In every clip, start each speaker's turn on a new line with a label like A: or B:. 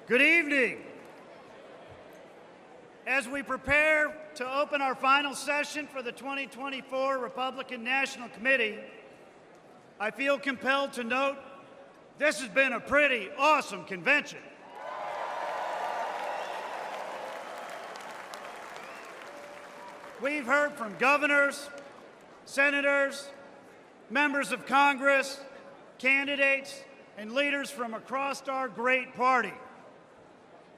A: Good evening. As we prepare to open our final session for the 2024 Republican National Committee, I feel compelled to note this has been a pretty awesome convention. We've heard from governors, senators, members of Congress, candidates, and leaders from across our great party.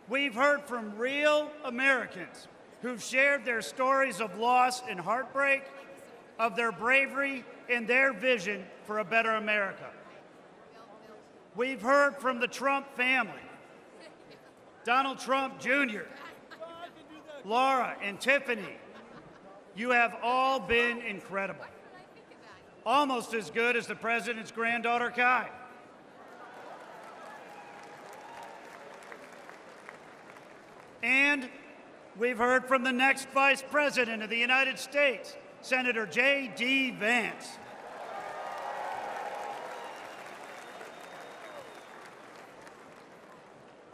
A: We've heard from real Americans who've shared their stories of loss and heartbreak, of their bravery and their vision for a better America. We've heard from the Trump family, Donald Trump Jr., Laura and Tiffany. You have all been incredible. Almost as good as the president's granddaughter, Kai. And we've heard from the next Vice President of the United States, Senator J.D. Vance.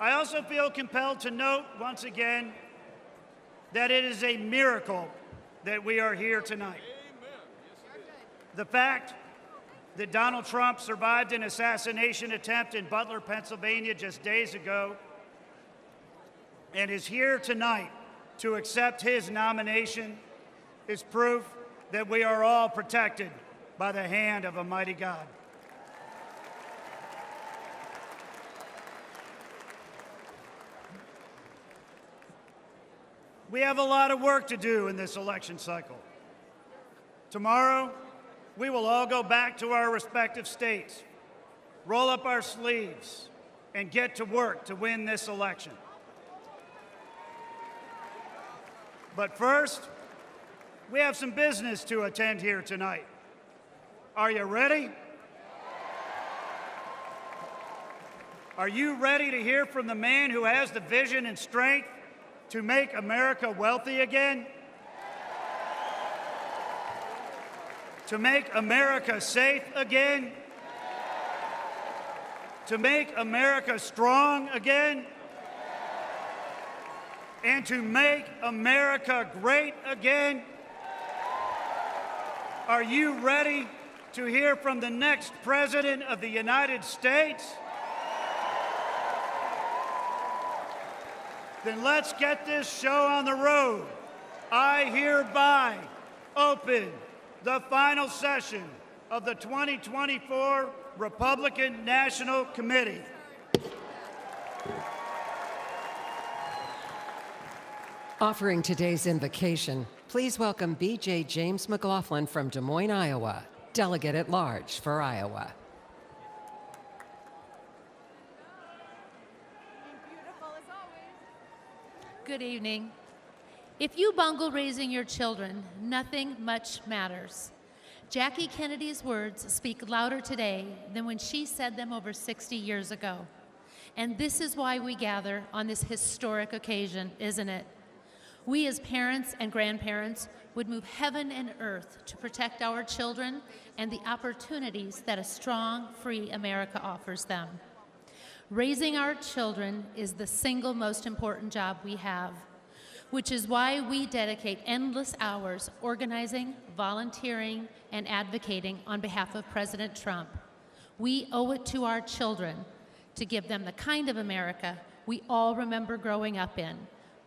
A: I also feel compelled to note once again that it is a miracle that we are here tonight. The fact that Donald Trump survived an assassination attempt in Butler, Pennsylvania just days ago and is here tonight to accept his nomination is proof that we are all protected by the hand of a mighty God. We have a lot of work to do in this election cycle. Tomorrow, we will all go back to our respective states, roll up our sleeves, and get to work to win this election. But first, we have some business to attend here tonight. Are you ready? Are you ready to hear from the man who has the vision and strength to make America wealthy again? To make America safe again? To make America strong again? And to make America great again? Are you ready to hear from the next President of the United States? Then let's get this show on the road. I hereby open the final session of the 2024 Republican National Committee.
B: Offering today's invocation, please welcome B.J. James McLaughlin from Des Moines, Iowa, Delegate at Large for Iowa.
C: Beautiful as always. Good evening. If you bungle raising your children, nothing much matters. Jackie Kennedy's words speak louder today than when she said them over 60 years ago. And this is why we gather on this historic occasion, isn't it? We as parents and grandparents would move heaven and earth to protect our children and the opportunities that a strong, free America offers them. Raising our children is the single most important job we have, which is why we dedicate endless hours organizing, volunteering, and advocating on behalf of President Trump. We owe it to our children to give them the kind of America we all remember growing up in,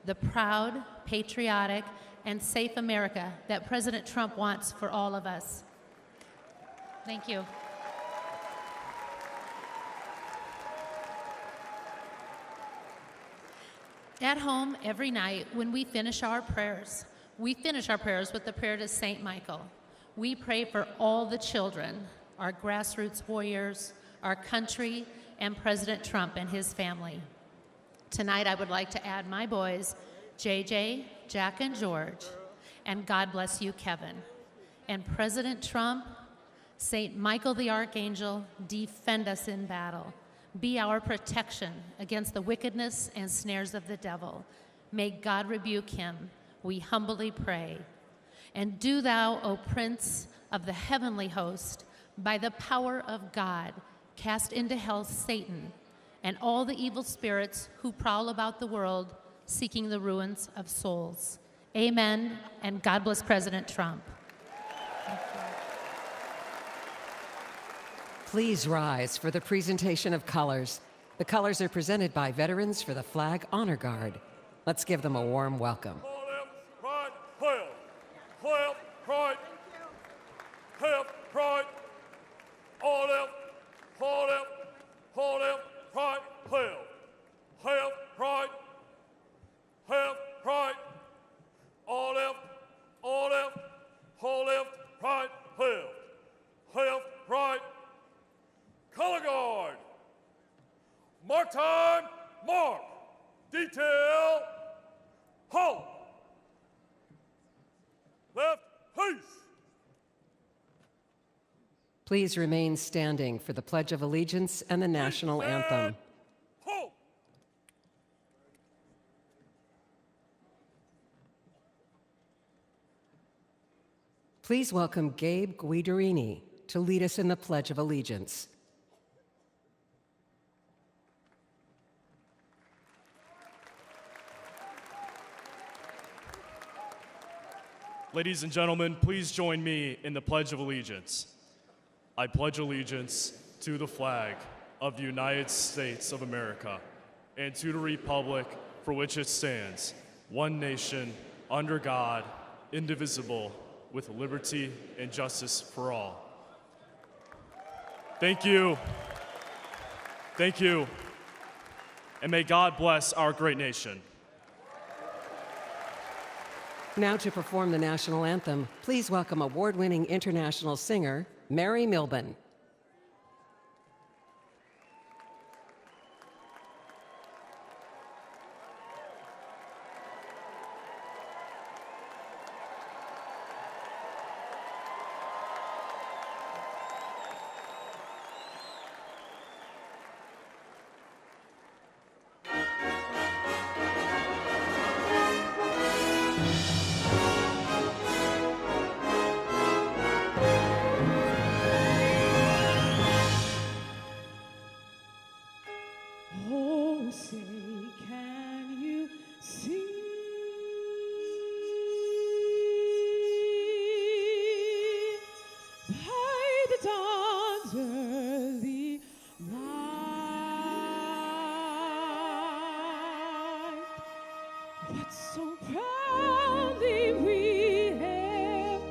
C: the proud, patriotic, and safe America that President Trump wants for all of us. Thank you. At home, every night, when we finish our prayers with the prayer to St. Michael. We pray for all the children, our grassroots warriors, our country, and President Trump and his family. Tonight, I would like to add my boys, JJ, Jack, and George, and God bless you, Kevin. And President Trump, St. Michael the Archangel, defend us in battle. Be our protection against the wickedness and snares of the devil. May God rebuke him, we humbly pray. And do thou, O Prince of the heavenly host, by the power of God, cast into hell Satan, and all the evil spirits who prowl about the world seeking the ruins of souls. Amen, and God bless President Trump.
B: Please rise for the presentation of colors. The colors are presented by Veterans for the Flag Honor Guard. Let's give them a warm welcome.
D: Pride, pride, help, pride, all left, hold left, pride, help, pride, all left, hold left, pride, help, pride, color guard, mark time, mark, detail, halt, left, peace.
B: Please remain standing for the Pledge of Allegiance and the National Anthem.
D: Halt.
B: Please welcome Gabe Guidarini to lead us in the Pledge of Allegiance.
E: Ladies and gentlemen, please join me in the Pledge of Allegiance. I pledge allegiance to the flag of the United States of America and to the republic for which it stands, one nation, under God, indivisible, with liberty and justice for all. Thank you. Thank you. And may God bless our great nation.
B: Now to perform the national anthem, please welcome award-winning international singer, Mary Milben.
F: Oh, say, can you see by the dawn's early light what so proudly we hailed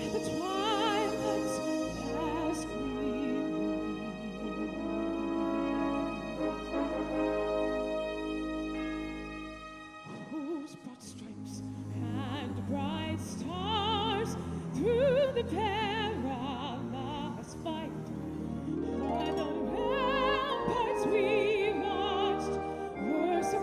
F: at the twilight's last gleaming? Whose broad stripes and bright stars through the perilous fight, o'er the ramparts we watched, were so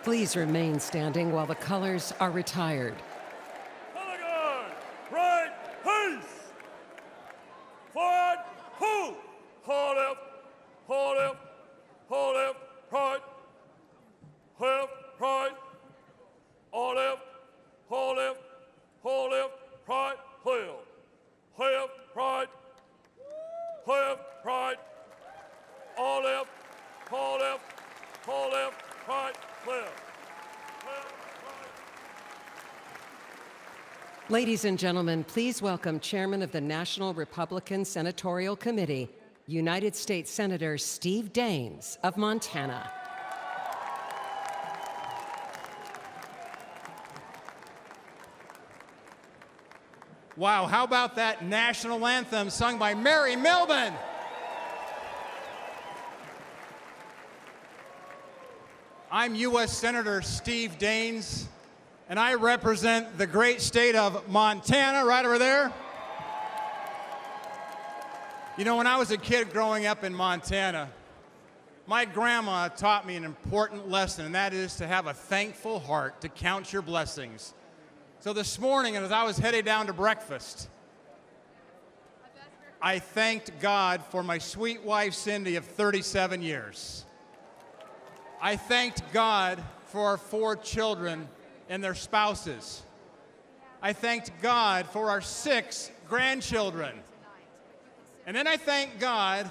B: Please remain standing while the colors are retired.
D: Color guard, right, peace. Forward, hold. Hold left, hold left, hold left, right. Left, right. All left, hold left, hold left, right, left. Left, right. Left, right. All left, hold left, hold left, right, left. Left, right.
B: Ladies and gentlemen, please welcome Chairman of the National Republican Senatorial Committee, United States Senator Steve Daines of Montana.
G: Wow, how about that national anthem sung by Mary Milburn? I'm U.S. Senator Steve Daines, and I represent the great state of Montana, right over there. You know, when I was a kid growing up in Montana, my grandma taught me an important lesson, and that is to have a thankful heart, to count your blessings. So this morning, as I was headed down to breakfast, I thanked God for my sweet wife, Cindy, of 37 years. I thanked God for our 4 children and their spouses. I thanked God for our 6 grandchildren. And then I thank God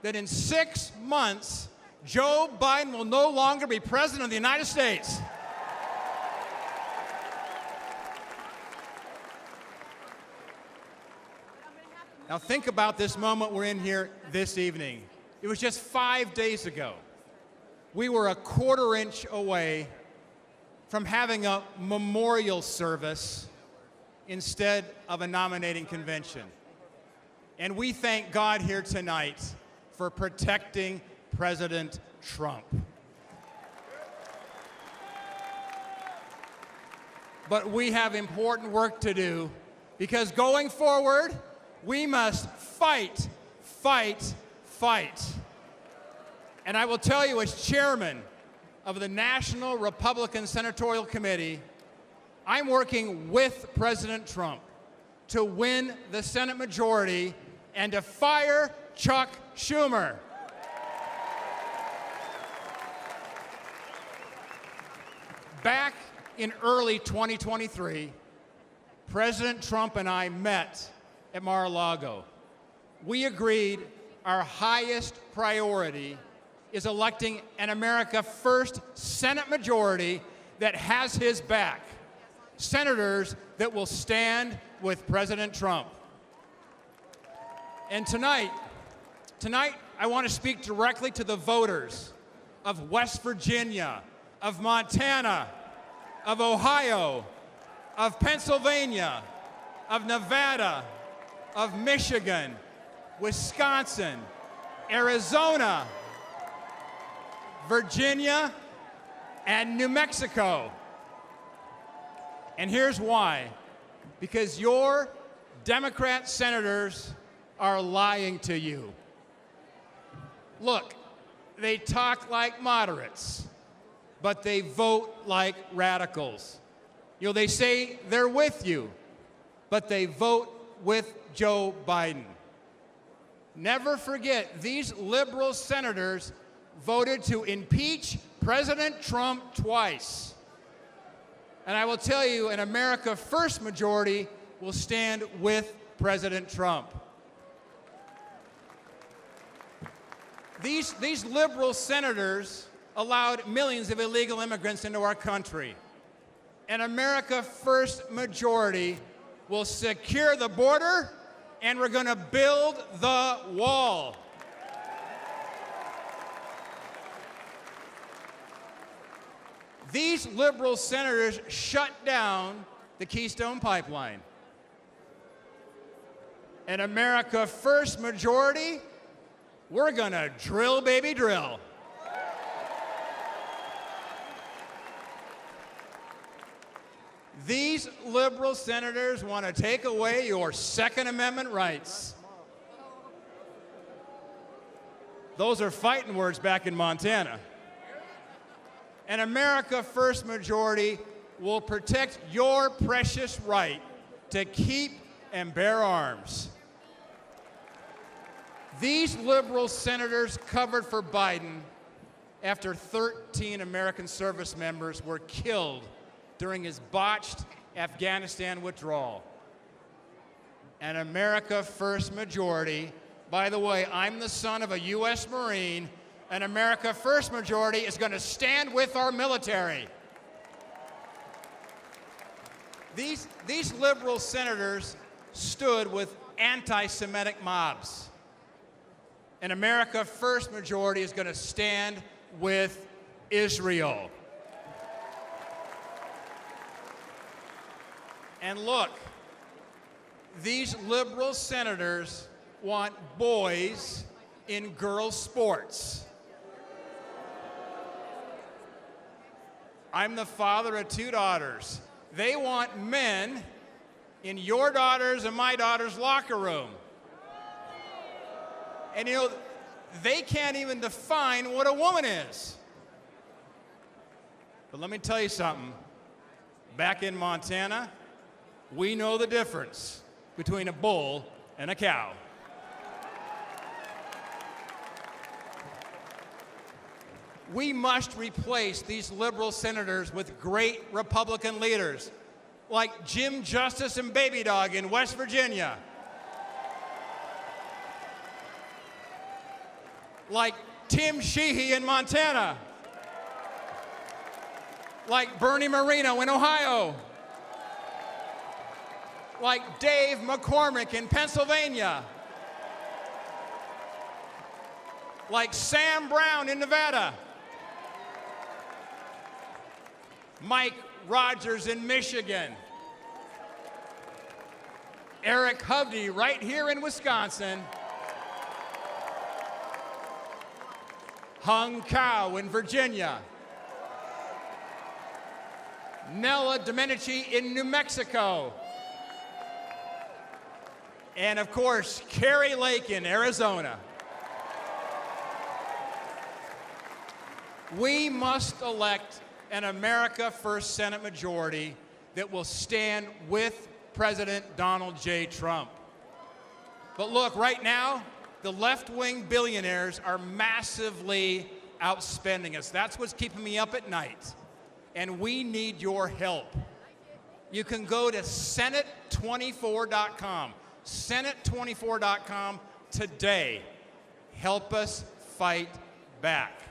G: that in 6 months, Joe Biden will no longer be president of the United States. Now think about this moment we're in here this evening. It was just 5 days ago. We were a quarter-inch away from having a memorial service instead of a nominating convention. And we thank God here tonight for protecting President Trump. But we have important work to do, because going forward, we must fight, fight, fight. And I will tell you, as chairman of the National Republican Senatorial Committee, I'm working with President Trump to win the Senate majority and to fire Chuck Schumer. Back in early 2023, President Trump and I met at Mar-a-Lago. We agreed our highest priority is electing an America First Senate majority that has his back. Senators that will stand with President Trump. And tonight, I want to speak directly to the voters of West Virginia, of Montana, of Ohio, of Pennsylvania, of Nevada, of Michigan, Wisconsin, Arizona, Virginia, and New Mexico. And here's why. Because your Democrat senators are lying to you. Look, they talk like moderates, but they vote like radicals. You know, they say they're with you, but they vote with Joe Biden. Never forget, these liberal senators voted to impeach President Trump twice. And I will tell you, an America First majority will stand with President Trump. These liberal senators allowed millions of illegal immigrants into our country. An America First majority will secure the border, and we're going to build the wall. These liberal senators shut down the Keystone Pipeline. An America First majority, we're going to drill, baby, drill. These liberal senators want to take away your Second Amendment rights. Those are fighting words back in Montana. An America First majority will protect your precious right to keep and bear arms. These liberal senators covered for Biden after 13 American service members were killed during his botched Afghanistan withdrawal. An America First majority, by the way, I'm the son of a U.S. Marine, an America First majority is going to stand with our military. These liberal senators stood with anti-Semitic mobs. An America First majority is going to stand with Israel. And look, these liberal senators want boys in girls' sports. I'm the father of 2 daughters. They want men in your daughter's and my daughter's locker room. And you know, they can't even define what a woman is. But let me tell you something. Back in Montana, we know the difference between a bull and a cow. We must replace these liberal senators with great Republican leaders like Jim Justice and Baby Dog in West Virginia, like Tim Sheehy in Montana, like Bernie Moreno in Ohio, like Dave McCormick in Pennsylvania, like Sam Brown in Nevada, Mike Rogers in Michigan, Eric Hovde right here in Wisconsin, Hung Cao in Virginia, Nella Domenici in New Mexico, and of course, Carrie Lake in Arizona. We must elect an America First Senate majority that will stand with President Donald J. Trump. But look, right now, the left-wing billionaires are massively outspending us. That's what's keeping me up at night. And we need your help. You can go to Senate24.com. Senate24.com today. Help us fight back.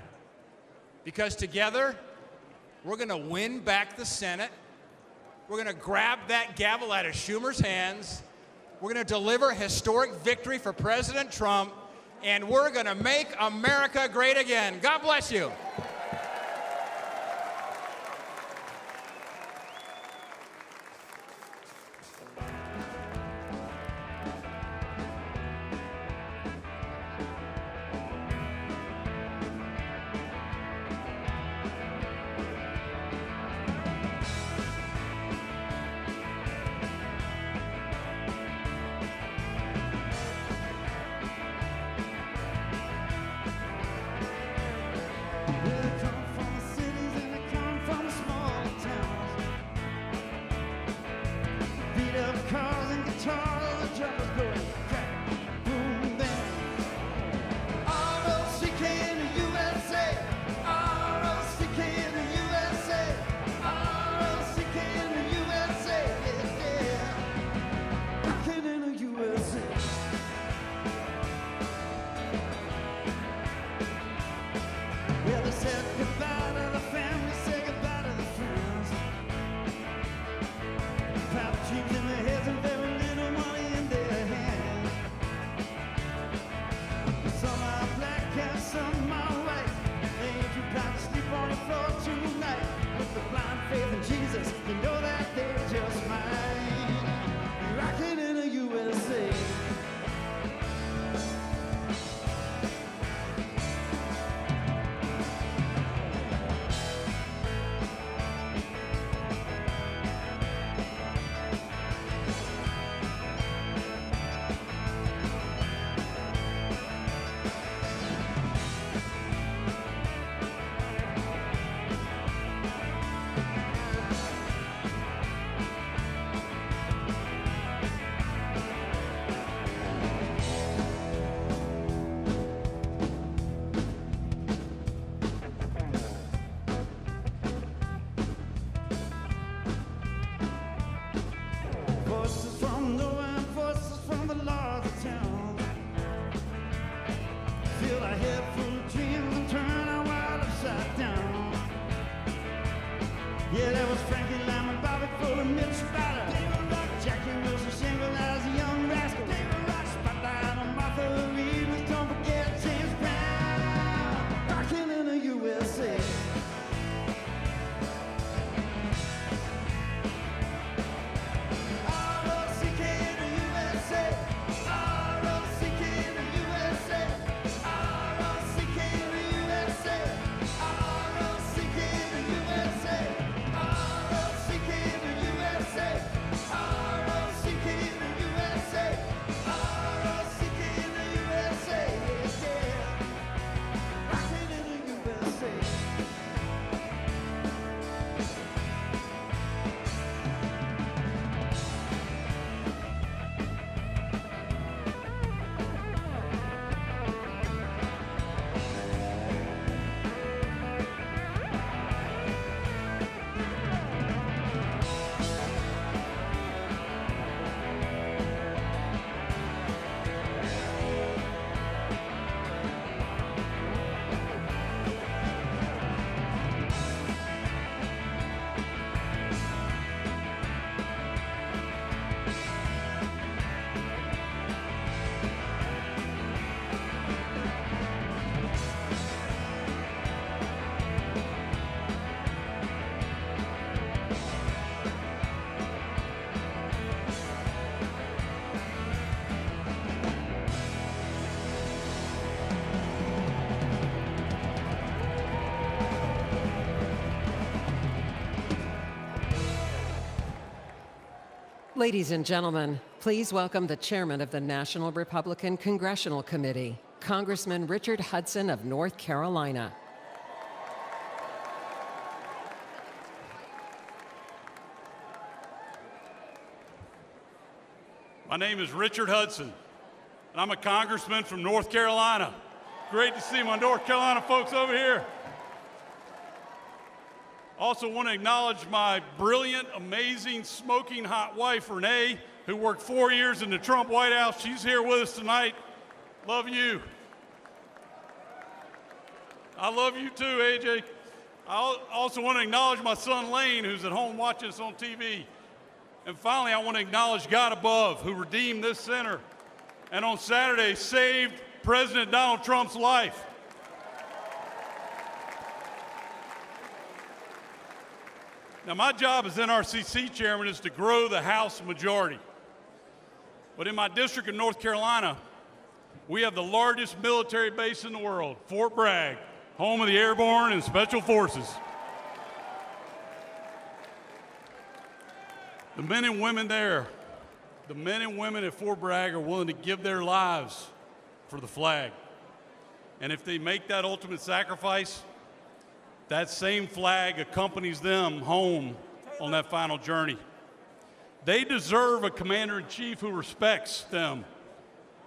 G: Because together, we're going to win back the Senate. We're going to grab that gavel out of Schumer's hands. We're going to deliver a historic victory for President Trump. And we're going to make America great again. God bless you.
A: upside down. Yeah, there was Frankie Lyman, Bobby Fuller, Mitch Spider, David Rock, Jackie Wilson, single as a young rascal, David Rock, Spotlight on Martha Reed, with don't forget James Brown, rocking in the USA.
B: Ladies and gentlemen, please welcome the chairman of the National Republican Congressional Committee, Congressman Richard Hudson of North Carolina.
H: My name is Richard Hudson, and I'm a congressman from North Carolina. Great to see my North Carolina folks over here. Also want to acknowledge my brilliant, amazing, smoking hot wife, Renee, who worked 4 years in the Trump White House. She's here with us tonight. Love you. I love you too, AJ. I also want to acknowledge my son, Lane, who's at home watching us on TV. And finally, I want to acknowledge God above, who redeemed this center and on Saturday saved President Donald Trump's life. Now, my job as NRCC chairman is to grow the House majority. But in my district of North Carolina, we have the largest military base in the world, Fort Bragg, home of the Airborne and Special Forces. The men and women there, the men and women at Fort Bragg are willing to give their lives for the flag. And if they make that ultimate sacrifice, that same flag accompanies them home on that final journey. They deserve a commander-in-chief who respects them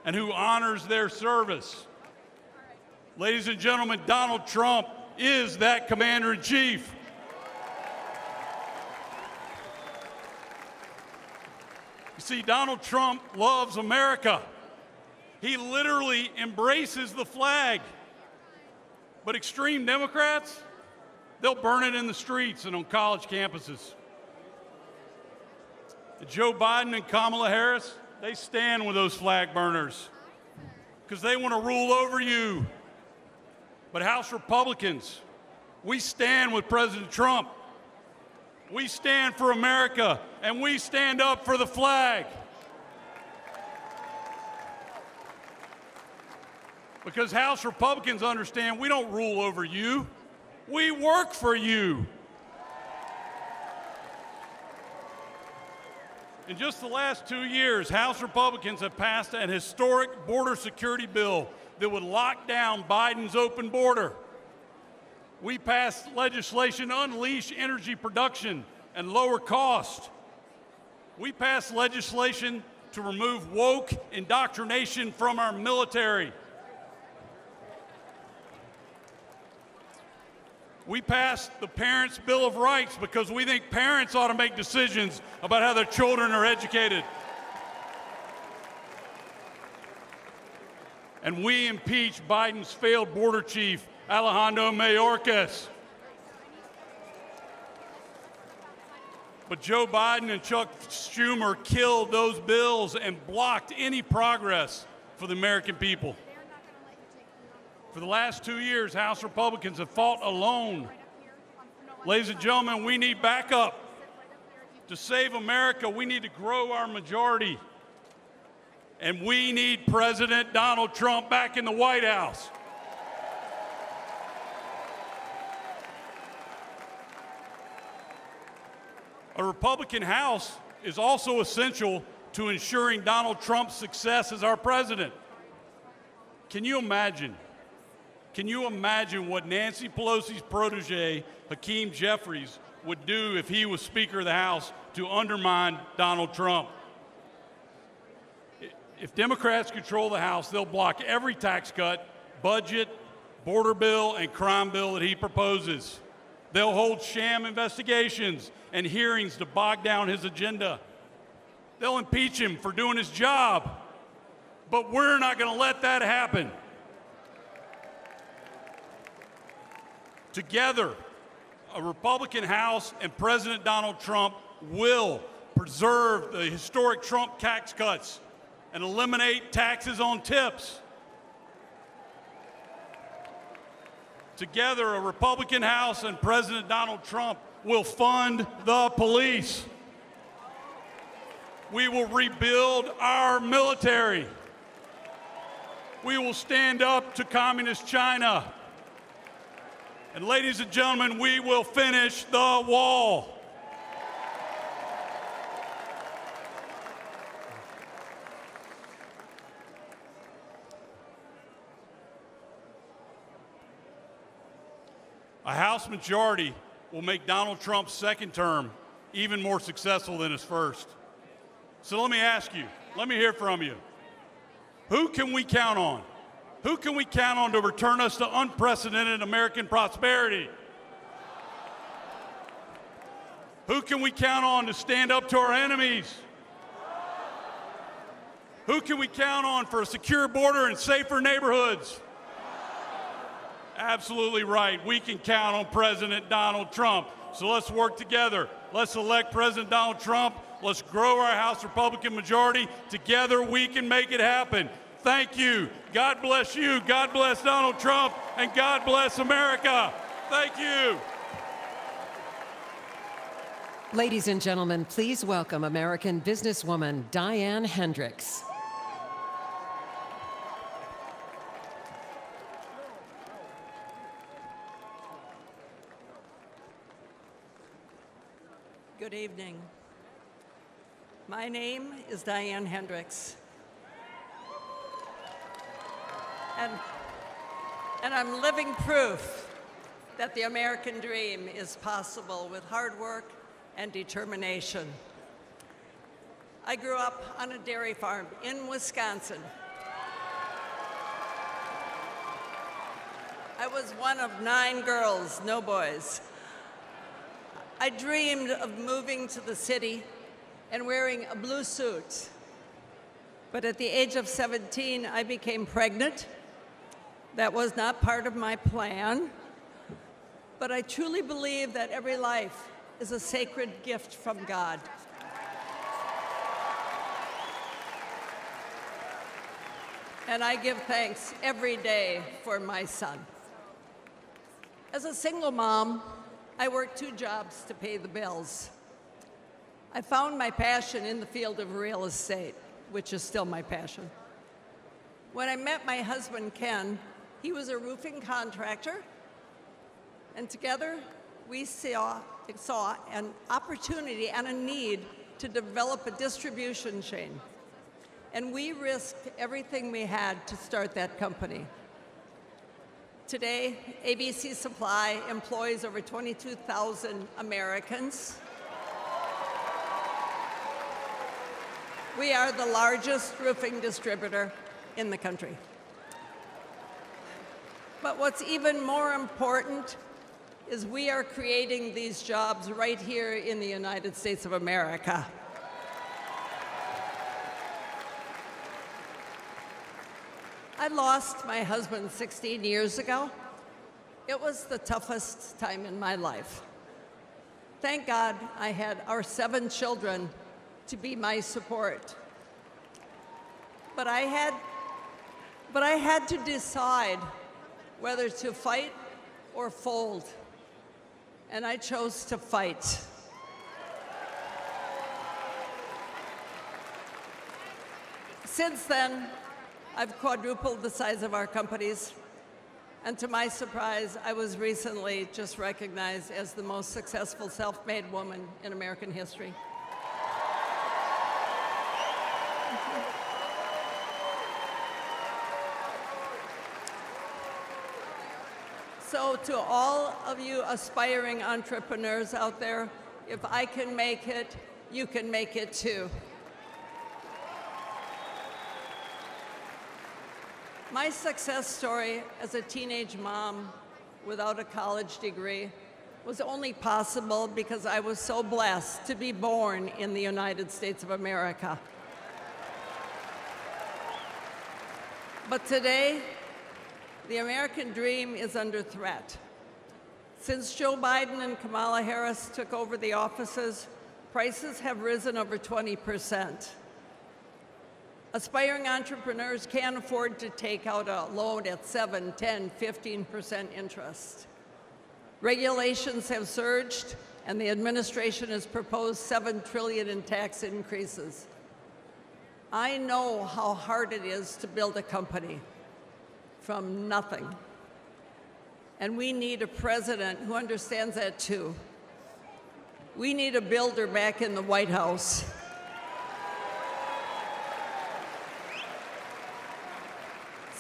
H: and who honors their service. Ladies and gentlemen, Donald Trump is that commander-in-chief. You see, Donald Trump loves America. He literally embraces the flag. But extreme Democrats, they'll burn it in the streets and on college campuses. Joe Biden and Kamala Harris, they stand with those flag burners because they want to rule over you. But House Republicans, we stand with President Trump. We stand for America, and we stand up for the flag. Because House Republicans understand we don't rule over you. We work for you. In just the last 2 years, House Republicans have passed an historic border security bill that would lock down Biden's open border. We passed legislation to unleash energy production and lower cost. We passed legislation to remove woke indoctrination from our military. We passed the Parents' Bill of Rights because we think parents ought to make decisions about how their children are educated. And we impeached Biden's failed border chief, Alejandro Mayorkas. But Joe Biden and Chuck Schumer killed those bills and blocked any progress for the American people. For the last 2 years, House Republicans have fought alone. Ladies and gentlemen, we need backup. To save America, we need to grow our majority. And we need President Donald Trump back in the White House. A Republican House is also essential to ensuring Donald Trump's success as our president. Can you imagine? Can you imagine what Nancy Pelosi's protege, Hakeem Jeffries, would do if he was Speaker of the House to undermine Donald Trump? If Democrats control the House, they'll block every tax cut, budget, border bill, and crime bill that he proposes. They'll hold sham investigations and hearings to bog down his agenda. They'll impeach him for doing his job. But we're not going to let that happen. Together, a Republican House and President Donald Trump will preserve the historic Trump tax cuts and eliminate taxes on tips. Together, a Republican House and President Donald Trump will fund the police. We will rebuild our military. We will stand up to communist China. And ladies and gentlemen, we will finish the wall. A House majority will make Donald Trump's second term even more successful than his first. So let me ask you, let me hear from you. Who can we count on? Who can we count on to return us to unprecedented American prosperity? Who can we count on to stand up to our enemies? Who can we count on for a secure border and safer neighborhoods? Absolutely right. We can count on President Donald Trump. So let's work together. Let's elect President Donald Trump. Let's grow our House Republican majority. Together we can make it happen. Thank you. God bless you. God bless Donald Trump. And God bless America. Thank you.
B: Ladies and gentlemen, please welcome American businesswoman Diane Hendris.
I: Good evening. My name is Diane Hendris. And I'm living proof that the American dream is possible with hard work and determination. I grew up on a dairy farm in Wisconsin. I was one of 9 girls, no boys. I dreamed of moving to the city and wearing a blue suit. But at the age of 17, I became pregnant. That was not part of my plan. But I truly believe that every life is a sacred gift from God. And I give thanks every day for my son. As a single mom, I worked 2 jobs to pay the bills. I found my passion in the field of real estate, which is still my passion. When I met my husband, Ken, he was a roofing contractor, and together we saw an opportunity and a need to develop a distribution chain. And we risked everything we had to start that company. Today, ABC Supply employs over 22,000 Americans. We are the largest roofing distributor in the country. But what's even more important is we are creating these jobs right here in the United States of America. I lost my husband 16 years ago, It was the toughest time in my life. Thank God I had our 7 children to be my support. But I had to decide whether to fight or fold, and I chose to fight. Since then, I've quadrupled the size of our companies, and to my surprise, I was recently just recognized as the most successful self-made woman in American history. So to all of you aspiring entrepreneurs out there, if I can make it, you can make it too. My success story as a teenage mom without a college degree was only possible because I was so blessed to be born in the United States of America. But today, the American dream is under threat. Since Joe Biden and Kamala Harris took over the offices, prices have risen over 20%. Aspiring entrepreneurs can't afford to take out a loan at 7, 10, 15% interest. Regulations have surged, and the administration has proposed $7 trillion in tax increases. I know how hard it is to build a company from nothing. And we need a president who understands that too. We need a builder back in the White House.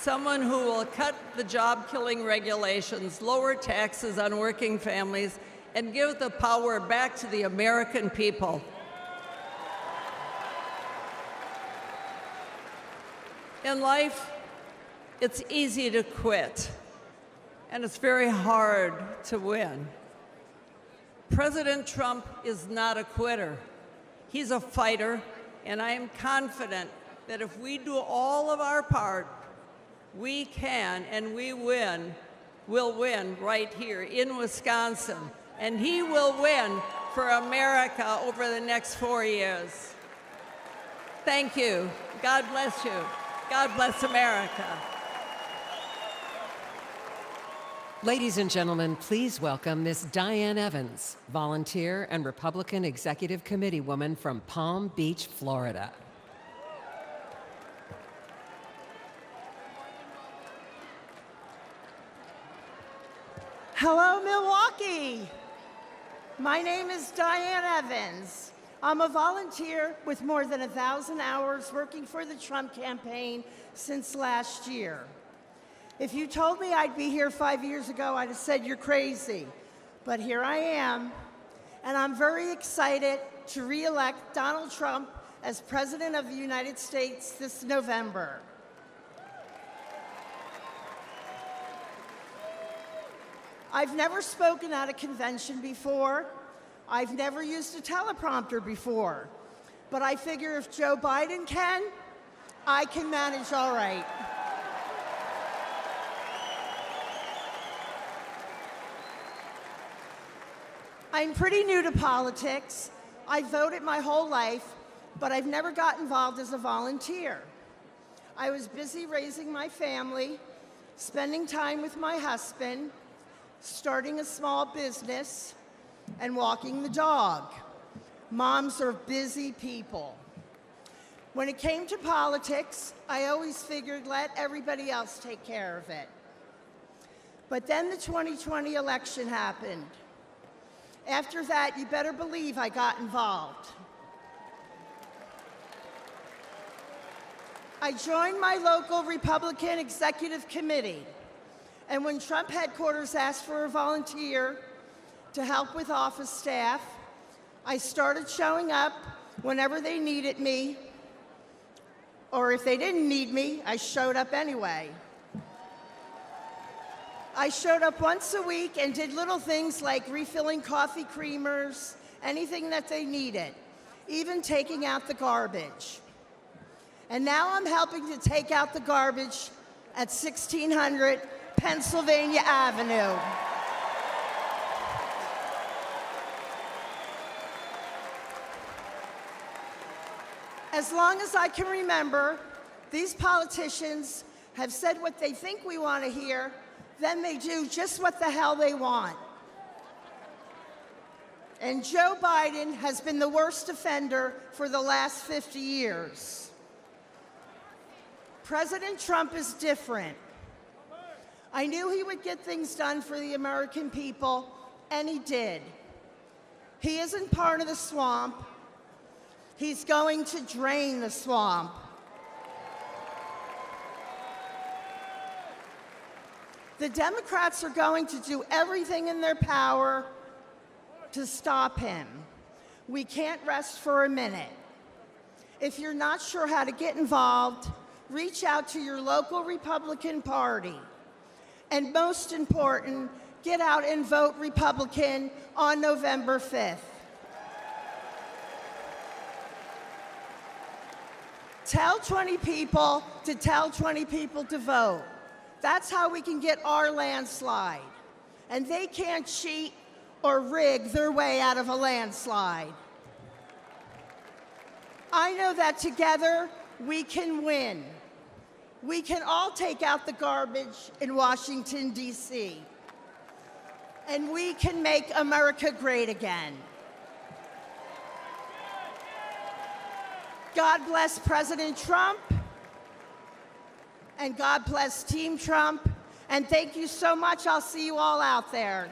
I: Someone who will cut the job-killing regulations, lower taxes on working families, and give the power back to the American people. In life, it's easy to quit, and it's very hard to win. President Trump is not a quitter. He's a fighter, and I am confident that if we do all of our part, we can and we will win right here in Wisconsin, and he will win for America over the next 4 years. Thank you. God bless you. God bless America.
B: Ladies and gentlemen, please welcome Ms. Diane Evans, volunteer and Republican Executive Committee woman from Palm Beach, Florida.
J: Hello, Milwaukee. My name is Diane Evans. I'm a volunteer with more than 1,000 hours working for the Trump campaign since last year. If you told me I'd be here 5 years ago, I'd have said you're crazy. But here I am, and I'm very excited to re-elect Donald Trump as President of the United States this November. I've never spoken at a convention before. I've never used a teleprompter before. But I figure if Joe Biden can, I can manage all right. I'm pretty new to politics. I voted my whole life, but I've never got involved as a volunteer. I was busy raising my family, spending time with my husband, starting a small business, and walking the dog. Moms are busy people. When it came to politics, I always figured let everybody else take care of it. But then the 2020 election happened. After that, you better believe I got involved. I joined my local Republican Executive Committee, and when Trump headquarters asked for a volunteer to help with office staff, I started showing up whenever they needed me, or if they didn't need me, I showed up anyway. I showed up once a week and did little things like refilling coffee creamers, anything that they needed, even taking out the garbage. And now I'm helping to take out the garbage at 1,600 Pennsylvania Avenue. As long as I can remember, these politicians have said what they think we want to hear, then they do just what the hell they want. And Joe Biden has been the worst offender for the last 50 years. President Trump is different. I knew he would get things done for the American people, and he did. He isn't part of the swamp. He's going to drain the swamp. The Democrats are going to do everything in their power to stop him. We can't rest for a minute. If you're not sure how to get involved, reach out to your local Republican Party. And most important, get out and vote Republican on November 5th. Tell 20 people to tell 20 people to vote. That's how we can get our landslide. And they can't cheat or rig their way out of a landslide. I know that together we can win. We can all take out the garbage in Washington, D.C. And we can make America great again. God bless President Trump, and God bless Team Trump, and thank you so much. I'll see you all out there.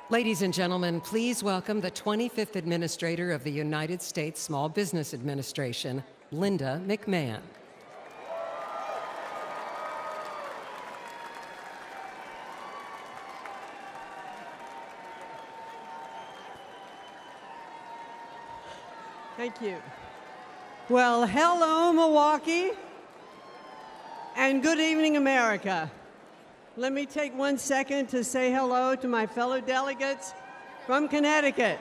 B: Ladies and gentlemen, please welcome the 25th Administrator of the United States Small Business Administration, Linda McMahon.
K: Thank you. Well, hello, Milwaukee, and good evening, America. Let me take 1 second to say hello to my fellow delegates from Connecticut.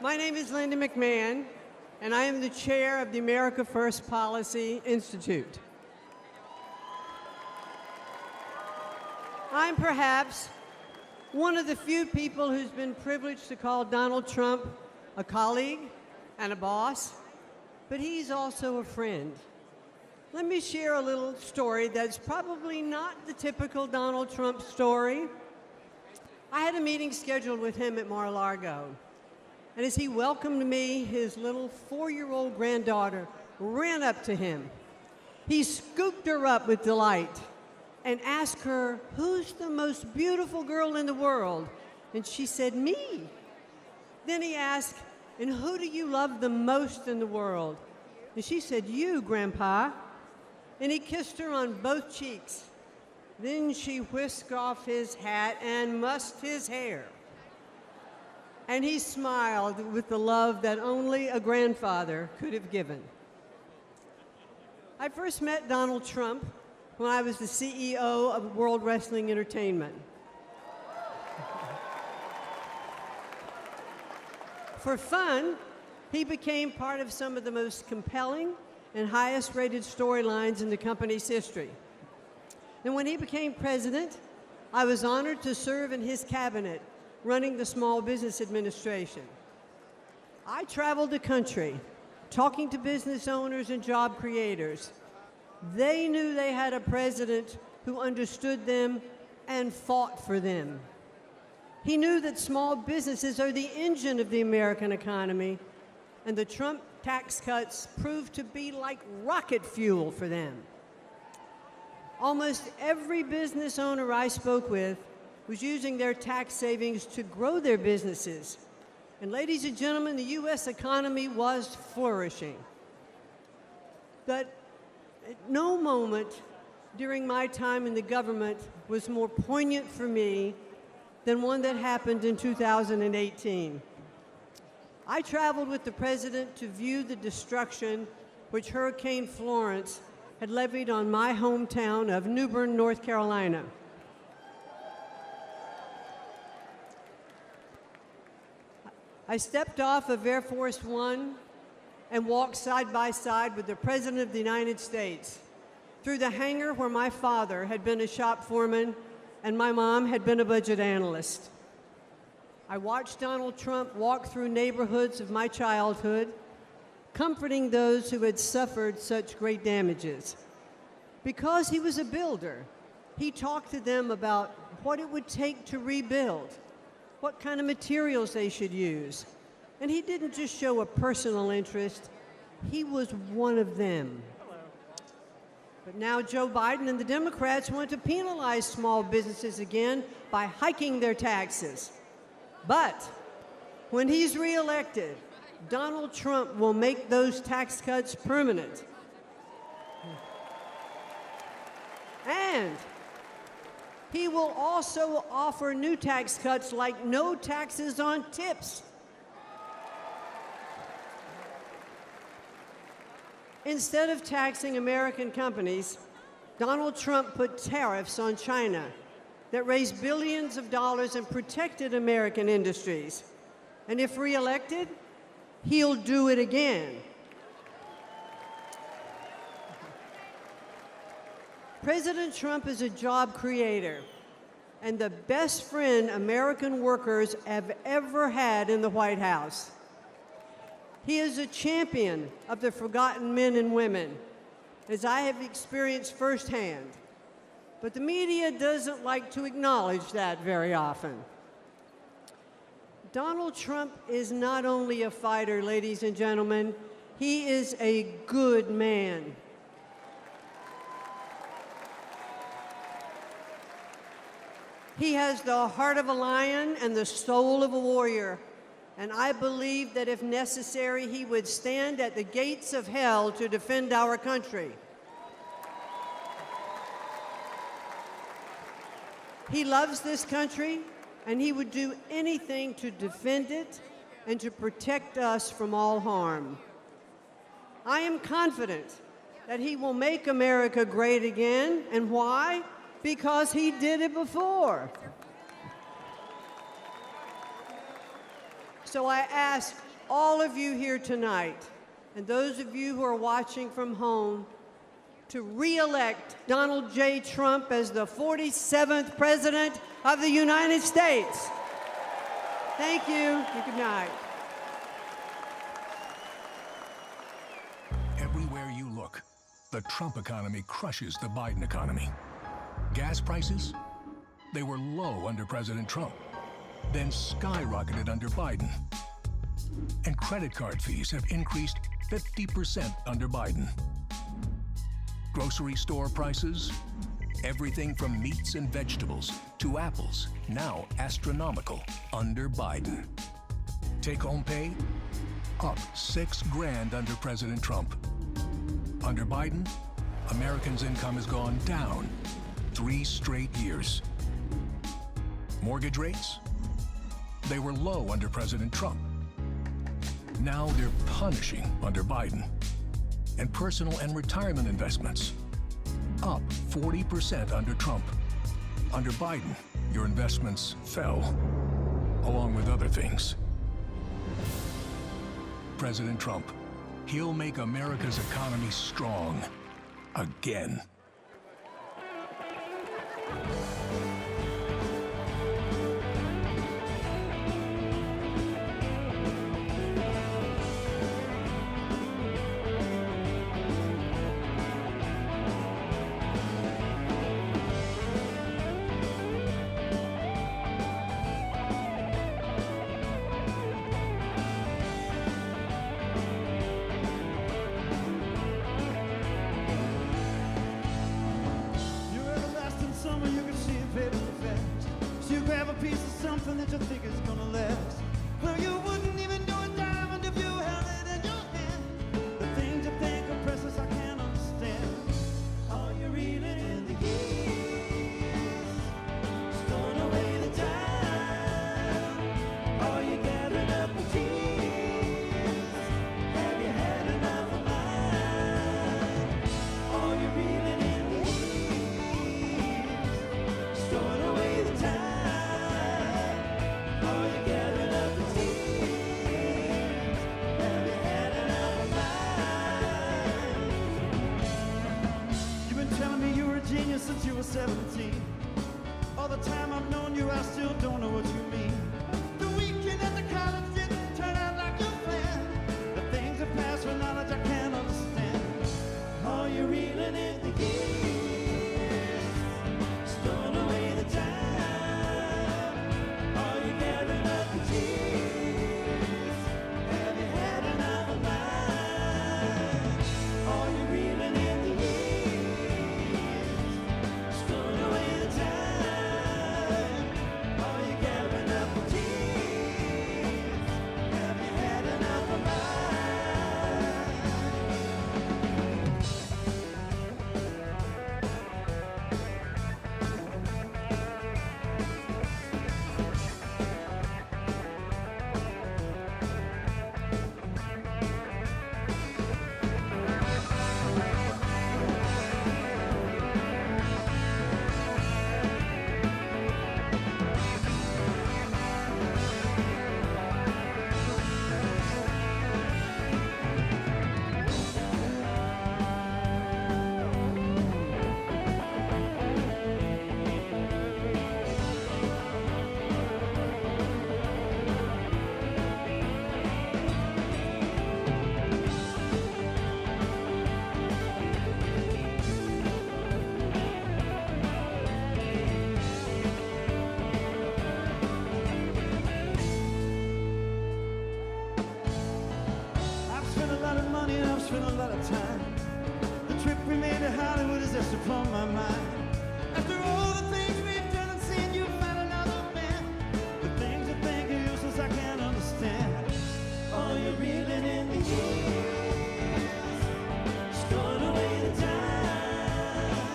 K: My name is Linda McMahon, and I am the chair of the America First Policy Institute. I'm perhaps one of the few people who's been privileged to call Donald Trump a colleague and a boss, but he's also a friend. Let me share a little story that's probably not the typical Donald Trump story. I had a meeting scheduled with him at Mar-a-Lago, and as he welcomed me, his little 4-year-old granddaughter ran up to him He scooped her up with delight and asked her, "Who's the most beautiful girl in the world?" And she said, "Me." Then he asked, "And who do you love the most in the world?" And she said, "You, Grandpa." And he kissed her on both cheeks. Then she whisked off his hat and mussed his hair. And he smiled with the love that only a grandfather could have given. I first met Donald Trump when I was the CEO of World Wrestling Entertainment. For fun, he became part of some of the most compelling and highest-rated storylines in the company's history. And when he became president, I was honored to serve in his cabinet, running the Small Business Administration. I traveled the country, talking to business owners and job creators. They knew they had a president who understood them and fought for them. He knew that small businesses are the engine of the American economy, and the Trump tax cuts proved to be like rocket fuel for them. Almost every business owner I spoke with was using their tax savings to grow their businesses. And ladies and gentlemen, the U.S. economy was flourishing. But at no moment during my time in the government was more poignant for me than one that happened in 2018. I traveled with the president to view the destruction which Hurricane Florence had levied on my hometown of New Bern, North Carolina. I stepped off of Air Force One and walked side by side with the President of the United States through the hangar where my father had been a shop foreman and my mom had been a budget analyst. I watched Donald Trump walk through neighborhoods of my childhood, comforting those who had suffered such great damages. Because he was a builder, he talked to them about what it would take to rebuild, what kind of materials they should use. And he didn't just show a personal interest, he was one of them. But now Joe Biden and the Democrats want to penalize small businesses again by hiking their taxes. But when he's reelected, Donald Trump will make those tax cuts permanent. And he will also offer new tax cuts like no taxes on tips. Instead of taxing American companies, Donald Trump put tariffs on China that raised billions of dollars and protected American industries. And if reelected, he'll do it again. President Trump is a job creator and the best friend American workers have ever had in the White House. He is a champion of the forgotten men and women, as I have experienced firsthand. But the media doesn't like to acknowledge that very often. Donald Trump is not only a fighter, ladies and gentlemen, he is a good man. He has the heart of a lion and the soul of a warrior. And I believe that if necessary, he would stand at the gates of hell to defend our country. He loves this country, and he would do anything to defend it and to protect us from all harm. I am confident that he will make America great again. And why? Because he did it before. So I ask all of you here tonight, and those of you who are watching from home, to re-elect Donald J. Trump as the 47th President of the United States. Thank you, and good night.
L: Everywhere you look, the Trump economy crushes the Biden economy. Gas prices, they were low under President Trump, then skyrocketed under Biden. And credit card fees have increased 50% under Biden. Grocery store prices? Everything from meats and vegetables to apples, now astronomical under Biden. Take-home pay? Up $6,000 under President Trump. Under Biden, Americans' income has gone down 3 straight years. Mortgage rates? They were low under President Trump. Now they're punishing under Biden. And personal and retirement investments? Up 40% under Trump. Under Biden, your investments fell, along with other things. President Trump, he'll make America's economy strong again.
M: Since you were 17. All the time I've known you, I still don't know what you mean. The weekend at the college didn't turn out like you planned. The things that pass for knowledge I can't understand. Are you reeling in the years? Storing away the time. Are you gathering up the tears? Have you had enough of mine? Are you reeling in the years? Spent a lot of time. The trip we made to Hollywood is just upon my mind. After all the things we've done and seen, you found another man. The things you think are useless, I can't understand. Are you reeling in the years? Storing away the time.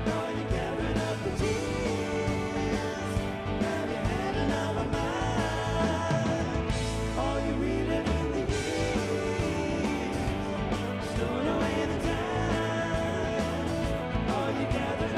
M: Are you gathering up the tears? Have you had enough of mine? Are you reeling in the years? Storing away the time. Are you gathering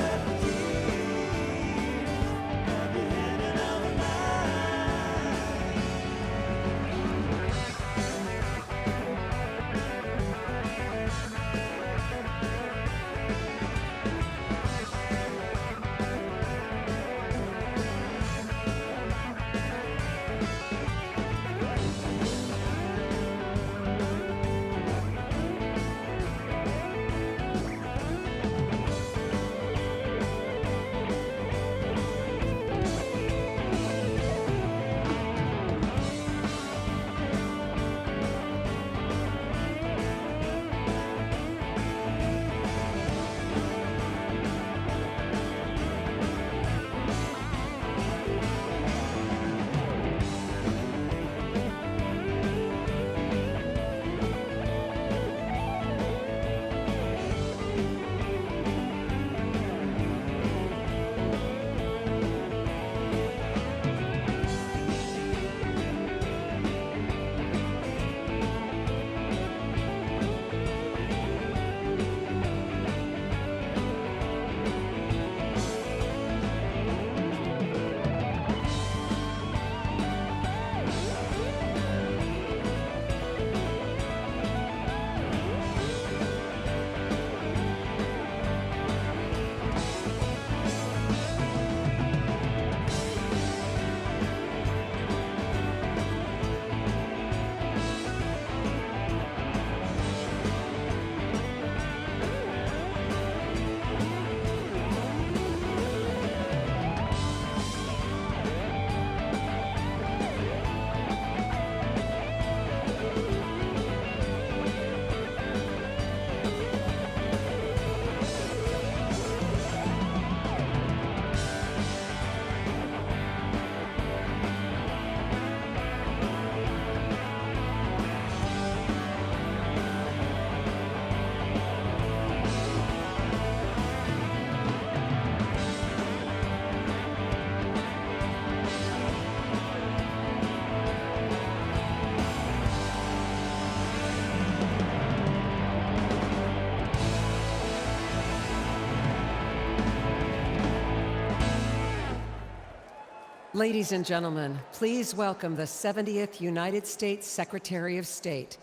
B: Ladies and gentlemen, please welcome the 70th United States Secretary of State,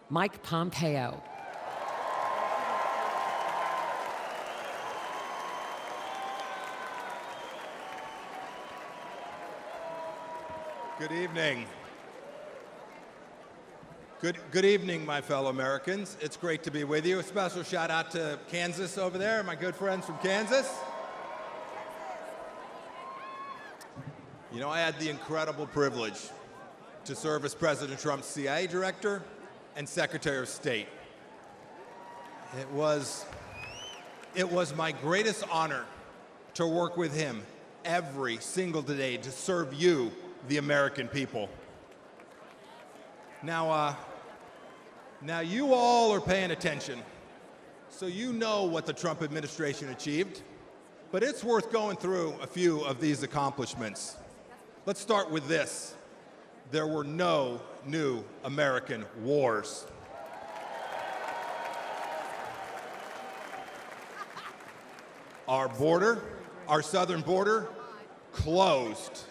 B: Mike Pompeo.
N: Good evening. Good evening, my fellow Americans. It's great to be with you. A special shout out to Kansas over there, my good friends from Kansas. You know, I had the incredible privilege to serve as President Trump's CIA Director and Secretary of State. It was my greatest honor to work with him every single day to serve you, the American people. Now you all are paying attention, so you know what the Trump administration achieved, but it's worth going through a few of these accomplishments. Let's start with this. There were no new American wars. Our border, our southern border, closed.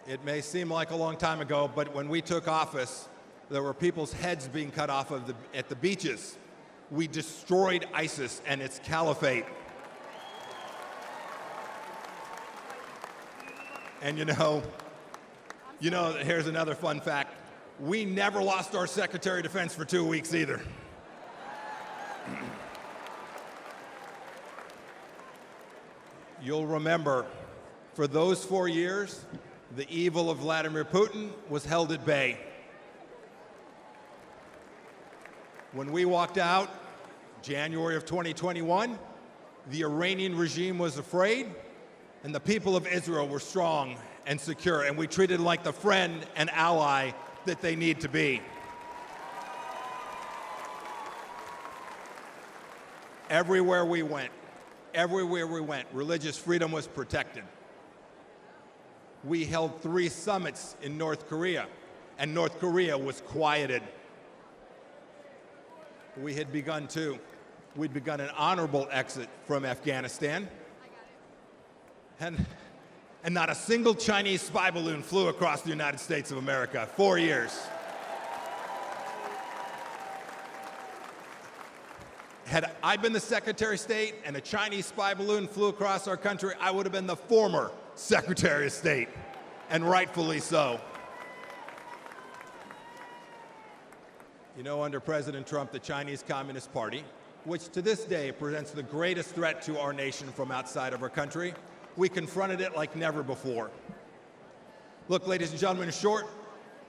N: It may seem like a long time ago, but when we took office, there were people's heads being cut off at the beaches. We destroyed ISIS and its caliphate. And you know, here's another fun fact. We never lost our Secretary of Defense for 2 weeks either. You'll remember, for those 4 years, the evil of Vladimir Putin was held at bay. When we walked out, January of 2021, the Iranian regime was afraid, and the people of Israel were strong and secure, and we treated them like the friend and ally that they need to be. Everywhere we went, religious freedom was protected. We held 3 summits in North Korea, and North Korea was quieted. We'd begun an honorable exit from Afghanistan, and not a single Chinese spy balloon flew across the United States of America. 4 years. Had I been the Secretary of State and a Chinese spy balloon flew across our country, I would have been the former Secretary of State, and rightfully so. You know, under President Trump, the Chinese Communist Party, which to this day presents the greatest threat to our nation from outside of our country, we confronted it like never before. Look, ladies and gentlemen, in short,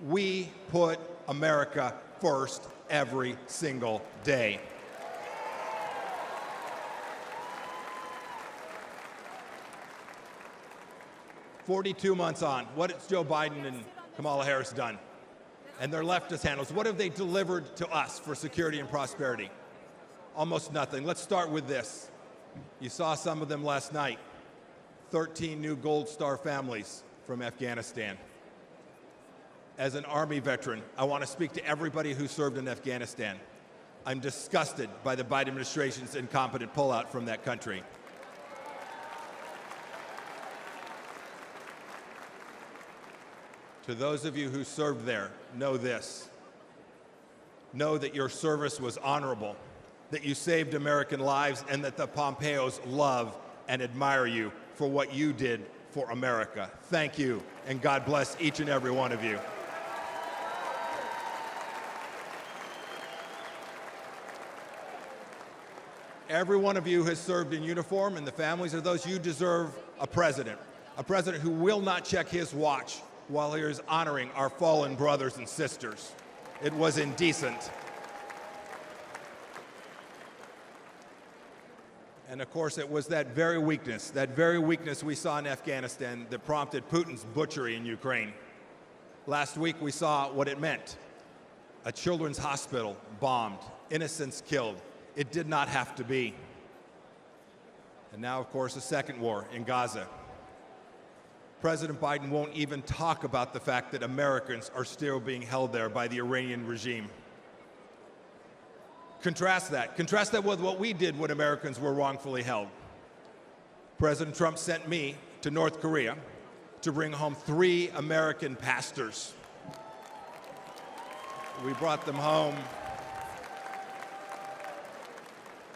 N: we put America first every single day. "42 months on, what has Joe Biden and Kamala Harris done? And their leftist handlers, what have they delivered to us for security and prosperity? Almost nothing. Let's start with this. You saw some of them last night. 13 new Gold Star families from Afghanistan. As an Army veteran, I want to speak to everybody who served in Afghanistan. I'm disgusted by the Biden administration's incompetent pullout from that country. To those of you who served there, know this. Know that your service was honorable, that you saved American lives, and that the Pompeos love and admire you for what you did for America. Thank you, and God bless each and every one of you. Every one of you has served in uniform, and the families of those, you deserve a president who will not check his watch while he is honoring our fallen brothers and sisters. It was indecent. And of course, it was that very weakness we saw in Afghanistan that prompted Putin's butchery in Ukraine. Last week, we saw what it meant. A children's hospital bombed, innocents killed. It did not have to be. And now, of course, a second war in Gaza. President Biden won't even talk about the fact that Americans are still being held there by the Iranian regime. Contrast that. Contrast that with what we did when Americans were wrongfully held. President Trump sent me to North Korea to bring home 3 American pastors. We brought them home.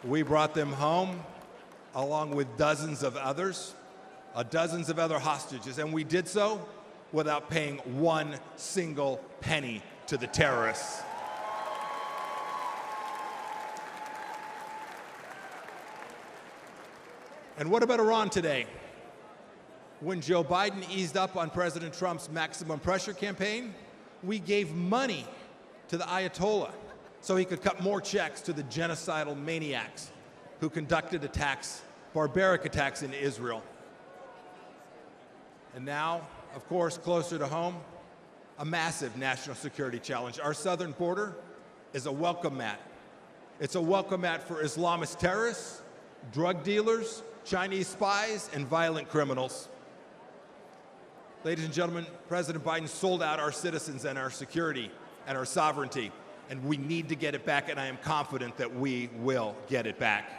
N: We brought them home along with dozens of other hostages, and we did so without paying one single penny to the terrorists. And what about Iran today? When Joe Biden eased up on President Trump's maximum pressure campaign, we gave money to the Ayatollah so he could cut more checks to the genocidal maniacs who conducted attacks, barbaric attacks in Israel. And now, of course, closer to home, a massive national security challenge. Our southern border is a welcome mat. It's a welcome mat for Islamist terrorists, drug dealers, Chinese spies, and violent criminals. Ladies and gentlemen, President Biden sold out our citizens and our security and our sovereignty, and we need to get it back, and I am confident that we will get it back.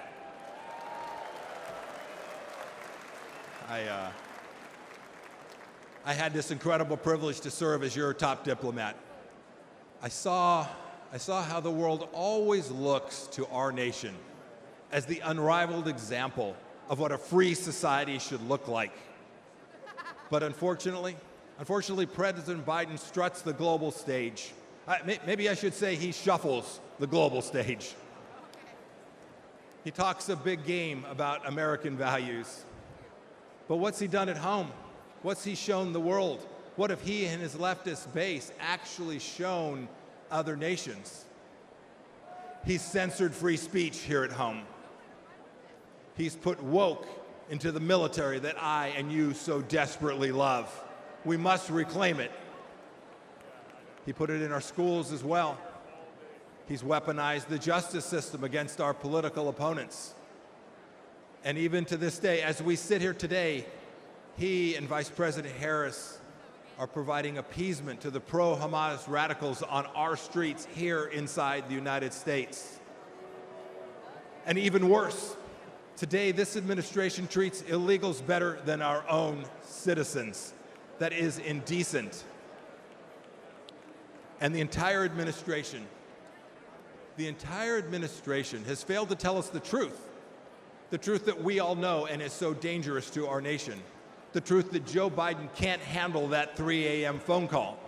N: I had this incredible privilege to serve as your top diplomat. I saw how the world always looks to our nation as the unrivaled example of what a free society should look like. But unfortunately, President Biden struts the global stage. Maybe I should say he shuffles the global stage. He talks a big game about American values. But what's he done at home? What's he shown the world? What have he and his leftist base actually shown other nations? He's censored free speech here at home. He's put woke into the military that I and you so desperately love. We must reclaim it. He put it in our schools as well. He's weaponized the justice system against our political opponents. And even to this day, as we sit here today, he and Vice President Harris are providing appeasement to the pro-Hamas radicals on our streets here inside the United States. And even worse, today this administration treats illegals better than our own citizens. That is indecent. And the entire administration has failed to tell us the truth that we all know and is so dangerous to our nation. The truth that Joe Biden can't handle that 3 a.m. phone call.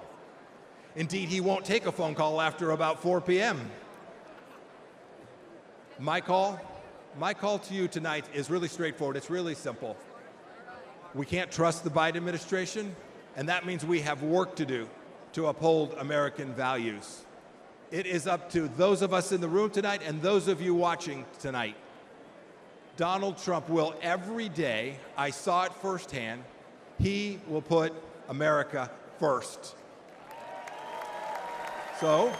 N: Indeed, he won't take a phone call after about 4 p.m. My call to you tonight is really straightforward. It's really simple. We can't trust the Biden administration, and that means we have work to do to uphold American values. It is up to those of us in the room tonight and those of you watching tonight. Donald Trump will every day, I saw it firsthand, he will put America first. So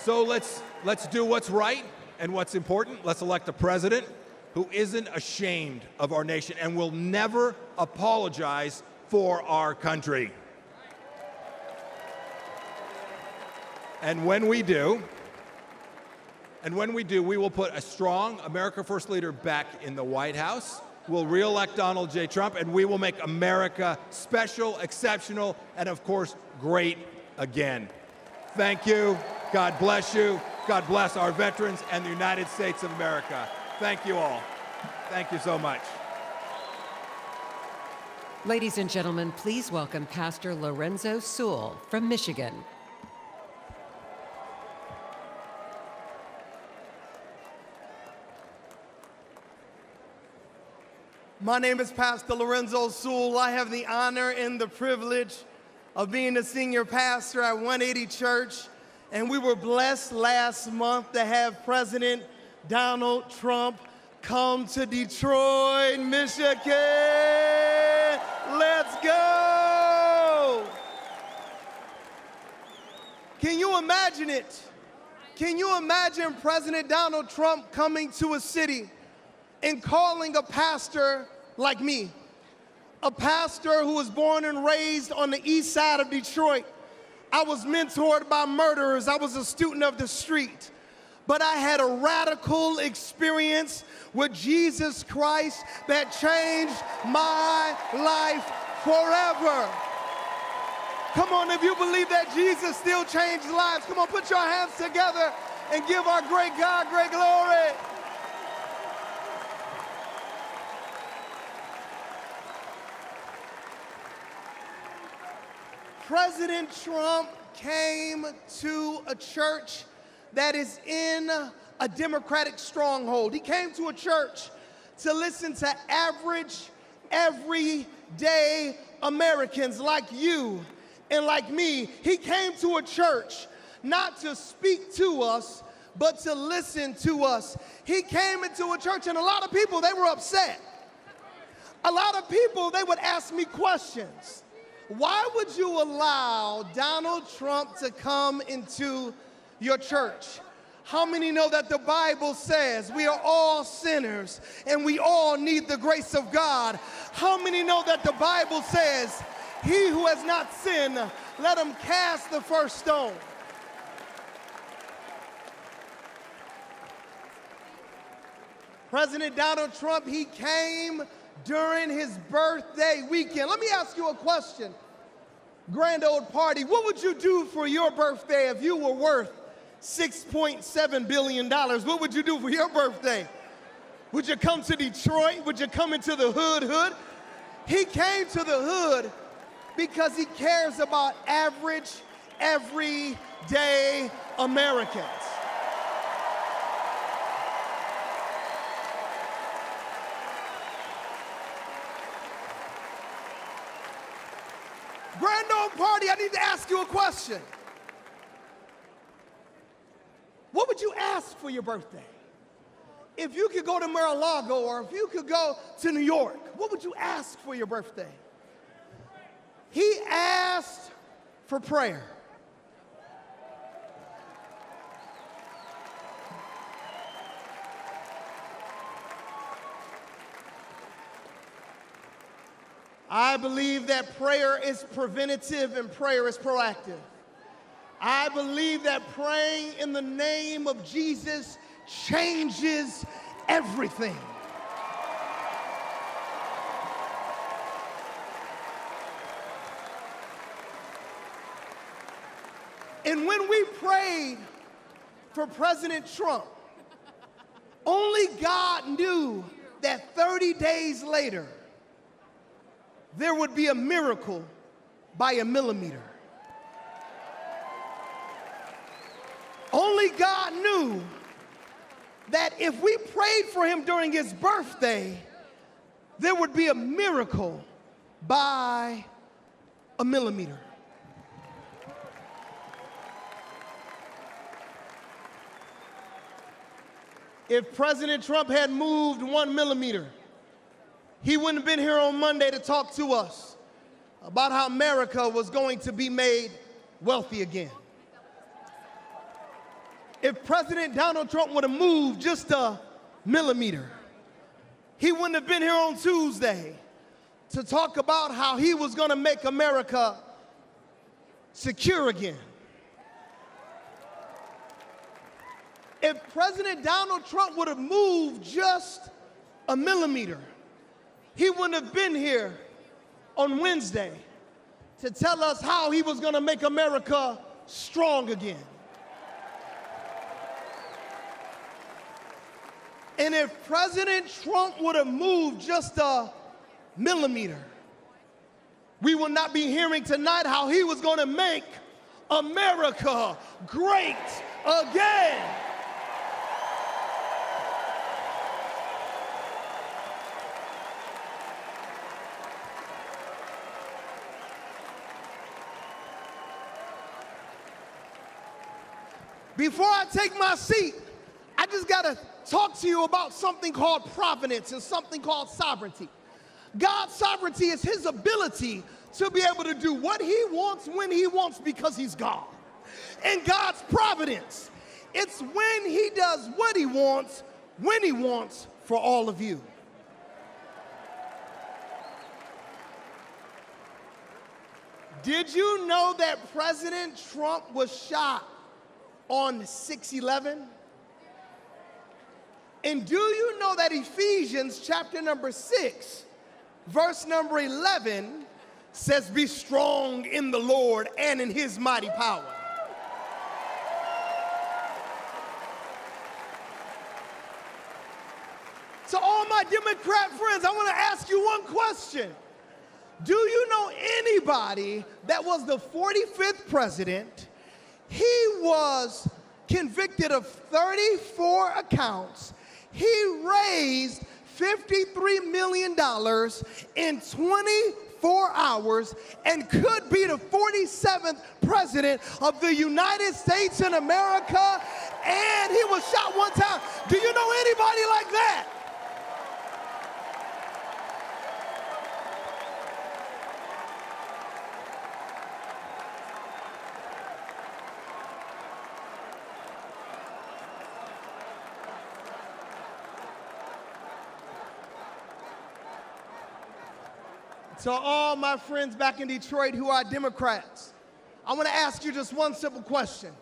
N: let's do what's right and what's important. Let's elect a president who isn't ashamed of our nation and will never apologize for our country. And when we do, we will put a strong America First leader back in the White House. We'll re-elect Donald J. Trump, and we will make America special, exceptional, and of course, great again. Thank you. God bless you. God bless our veterans and the United States of America. Thank you all. Thank you so much.
B: Ladies and gentlemen, please welcome Pastor Lorenzo Sewell from Michigan.
O: My name is Pastor Lorenzo Sewell. I have the honor and the privilege of being the senior pastor at 180 Church, and we were blessed last month to have President Donald Trump come to Detroit, Michigan. Let's go! Can you imagine it? Can you imagine President Donald Trump coming to a city and calling a pastor like me, a pastor who was born and raised on the east side of Detroit, I was mentored by murderers. I was a student of the street. But I had a radical experience with Jesus Christ that changed my life forever. Come on, if you believe that Jesus still changed lives, come on, put your hands together and give our great God great glory. President Trump came to a church that is in a Democratic stronghold. He came to a church to listen to average, everyday Americans like you and like me. He came to a church not to speak to us, but to listen to us. He came into a church, and a lot of people, they were upset. A lot of people, they would ask me questions. Why would you allow Donald Trump to come into your church? How many know that the Bible says we are all sinners and we all need the grace of God? How many know that the Bible says, he who has not sinned, let him cast the first stone? President Donald Trump, he came during his birthday weekend. Let me ask you a question. Grand old party, what would you do for your birthday if you were worth $6.7 billion? What would you do for your birthday? Would you come to Detroit? Would you come into the hood? He came to the hood because he cares about average, everyday Americans. Grand old party, I need to ask you a question. What would you ask for your birthday? If you could go to Mar-a-Lago or if you could go to New York, what would you ask for your birthday? He asked for prayer. I believe that prayer is preventative and prayer is proactive. I believe that praying in the name of Jesus changes everything. And when we prayed for President Trump, only God knew that 30 days later, there would be a miracle by a millimeter. Only God knew that if we prayed for him during his birthday, there would be a miracle by a millimeter. If President Trump had moved 1 millimeter, he wouldn't have been here on Monday to talk to us about how America was going to be made wealthy again. If President Donald Trump would have moved just a millimeter, he wouldn't have been here on Tuesday to talk about how he was going to make America secure again. If President Donald Trump would have moved just a millimeter, he wouldn't have been here on Wednesday to tell us how he was going to make America strong again. And if President Trump would have moved just a millimeter, we would not be hearing tonight how he was going to make America great again. Before I take my seat, I just got to talk to you about something called providence and something called sovereignty. God's sovereignty is his ability to be able to do what he wants when he wants because he's God. And God's providence, it's when he does what he wants, when he wants for all of you. Did you know that President Trump was shot on 6/11? And do you know that Ephesians chapter number 6, verse number 11 says, be strong in the Lord and in his mighty power? To all my Democrat friends, I want to ask you one question. Do you know anybody that was the 45th president? He was convicted of 34 accounts. He raised $53 million in 24 hours and could be the 47th president of the United States in America, and he was shot one time. Do you know anybody like that? To all my friends back in Detroit who are Democrats, I want to ask you just one simple question.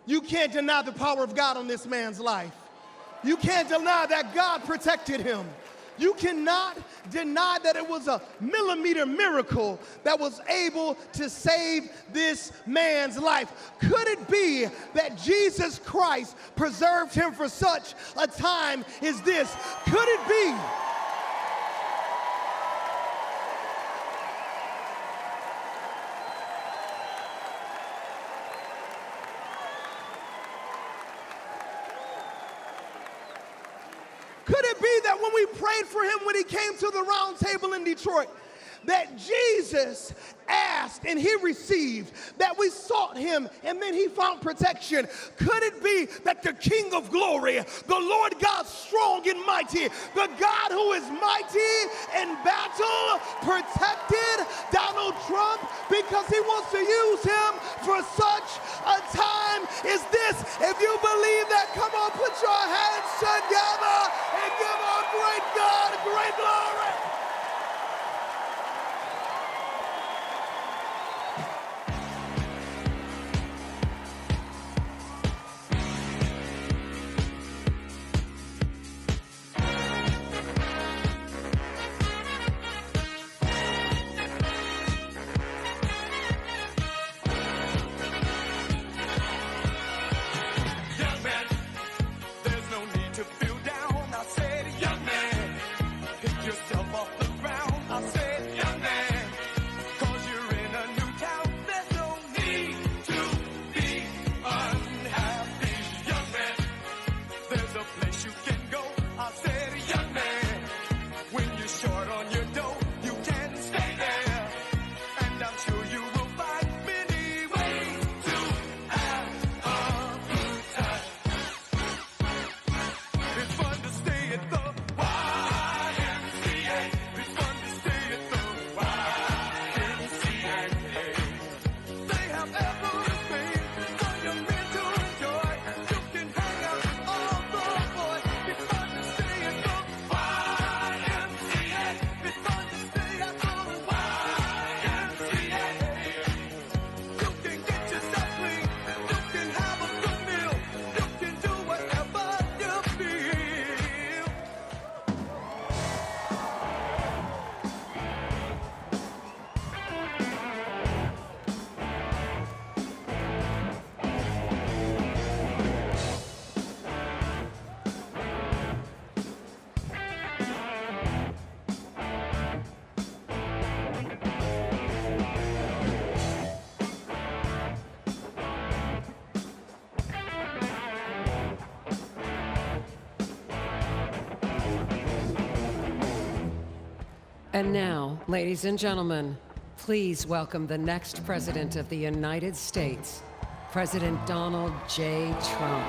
O: You can't deny the power of God on this man's life. You can't deny that God protected him. You cannot deny that it was a millimeter miracle that was able to save this man's life. Could it be that Jesus Christ preserved him for such a time as this? Could it be? Could it be that when we prayed for him when he came to the round table in Detroit, that Jesus asked and he received, that we sought him and then he found protection? Could it be that the King of glory, the Lord God strong and mighty, the God who is mighty in battle, protected Donald Trump because he wants to use him for such a time as this? If you believe that, come on, put your hands together and give our great God great glory.
B: And now, ladies and gentlemen, please welcome the next President of the United States, President Donald J. Trump.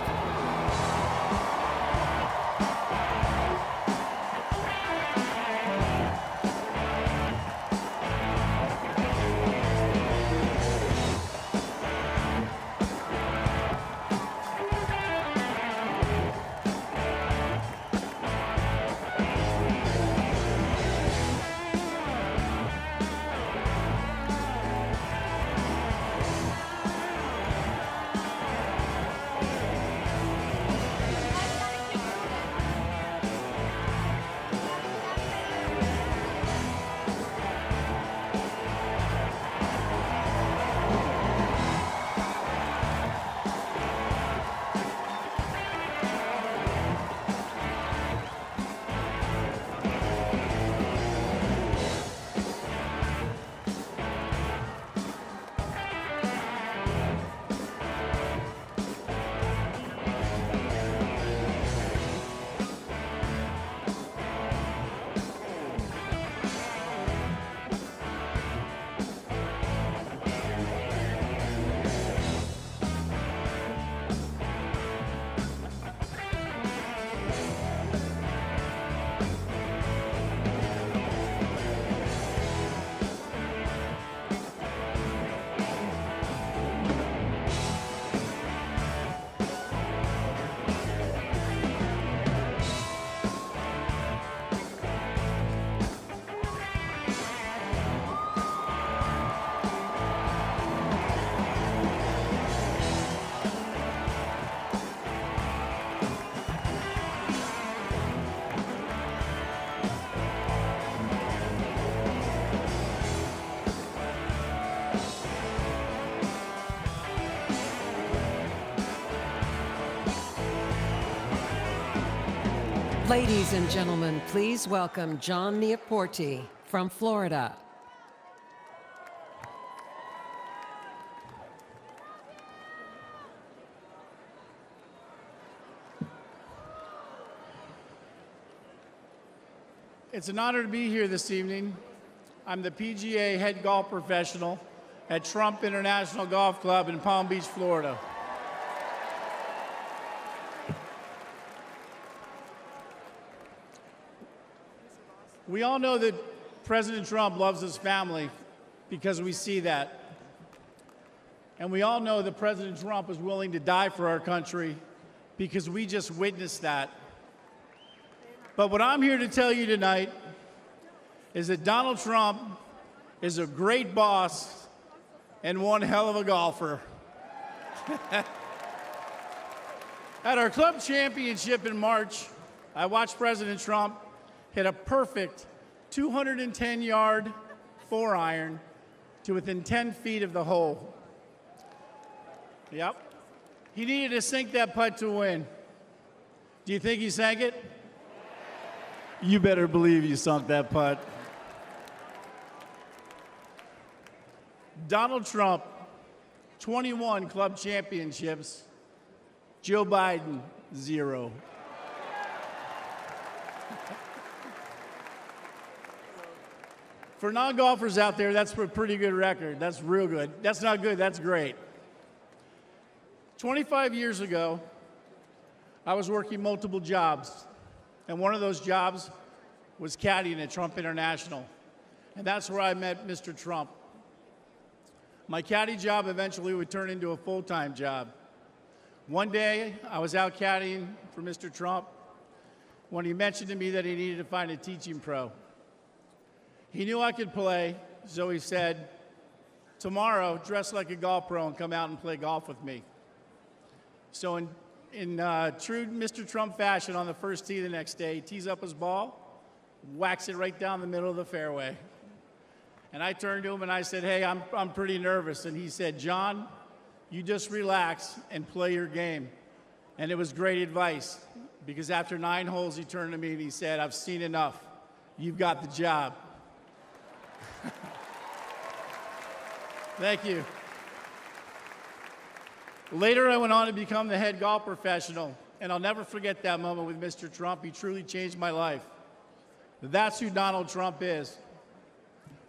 B: Ladies and gentlemen, please welcome John Neaporti from Florida.
P: It's an honor to be here this evening. I'm the PGA head golf professional at Trump International Golf Club in Palm Beach, Florida. We all know that President Trump loves his family because we see that. And we all know that President Trump is willing to die for our country because we just witnessed that. But what I'm here to tell you tonight is that Donald Trump is a great boss and one hell of a golfer. At our club championship in March, I watched President Trump hit a perfect 210-yard 4-iron to within 10 feet of the hole. Yep. He needed to sink that putt to win. Do you think he sank it? You better believe you sunk that putt. Donald Trump, 21 club championships. Joe Biden, 0. For non-golfers out there, that's a pretty good record. That's real good. That's not good, that's great. 25 years ago, I was working multiple jobs. And one of those jobs was caddying at Trump International. And that's where I met Mr. Trump. My caddy job eventually would turn into a full-time job. One day, I was out caddying for Mr. Trump when he mentioned to me that he needed to find a teaching pro. He knew I could play, so he said, tomorrow, dress like a golf pro and come out and play golf with me. So in true Mr. Trump fashion, on the first tee the next day, he tees up his ball, whacks it right down the middle of the fairway. And I turned to him and I said, hey, I'm pretty nervous. And he said, John, you just relax and play your game. And it was great advice, because after 9 holes, he turned to me and he said, I've seen enough. You've got the job. Thank you. Later, I went on to become the head golf professional, and I'll never forget that moment with Mr. Trump. He truly changed my life. That's who Donald Trump is.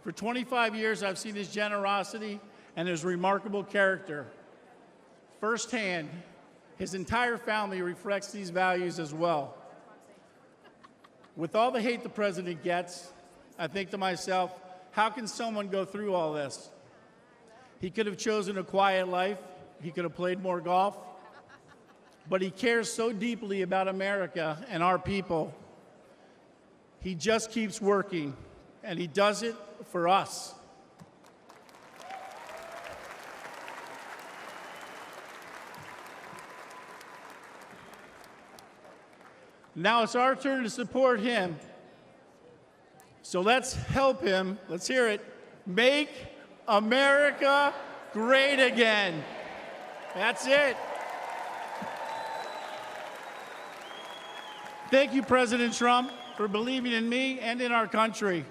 P: For 25 years, I've seen his generosity and his remarkable character. Firsthand, his entire family reflects these values as well. With all the hate the president gets, I think to myself, how can someone go through all this? He could have chosen a quiet life. He could have played more golf, but he cares so deeply about America and our people. He just keeps working, and he does it for us. Now it's our turn to support him. So let's help him. Let's hear it. Make America great again. That's it. Thank you, President Trump, for believing in me and in our country.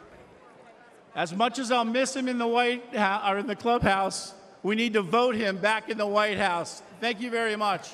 P: As much as I'll miss him in the White House or in the clubhouse, we need to vote him back in the White House. Thank you very much.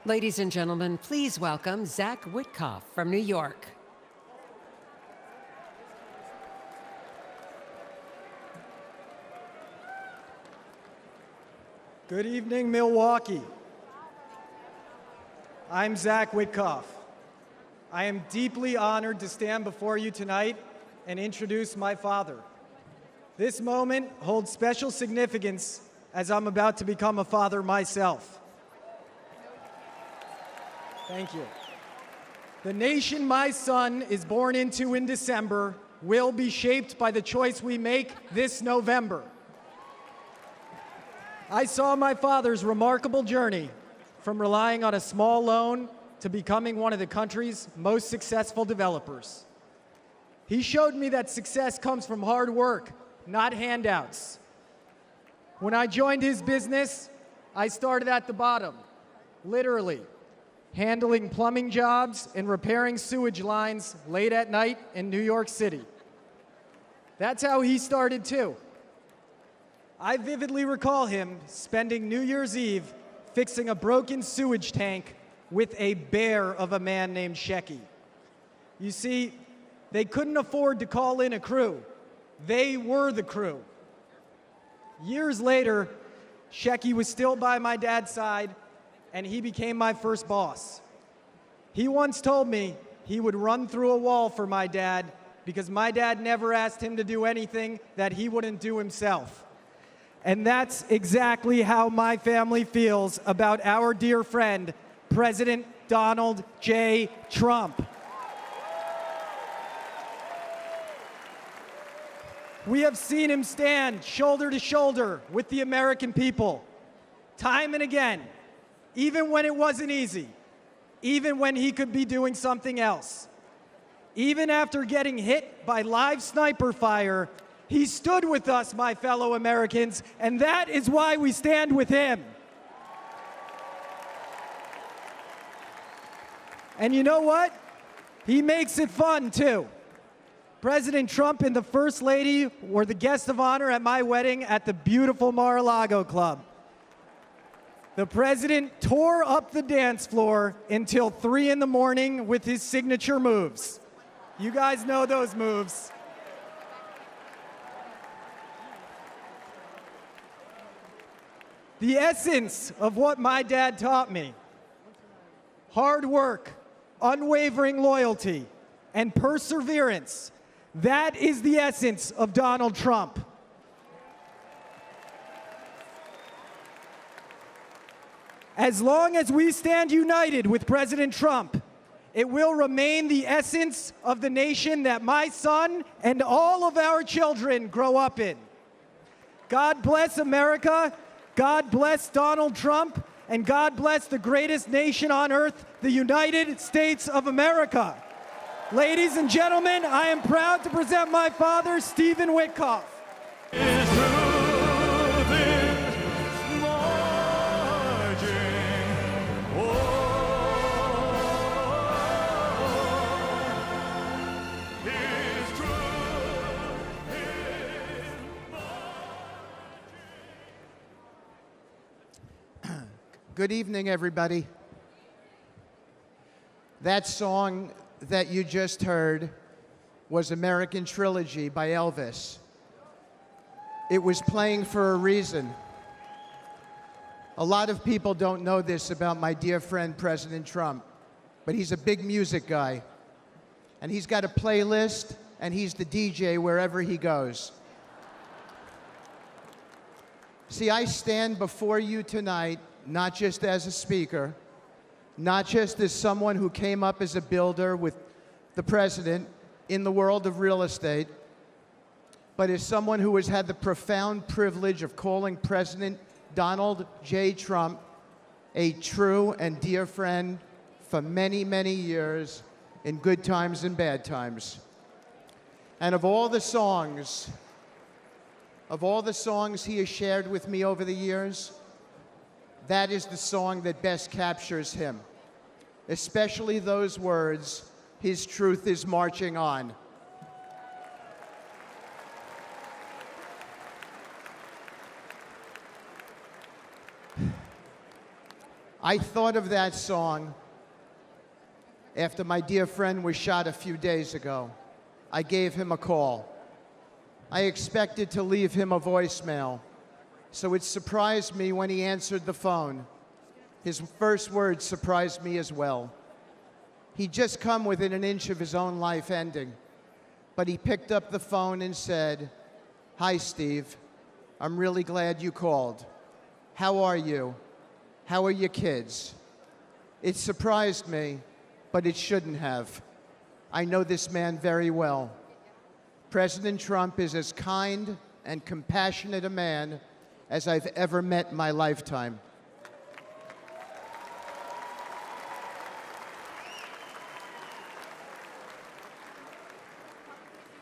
B: Ladies and gentlemen, please welcome Zach Wickoff from New York.
Q: Good evening, Milwaukee. I'm Zach Wickoff. I am deeply honored to stand before you tonight and introduce my father. This moment holds special significance as I'm about to become a father myself. Thank you. The nation my son is born into in December will be shaped by the choice we make this November. I saw my father's remarkable journey from relying on a small loan to becoming one of the country's most successful developers. He showed me that success comes from hard work, not handouts. When I joined his business, I started at the bottom, literally, handling plumbing jobs and repairing sewage lines late at night in New York City. That's how he started too. I vividly recall him spending New Year's Eve fixing a broken sewage tank with a bear of a man named Shecky. You see, they couldn't afford to call in a crew. They were the crew. Years later, Shecky was still by my dad's side, and he became my first boss. He once told me he would run through a wall for my dad because my dad never asked him to do anything that he wouldn't do himself. And that's exactly how my family feels about our dear friend, President Donald J. Trump. We have seen him stand shoulder to shoulder with the American people, time and again, even when it wasn't easy, even when he could be doing something else. Even after getting hit by live sniper fire, he stood with us, my fellow Americans, and that is why we stand with him. And you know what? He makes it fun, too. President Trump and the First Lady were the guests of honor at my wedding at the beautiful Mar-a-Lago Club. The president tore up the dance floor until 3 in the morning with his signature moves. You guys know those moves. The essence of what my dad taught me: hard work, unwavering loyalty, and perseverance. That is the essence of Donald Trump. As long as we stand united with President Trump, it will remain the essence of the nation that my son and all of our children grow up in. God bless America. God bless Donald Trump, and God bless the greatest nation on earth, the United States of America. Ladies and gentlemen, I am proud to present my father, Stephen Wickoff.
R: Good evening, everybody. That song that you just heard was American Trilogy by Elvis. It was playing for a reason. A lot of people don't know this about my dear friend, President Trump, but he's a big music guy. And he's got a playlist, and he's the DJ wherever he goes. See, I stand before you tonight not just as a speaker, not just as someone who came up as a builder with the president in the world of real estate, but as someone who has had the profound privilege of calling President Donald J. Trump a true and dear friend for many, many years in good times and bad times. And of all the songs he has shared with me over the years, that is the song that best captures him, especially those words, "His truth is marching on." I thought of that song after my dear friend was shot a few days ago. I gave him a call. I expected to leave him a voicemail, so it surprised me when he answered the phone. His first words surprised me as well. He'd just come within an inch of his own life ending, but he picked up the phone and said, "Hi, Steve. I'm really glad you called. How are you? How are your kids?" It surprised me, but it shouldn't have. I know this man very well. President Trump is as kind and compassionate a man as I've ever met in my lifetime.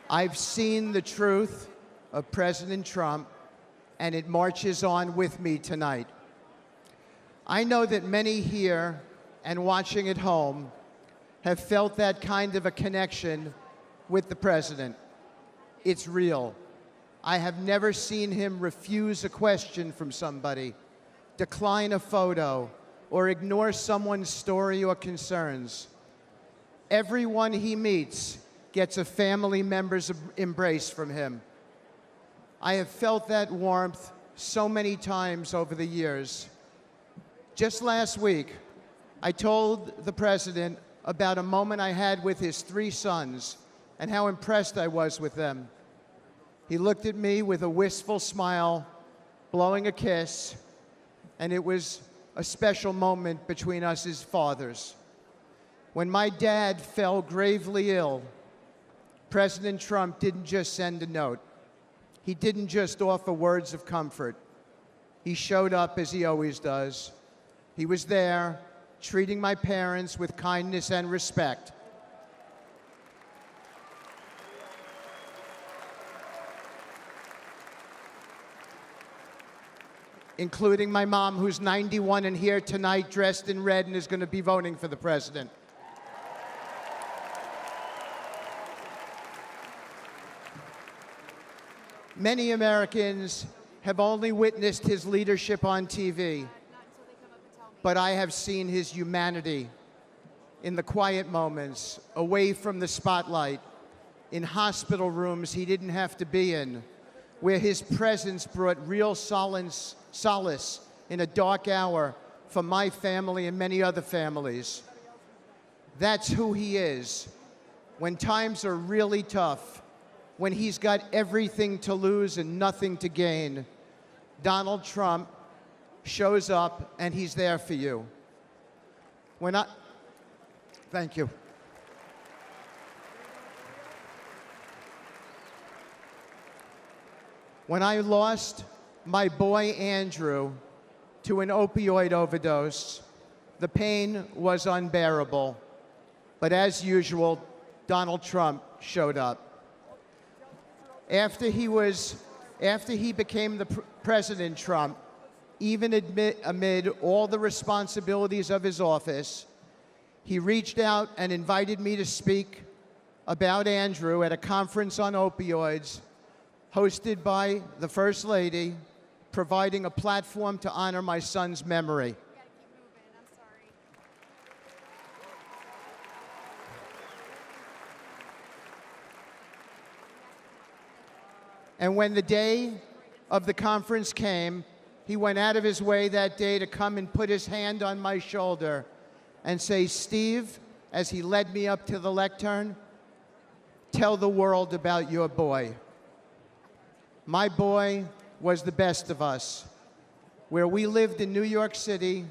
R: I've seen the truth of President Trump, and it marches on with me tonight. I know that many here and watching at home have felt that kind of a connection with the president. It's real. I have never seen him refuse a question from somebody, decline a photo, or ignore someone's story or concerns. Everyone he meets gets a family member's embrace from him. I have felt that warmth so many times over the years. Just last week, I told the president about a moment I had with his 3 sons and how impressed I was with them. He looked at me with a wistful smile, blowing a kiss, and it was a special moment between us as fathers. When my dad fell gravely ill, President Trump didn't just send a note. He didn't just offer words of comfort. He showed up as he always does. He was there, treating my parents with kindness and respect. Including my mom, who's 91 and here tonight dressed in red and is going to be voting for the president. Many Americans have only witnessed his leadership on TV, but I have seen his humanity in the quiet moments, away from the spotlight, in hospital rooms he didn't have to be in, where his presence brought real solace in a dark hour for my family and many other families. That's who he is. When times are really tough, when he's got everything to lose and nothing to gain, Donald Trump shows up and he's there for you. Thank you. When I lost my boy Andrew to an opioid overdose, the pain was unbearable. But as usual, Donald Trump showed up. After he became the President Trump, even amid all the responsibilities of his office, he reached out and invited me to speak about Andrew at a conference on opioids hosted by the First Lady, providing a platform to honor my son's memory. And when the day of the conference came, he went out of his way that day to come and put his hand on my shoulder and say, "Steve," as he led me up to the lectern, "tell the world about your boy." My boy was the best of us. Where we lived in New York City,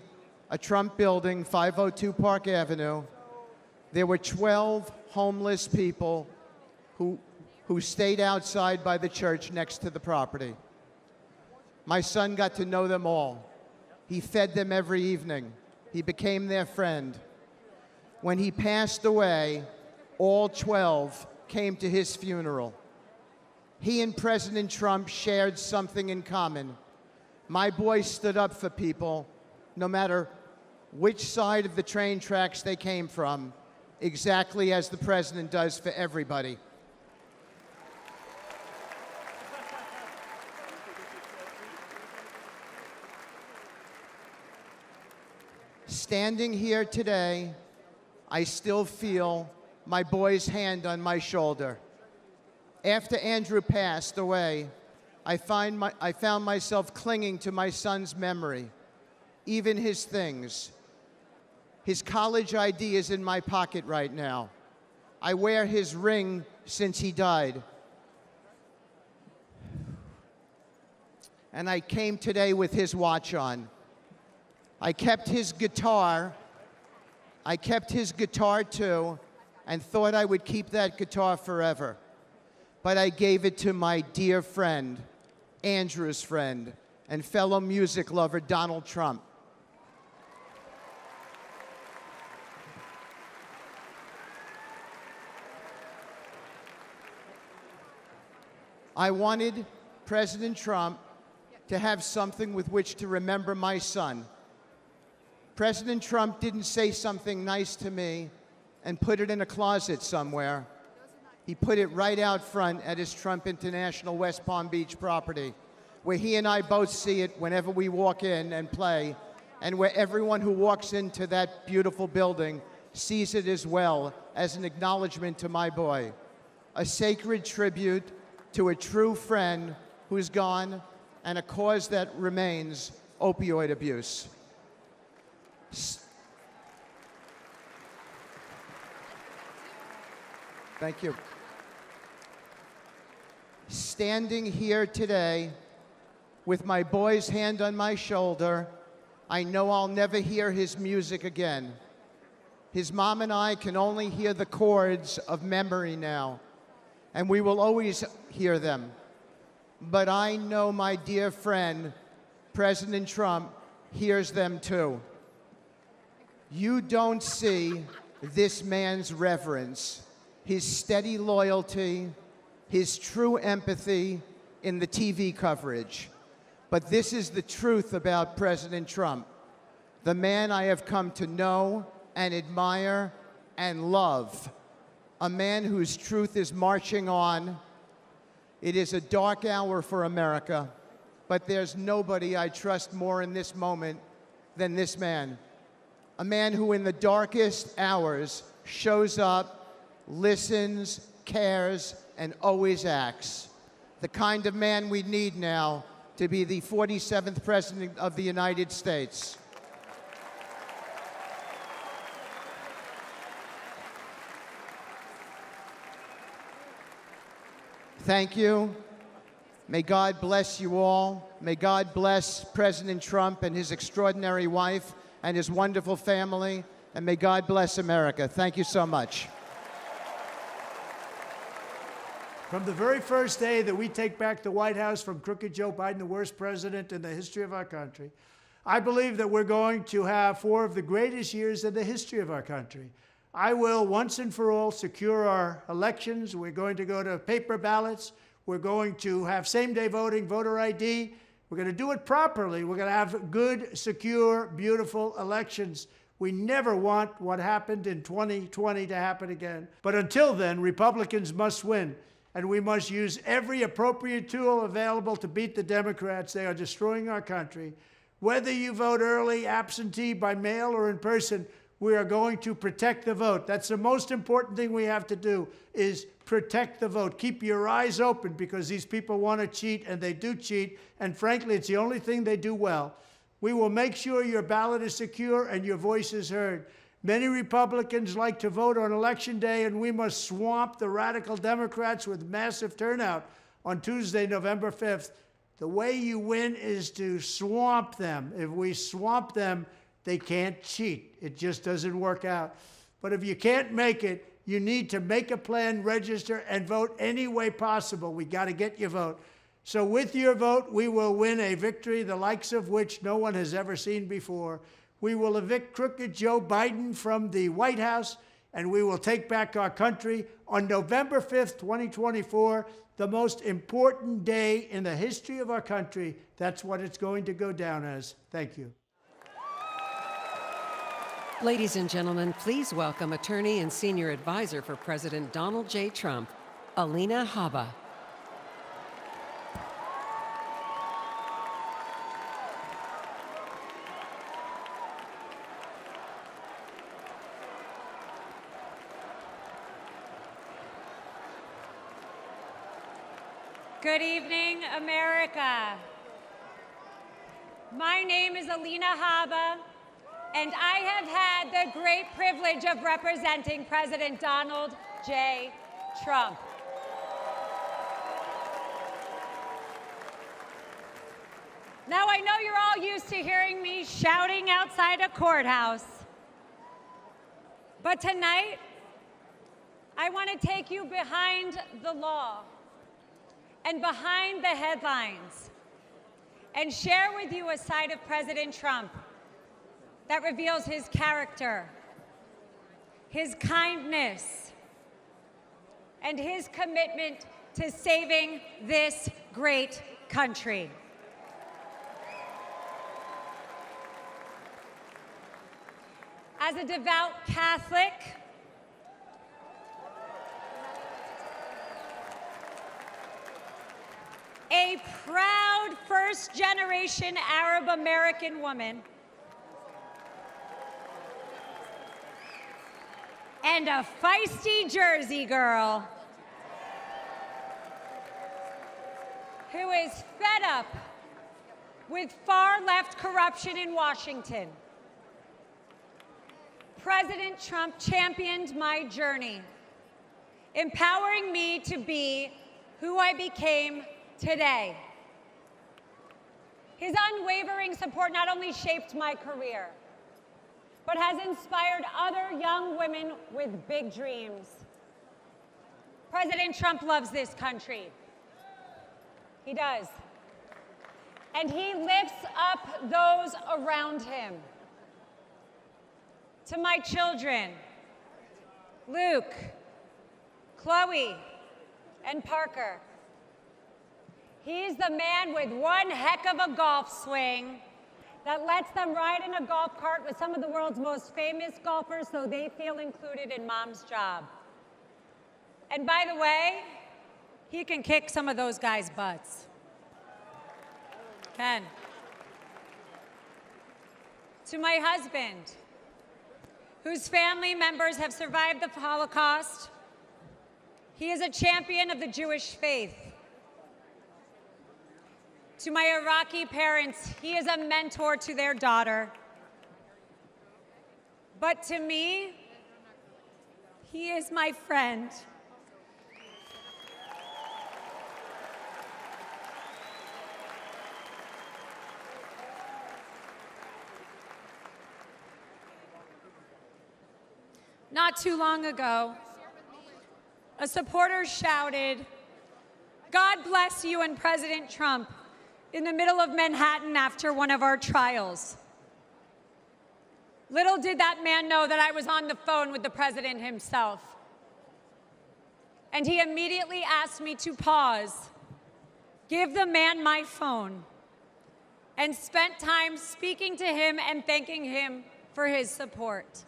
R: a Trump building, 502 Park Avenue, there were 12 homeless people who stayed outside by the church next to the property. My son got to know them all. He fed them every evening. He became their friend. When he passed away, all 12 came to his funeral. He and President Trump shared something in common. My boy stood up for people, no matter which side of the train tracks they came from, exactly as the president does for everybody. Standing here today, I still feel my boy's hand on my shoulder. After Andrew passed away, I found myself clinging to my son's memory, even his things. His college ID is in my pocket right now. I wear his ring since he died. And I came today with his watch on. I kept his guitar too, and thought I would keep that guitar forever. But I gave it to my dear friend, Andrew's friend, and fellow music lover, Donald Trump. I wanted President Trump to have something with which to remember my son. President Trump didn't say something nice to me and put it in a closet somewhere. He put it right out front at his Trump International West Palm Beach property, where he and I both see it whenever we walk in and play, and where everyone who walks into that beautiful building sees it as well as an acknowledgement to my boy, a sacred tribute to a true friend who's gone, and a cause that remains opioid abuse. Thank you. Standing here today with my boy's hand on my shoulder, I know I'll never hear his music again. His mom and I can only hear the chords of memory now, and we will always hear them. But I know my dear friend, President Trump, hears them too. You don't see this man's reverence, his steady loyalty, his true empathy in the TV coverage. But this is the truth about President Trump, the man I have come to know and admire and love, a man whose truth is marching on. It is a dark hour for America, but there's nobody I trust more in this moment than this man. A man who in the darkest hours shows up, listens, cares, and always acts. The kind of man we need now to be the 47th President of the United States. Thank you. May God bless you all. May God bless President Trump and his extraordinary wife and his wonderful family. And may God bless America. Thank you so much.
A: From the very first day that we take back the White House from crooked Joe Biden, the worst president in the history of our country, I believe that we're going to have 4 of the greatest years in the history of our country. I will once and for all secure our elections. We're going to go to paper ballots. We're going to have same-day voting, voter ID. We're going to do it properly. We're going to have good, secure, beautiful elections. We never want what happened in 2020 to happen again. But until then, Republicans must win, and we must use every appropriate tool available to beat the Democrats. They are destroying our country. Whether you vote early, absentee, by mail, or in person, we are going to protect the vote. That's the most important thing we have to do, is protect the vote. Keep your eyes open, because these people want to cheat, and they do cheat, and frankly, it's the only thing they do well. We will make sure your ballot is secure and your voice is heard. Many Republicans like to vote on Election Day, and we must swamp the radical Democrats with massive turnout on Tuesday, November 5th. The way you win is to swamp them. If we swamp them, they can't cheat. It just doesn't work out. But if you can't make it, you need to make a plan, register, and vote any way possible. We got to get your vote. So with your vote, we will win a victory the likes of which no one has ever seen before. We will evict crooked Joe Biden from the White House, and we will take back our country on November 5th, 2024, the most important day in the history of our country. That's what it's going to go down as. Thank you.
B: Ladies and gentlemen, please welcome attorney and senior advisor for President Donald J. Trump, Alina Haba.
S: Good evening, America. My name is Alina Haba, and I have had the great privilege of representing President Donald J. Trump. Now, I know you're all used to hearing me shouting outside a courthouse, but tonight, I want to take you behind the law and behind the headlines and share with you a side of President Trump that reveals his character, his kindness, and his commitment to saving this great country. As a devout Catholic, a proud first-generation Arab-American woman, and a feisty Jersey girl who is fed up with far-left corruption in Washington. President Trump championed my journey, empowering me to be who I became today. His unwavering support not only shaped my career, but has inspired other young women with big dreams. President Trump loves this country. He does. And he lifts up those around him. To my children, Luke, Chloe, and Parker, he's the man with one heck of a golf swing that lets them ride in a golf cart with some of the world's most famous golfers so they feel included in mom's job. And by the way, he can kick some of those guys' butts. Ken. To my husband, whose family members have survived the Holocaust, he is a champion of the Jewish faith. To my Iraqi parents, he is a mentor to their daughter. But to me, he is my friend. Not too long ago, a supporter shouted, "God bless you and President Trump," in the middle of Manhattan after one of our trials. Little did that man know that I was on the phone with the president himself. And he immediately asked me to pause, give the man my phone, and spent time speaking to him and thanking him for his support.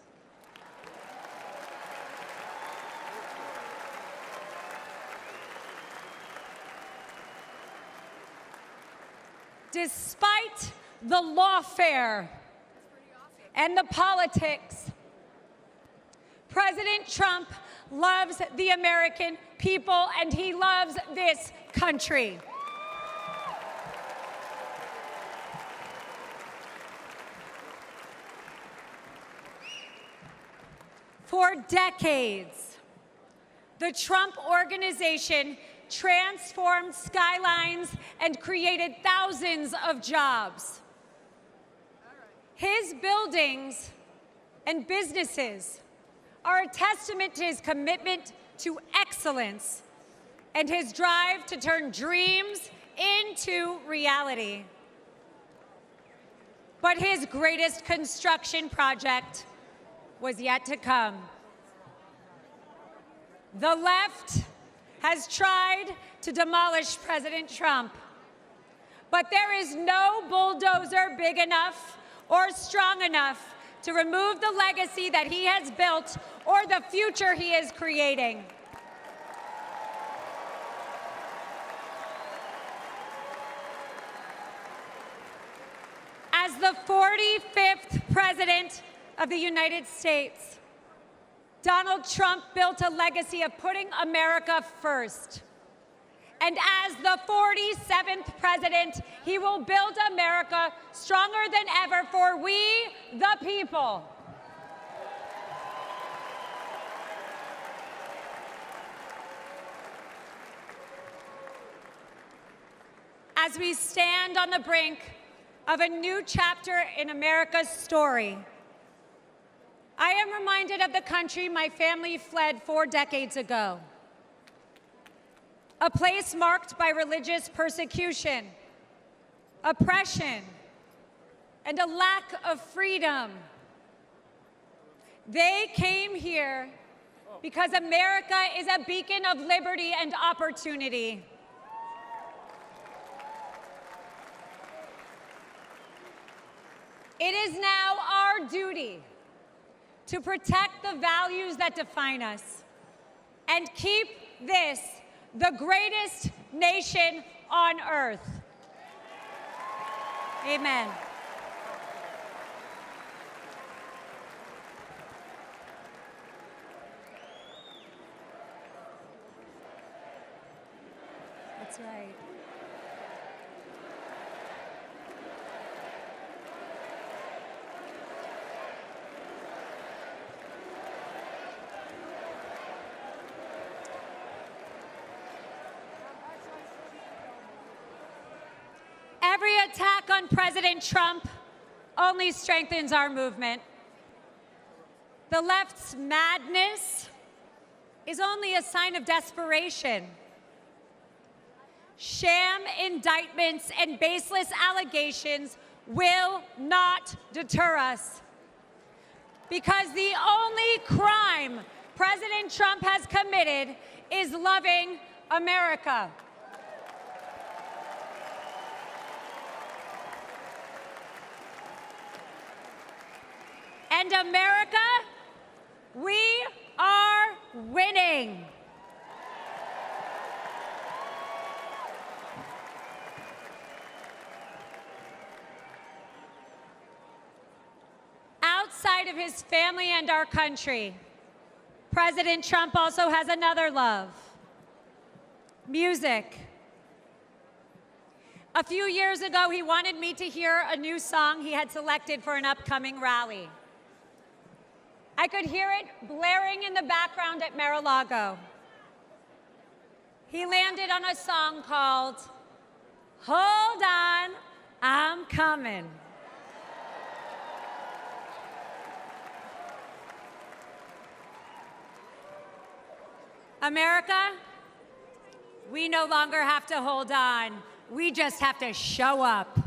S: Despite the lawfare and the politics, President Trump loves the American people and he loves this country. For decades, the Trump Organization transformed skylines and created thousands of jobs. His buildings and businesses are a testament to his commitment to excellence and his drive to turn dreams into reality. But his greatest construction project was yet to come. The left has tried to demolish President Trump, but there is no bulldozer big enough or strong enough to remove the legacy that he has built or the future he is creating. As the 45th President of the United States, Donald Trump built a legacy of putting America first And as the 47th president, he will build America stronger than ever for we, the people. As we stand on the brink of a new chapter in America's story, I am reminded of the country my family fled 4 decades ago. A place marked by religious persecution, oppression, and a lack of freedom. They came here because America is a beacon of liberty and opportunity. It is now our duty to protect the values that define us and keep this the greatest nation on earth. Amen. That's right. Every attack on President Trump only strengthens our movement. The left's madness is only a sign of desperation. Sham indictments and baseless allegations will not deter us, because the only crime President Trump has committed is loving America. And America, we are winning. Outside of his family and our country, President Trump also has another love: music. A few years ago, he wanted me to hear a new song he had selected for an upcoming rally. I could hear it blaring in the background at Mar-a-Lago. He landed on a song called "Hold On, I'm Coming." America, we no longer have to hold on. We just have to show up.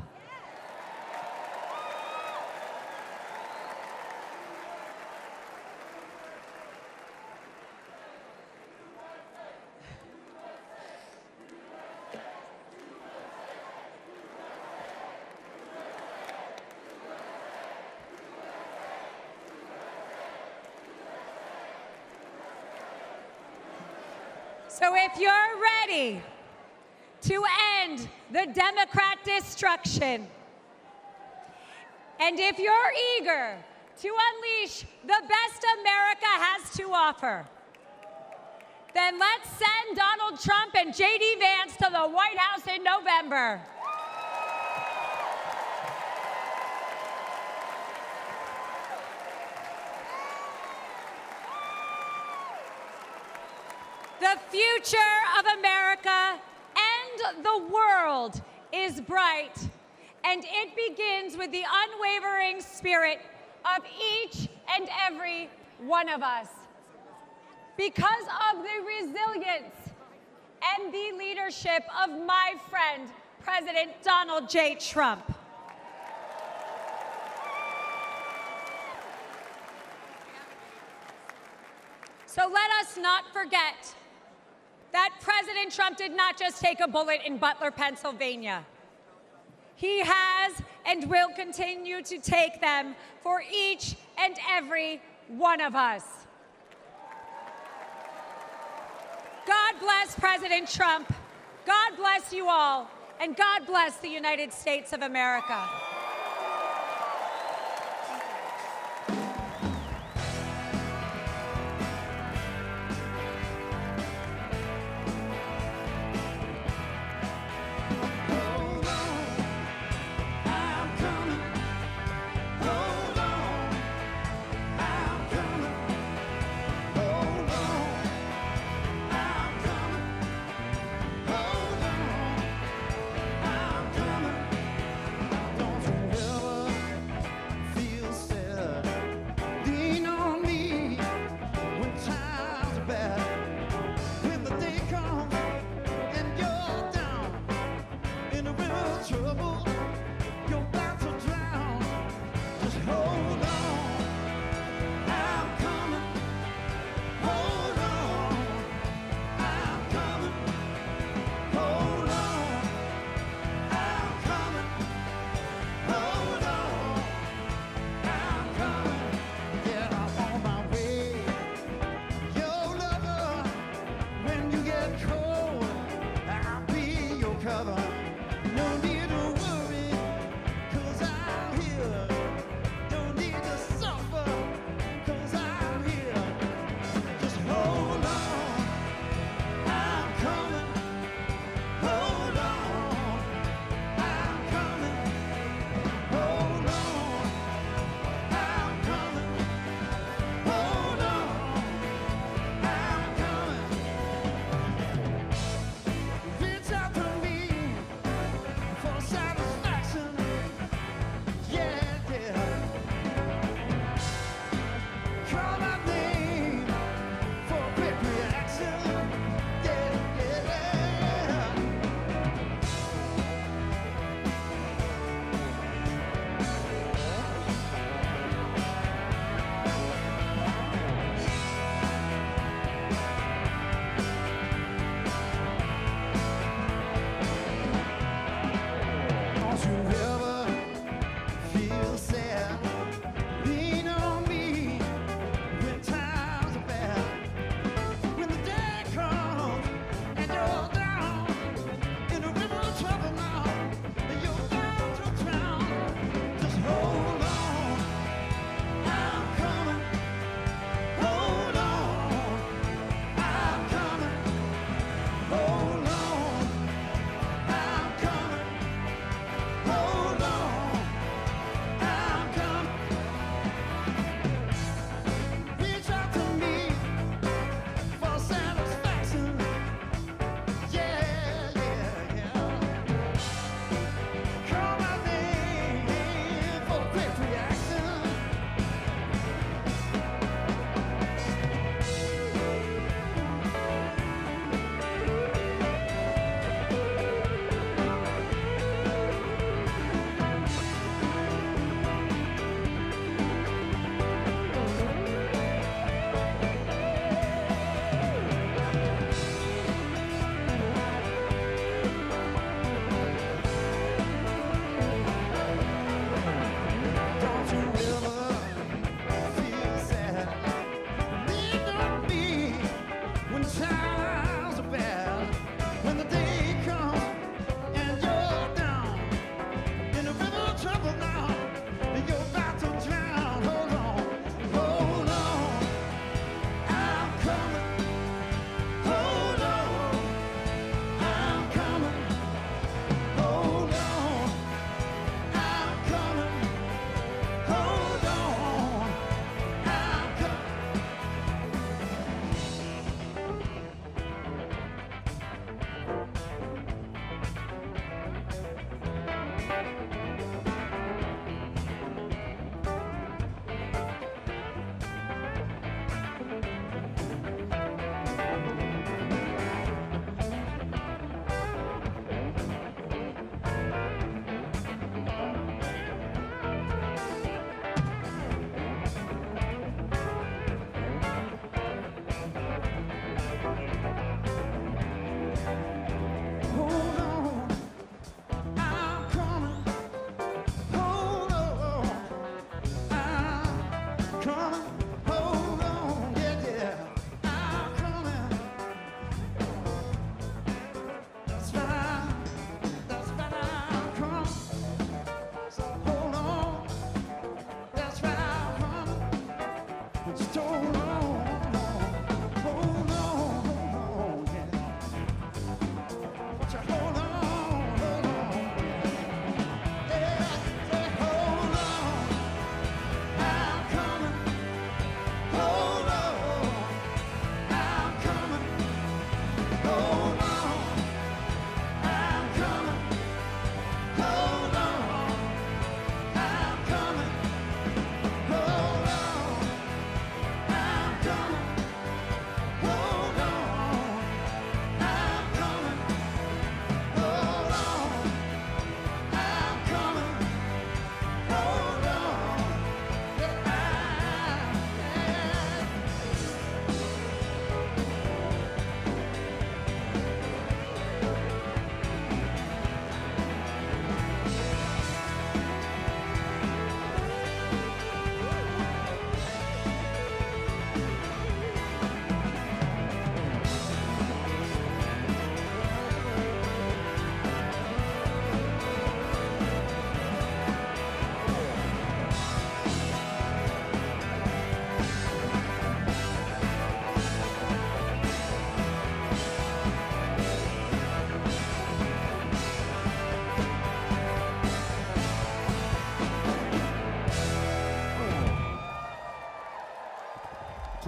S: So if you're ready to end the Democrat destruction, and if you're eager to unleash the best America has to offer, then let's send Donald Trump and J.D. Vance to the White House in November. The future of America and the world is bright, and it begins with the unwavering spirit of each and every one of us. Because of the resilience and the leadership of my friend, President Donald J. Trump. So let us not forget that President Trump did not just take a bullet in Butler, Pennsylvania. He has and will continue to take them for each and every one of us. God bless President Trump. God bless you all. And God bless the United States of America.
M: trouble, you're about to drown. Just hold on, I'm coming. Hold on, I'm coming. Hold on, I'm coming. Hold on, I'm coming. Yeah, I'm on my way. Your lover, when you get cold, I'll be your cover. No need to worry, 'cause I'm here. Don't need to suffer, 'cause I'm here. Just hold on, I'm coming. Hold on, I'm coming. Hold on, I'm coming. Hold on, I'm coming. Reach out to me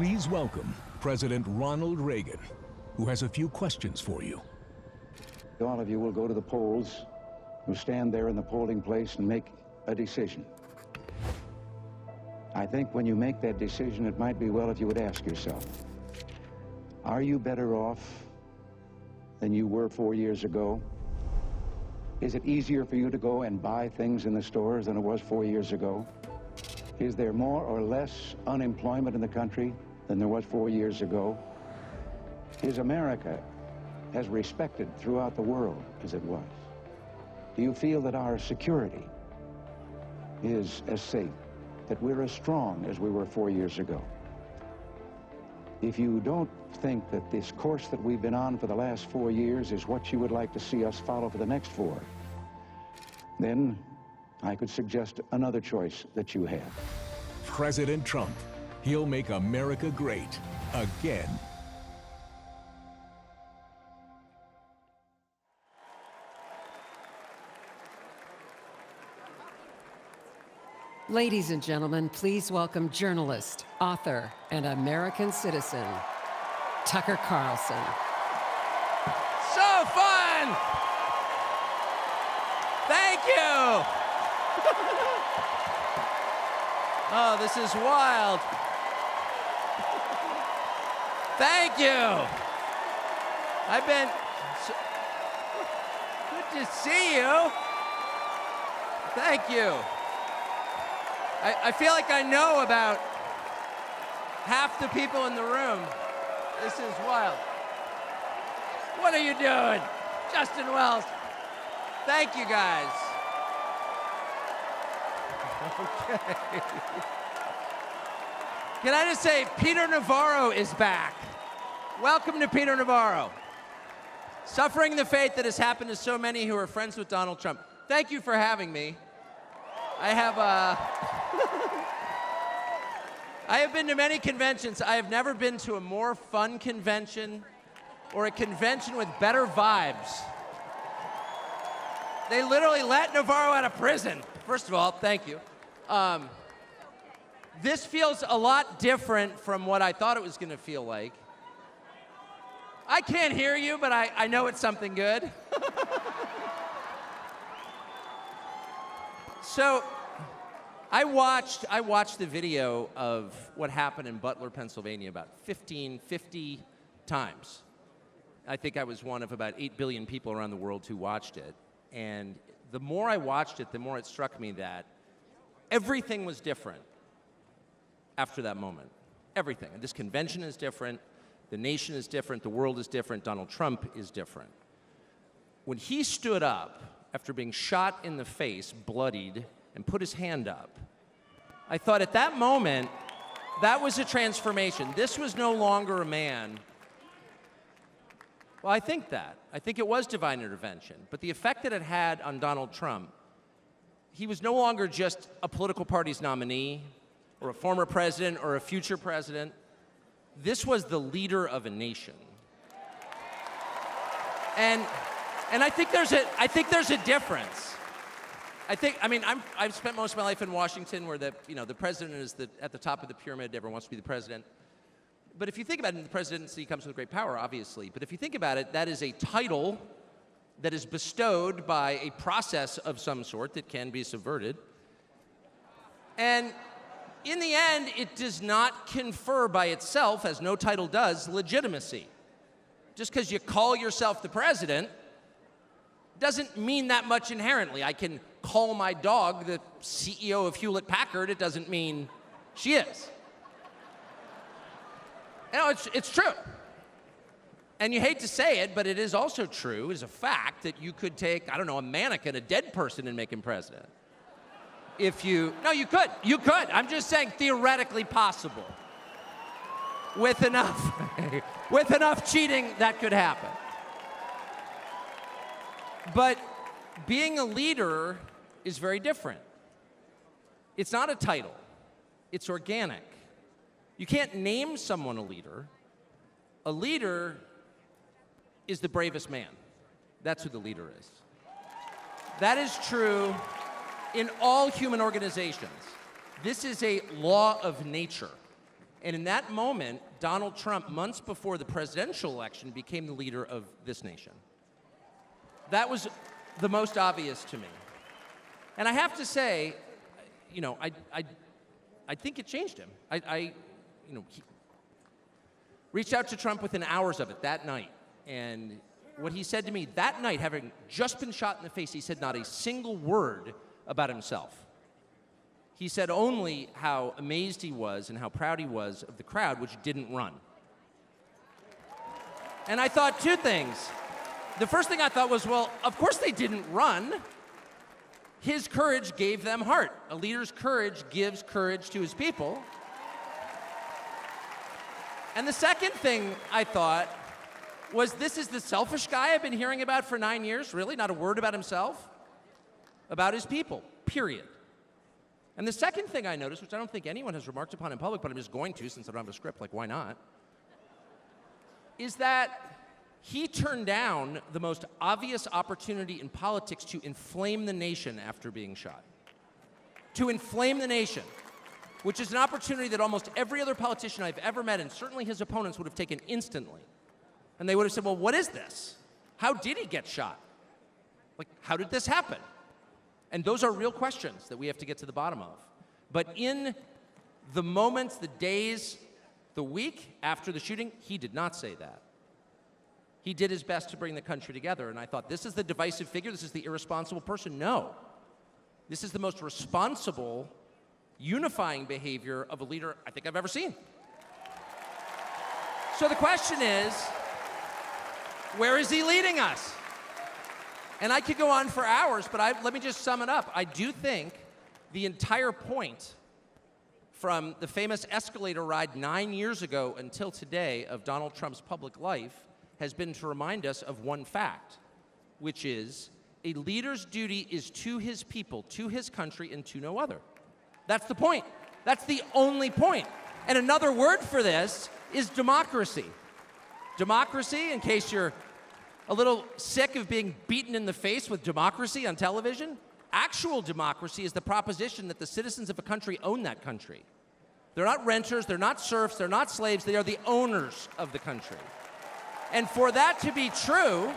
L: Please welcome President Ronald Reagan, who has a few questions for you.
T: All of you will go to the polls, who stand there in the polling place and make a decision. I think when you make that decision, it might be well if you would ask yourself, are you better off than you were 4 years ago? Is it easier for you to go and buy things in the stores than it was 4 years ago? Is there more or less unemployment in the country than there was 4 years ago? Is America as respected throughout the world as it was? Do you feel that our security is as safe, that we're as strong as we were 4 years ago? If you don't think that this course that we've been on for the last 4 years is what you would like to see us follow for the next 4, then I could suggest another choice that you have.
L: President Trump. He'll make America great again.
B: Ladies and gentlemen, please welcome journalist, author, and American citizen, Tucker Carlson.
U: So fun! Thank you! Oh, this is wild. Thank you! I've been... Good to see you. Thank you. I feel like I know about half the people in the room. This is wild. What are you doing? Justin Wells. Thank you, guys. Okay. Can I just say, Peter Navarro is back. Welcome to Peter Navarro. Suffering the fate that has happened to so many who are friends with Donald Trump. Thank you for having me. I have been to many conventions. I have never been to a more fun convention or a convention with better vibes. They literally let Navarro out of prison. First of all, thank you. This feels a lot different from what I thought it was going to feel like. I can't hear you, but I know it's something good. So, I watched the video of what happened in Butler, Pennsylvania about 50 times. I think I was one of about 8 billion people around the world who watched it. And the more I watched it, the more it struck me that everything was different after that moment. Everything. And this convention is different. The nation is different. The world is different. Donald Trump is different. When he stood up after being shot in the face, bloodied, and put his hand up, I thought at that moment, that was a transformation. This was no longer a man. Well, I think that. I think it was divine intervention. But the effect that it had on Donald Trump, he was no longer just a political party's nominee or a former president or a future president. This was the leader of a nation. And I think there's a difference. I've spent most of my life in Washington, where the president is at the top of the pyramid. Everyone wants to be the president. But if you think about it, the presidency comes with great power, obviously. But if you think about it, that is a title that is bestowed by a process of some sort that can be subverted. And in the end, it does not confer by itself, as no title does, legitimacy. Just because you call yourself the president doesn't mean that much inherently. I can call my dog the CEO of Hewlett-Packard. It doesn't mean she is. It's true. And you hate to say it, but it is also true, it is a fact, that you could take, a mannequin, a dead person, and make him president. No, you could. You could. I'm just saying theoretically possible. With enough cheating, that could happen. But being a leader is very different. It's not a title. It's organic. You can't name someone a leader. A leader is the bravest man. That's who the leader is. That is true in all human organizations. This is a law of nature. And in that moment, Donald Trump, months before the presidential election, became the leader of this nation. That was the most obvious to me. And I have to say, you know, I think it changed him. He reached out to Trump within hours of it that night. And what he said to me that night, having just been shot in the face, he said not a single word about himself. He said only how amazed he was and how proud he was of the crowd, which didn't run. And I thought two things. The first thing I thought was, well, of course they didn't run. His courage gave them heart. A leader's courage gives courage to his people. And the second thing I thought was, this is the selfish guy I've been hearing about for 9 years, really? Not a word about himself? About his people, period. And the second thing I noticed, which I don't think anyone has remarked upon in public, but I'm just going to since I don't have a script, like why not, is that he turned down the most obvious opportunity in politics to inflame the nation after being shot. To inflame the nation, which is an opportunity that almost every other politician I've ever met, and certainly his opponents, would have taken instantly. And they would have said, well, what is this? How did he get shot? Like, how did this happen? And those are real questions that we have to get to the bottom of. But in the moments, the days, the week after the shooting, he did not say that. He did his best to bring the country together. And I thought, this is the divisive figure? This is the irresponsible person? No. This is the most responsible, unifying behavior of a leader I think I've ever seen. So the question is, where is he leading us? And I could go on for hours, but let me just sum it up. I do think the entire point from the famous escalator ride 9 years ago until today of Donald Trump's public life has been to remind us of one fact, which is a leader's duty is to his people, to his country, and to no other. That's the point. That's the only point. And another word for this is democracy. Democracy, in case you're a little sick of being beaten in the face with democracy on television, actual democracy is the proposition that the citizens of a country own that country. They're not renters, they're not serfs, they're not slaves, they are the owners of the country. And for that to be true,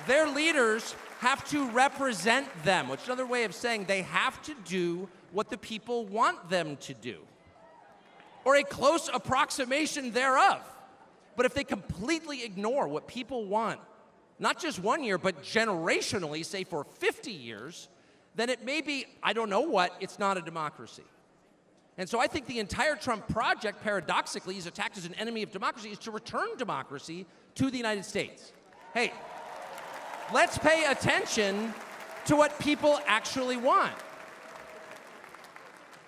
U: their leaders have to represent them, which is another way of saying they have to do what the people want them to do, or a close approximation thereof. But if they completely ignore what people want, not just 1 year, but generationally, say for 50 years, then it may be, I don't know what, it's not a democracy. And so I think the entire Trump project, paradoxically, is attacked as an enemy of democracy, is to return democracy to the United States. Hey, let's pay attention to what people actually want.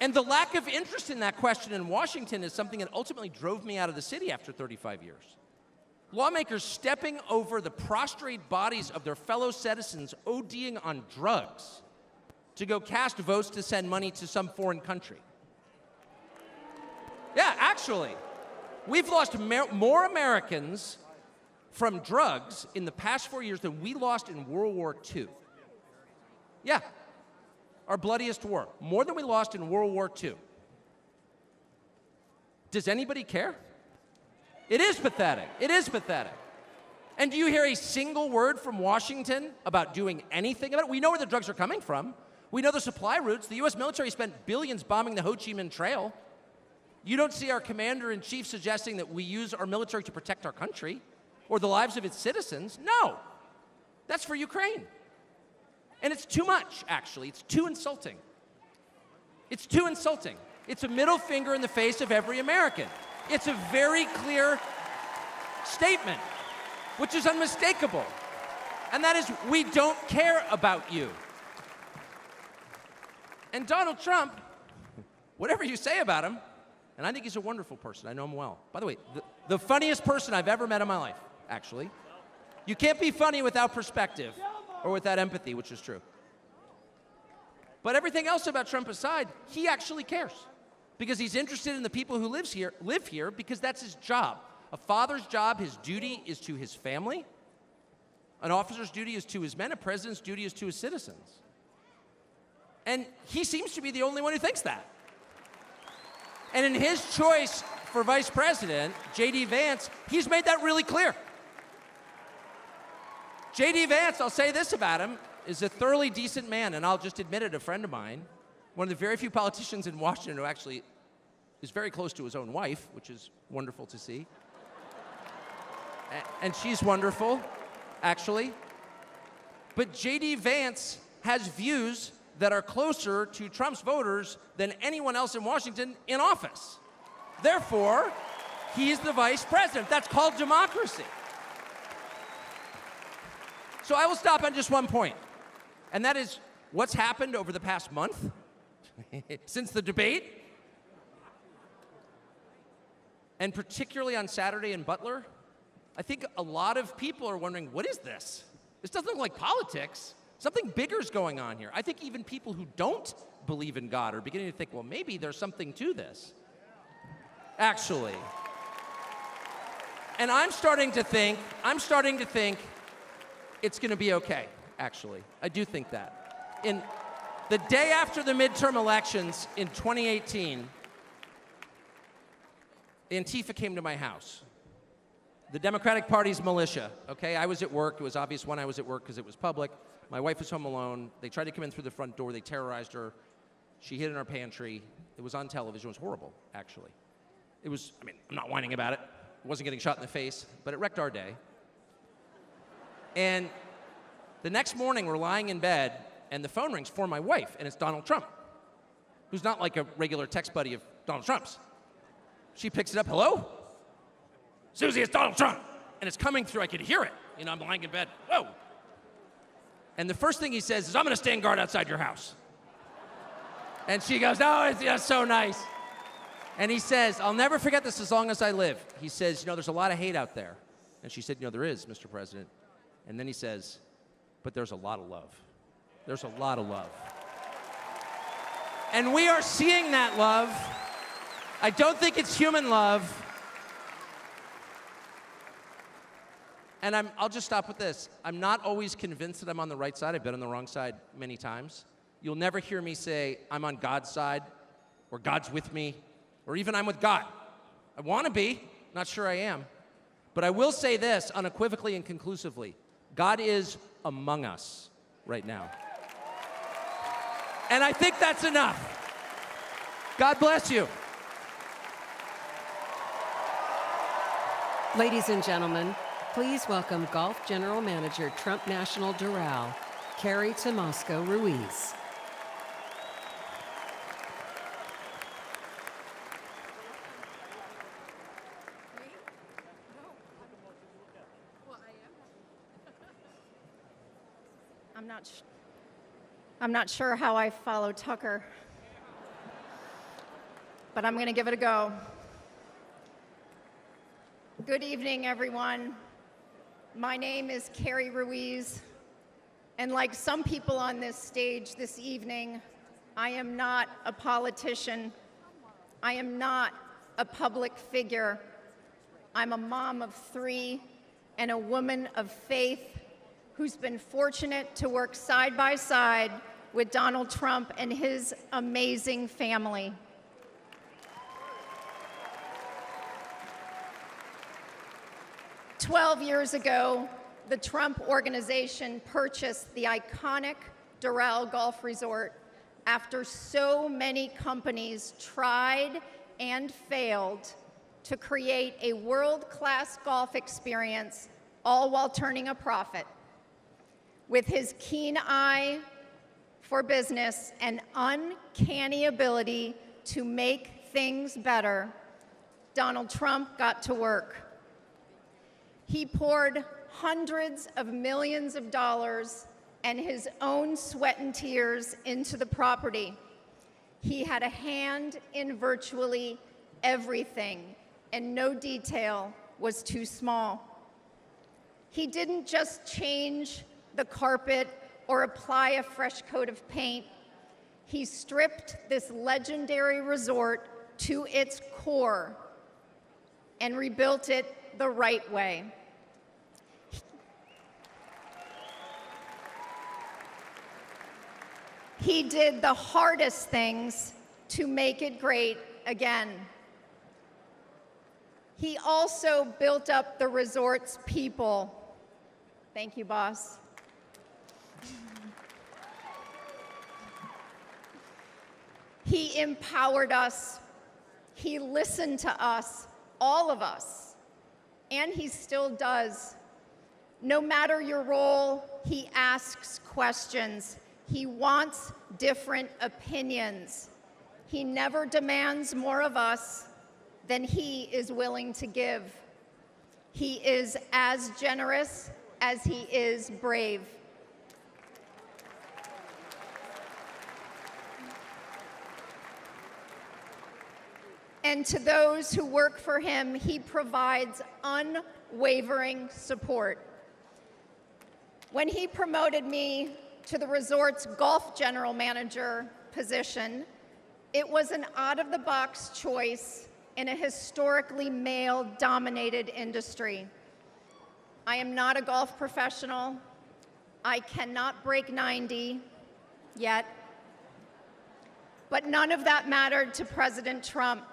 U: And the lack of interest in that question in Washington is something that ultimately drove me out of the city after 35 years. Lawmakers stepping over the prostrate bodies of their fellow citizens ODing on drugs to go cast votes to send money to some foreign country. Yeah, actually, we've lost more Americans from drugs in the past 4 years than we lost in World War II. Yeah. Our bloodiest war, more than we lost in World War II. Does anybody care? It is pathetic. It is pathetic. And do you hear a single word from Washington about doing anything about it? We know where the drugs are coming from. We know the supply routes. The U.S. military spent billions bombing the Ho Chi Minh Trail. You don't see our commander-in-chief suggesting that we use our military to protect our country or the lives of its citizens. No. That's for Ukraine. And it's too much, actually. It's too insulting. It's too insulting. It's a middle finger in the face of every American. It's a very clear statement, which is unmistakable. And that is, we don't care about you. And Donald Trump, whatever you say about him, and I think he's a wonderful person. I know him well. By the way, the funniest person I've ever met in my life, actually. You can't be funny without perspective. Or without empathy, which is true. But everything else about Trump aside, he actually cares. Because he's interested in the people who live here because that's his job. A father's job, his duty is to his family. An officer's duty is to his men. A president's duty is to his citizens. And he seems to be the only one who thinks that. And in his choice for vice president, J.D. Vance, he's made that really clear. J.D. Vance, I'll say this about him, is a thoroughly decent man, and I'll just admit it, a friend of mine, one of the very few politicians in Washington who actually is very close to his own wife, which is wonderful to see. And she's wonderful, actually. But J.D. Vance has views that are closer to Trump's voters than anyone else in Washington in office. Therefore, he's the vice president. That's called democracy. So I will stop on just one point, and that is what's happened over the past month since the debate, and particularly on Saturday in Butler. I think a lot of people are wondering, what is this? This doesn't look like politics. Something bigger is going on here. I think even people who don't believe in God are beginning to think, well, maybe there's something to this, actually. And I'm starting to think it's going to be okay, actually. I do think that. In the day after the midterm elections in 2018, Antifa came to my house. The Democratic Party's militia, okay? I was at work. It was obvious when I was at work because it was public. My wife was home alone. They tried to come in through the front door. They terrorized her. She hid in our pantry. It was on television. It was horrible, actually. It was, I mean, I'm not whining about it. I wasn't getting shot in the face, but it wrecked our day. And the next morning, we're lying in bed, and the phone rings for my wife, and it's Donald Trump, who's not like a regular text buddy of Donald Trump's. She picks it up, hello? Susie, it's Donald Trump. And it's coming through, I could hear it. You know, I'm lying in bed, whoa. And the first thing he says is, I'm gonna stand guard outside your house. And she goes, oh, it's so nice. And he says, I'll never forget this as long as I live. He says, you know, there's a lot of hate out there. And she said, you know, there is, Mr. President. And then he says, but there's a lot of love. There's a lot of love. And we are seeing that love. I don't think it's human love. And I'll just stop with this. I'm not always convinced that I'm on the right side. I've been on the wrong side many times. You'll never hear me say, I'm on God's side, or God's with me, or even I'm with God. I want to be, not sure I am. But I will say this unequivocally and conclusively. God is among us right now. And I think that's enough. God bless you.
B: Ladies and gentlemen, please welcome Golf General Manager, Trump National Doral, Carrie Ruiz.
C: I'm not sure how I follow Tucker, but I'm going to give it a go. Good evening, everyone. My name is Carrie Ruiz, and like some people on this stage this evening, I am not a politician. I am not a public figure. I'm a mom of 3 and a woman of faith who's been fortunate to work side by side with Donald Trump and his amazing family. "12 years ago, the Trump Organization purchased the iconic Doral Golf Resort after so many companies tried and failed to create a world-class golf experience, all while turning a profit. With his keen eye for business and uncanny ability to make things better, Donald Trump got to work. He poured hundreds of millions of dollars and his own sweat and tears into the property. He had a hand in virtually everything, and no detail was too small. He didn't just change the carpet or apply a fresh coat of paint. He stripped this legendary resort to its core and rebuilt it the right way. He did the hardest things to make it great again. He also built up the resort's people. Thank you, boss. He empowered us. He listened to us, all of us, and he still does. No matter your role, he asks questions. He wants different opinions. He never demands more of us than he is willing to give. He is as generous as he is brave. And to those who work for him, he provides unwavering support. When he promoted me to the resort's golf general manager position, it was an out-of-the-box choice in a historically male-dominated industry. I am not a golf professional. I cannot break 90 yet. But none of that mattered to President Trump.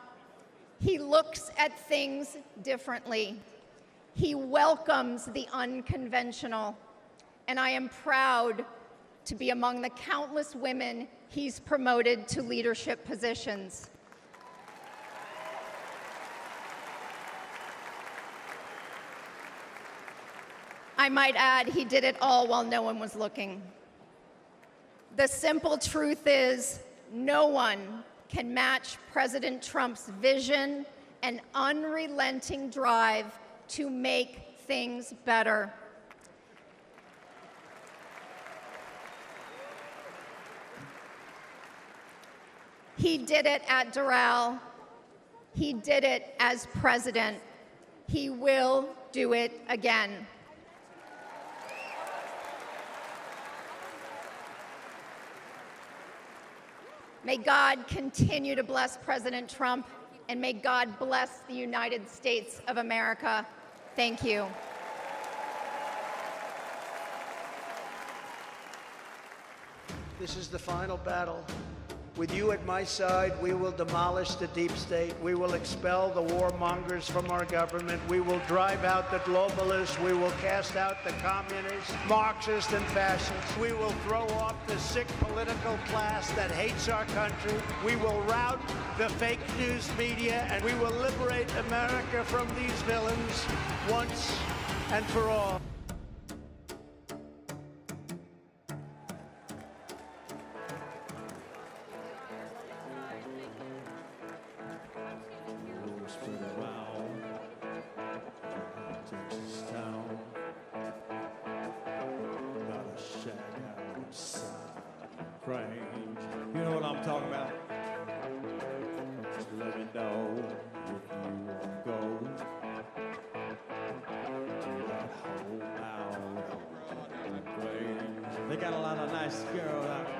C: He looks at things differently. He welcomes the unconventional. And I am proud to be among the countless women he's promoted to leadership positions. I might add, he did it all while no one was looking. The simple truth is, no one can match President Trump's vision and unrelenting drive to make things better. He did it at Doral. He did it as president. He will do it again. May God continue to bless President Trump, and may God bless the United States of America. Thank you.
E: This is the final battle. With you at my side, we will demolish the deep state. We will expel the warmongers from our government. We will drive out the globalists. We will cast out the communists, Marxists, and fascists. We will throw off the sick political class that hates our country. We will rout the fake news media, and we will liberate America from these villains once and for all.
M: You know what I'm talking about? Just let me know if you want to go to that whole out. They got a lot of nice girls out there.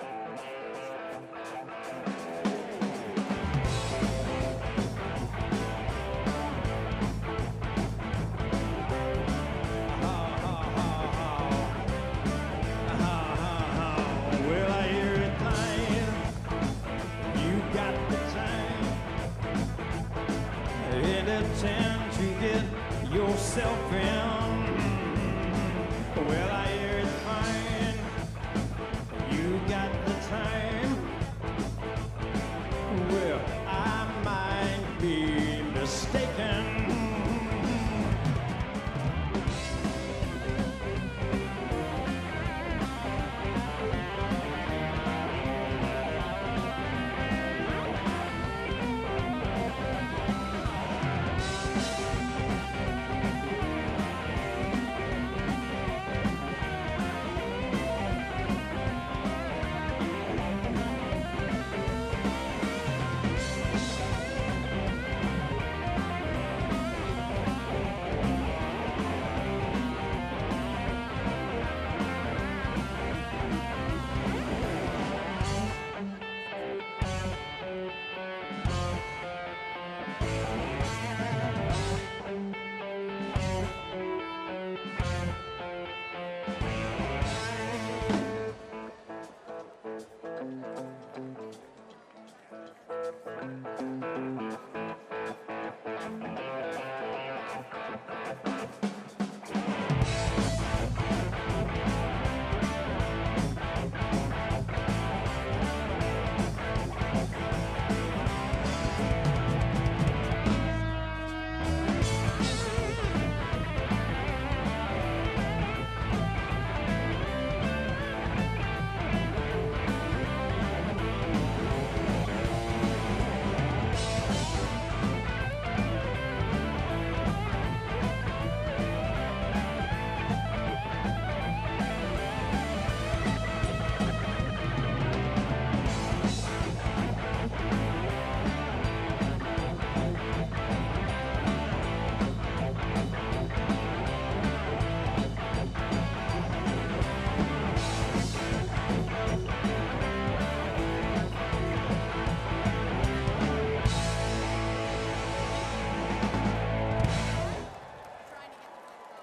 M: Tend to get yourself in. Well, I hear it's fine. You got the time. Well, I might be mistaken.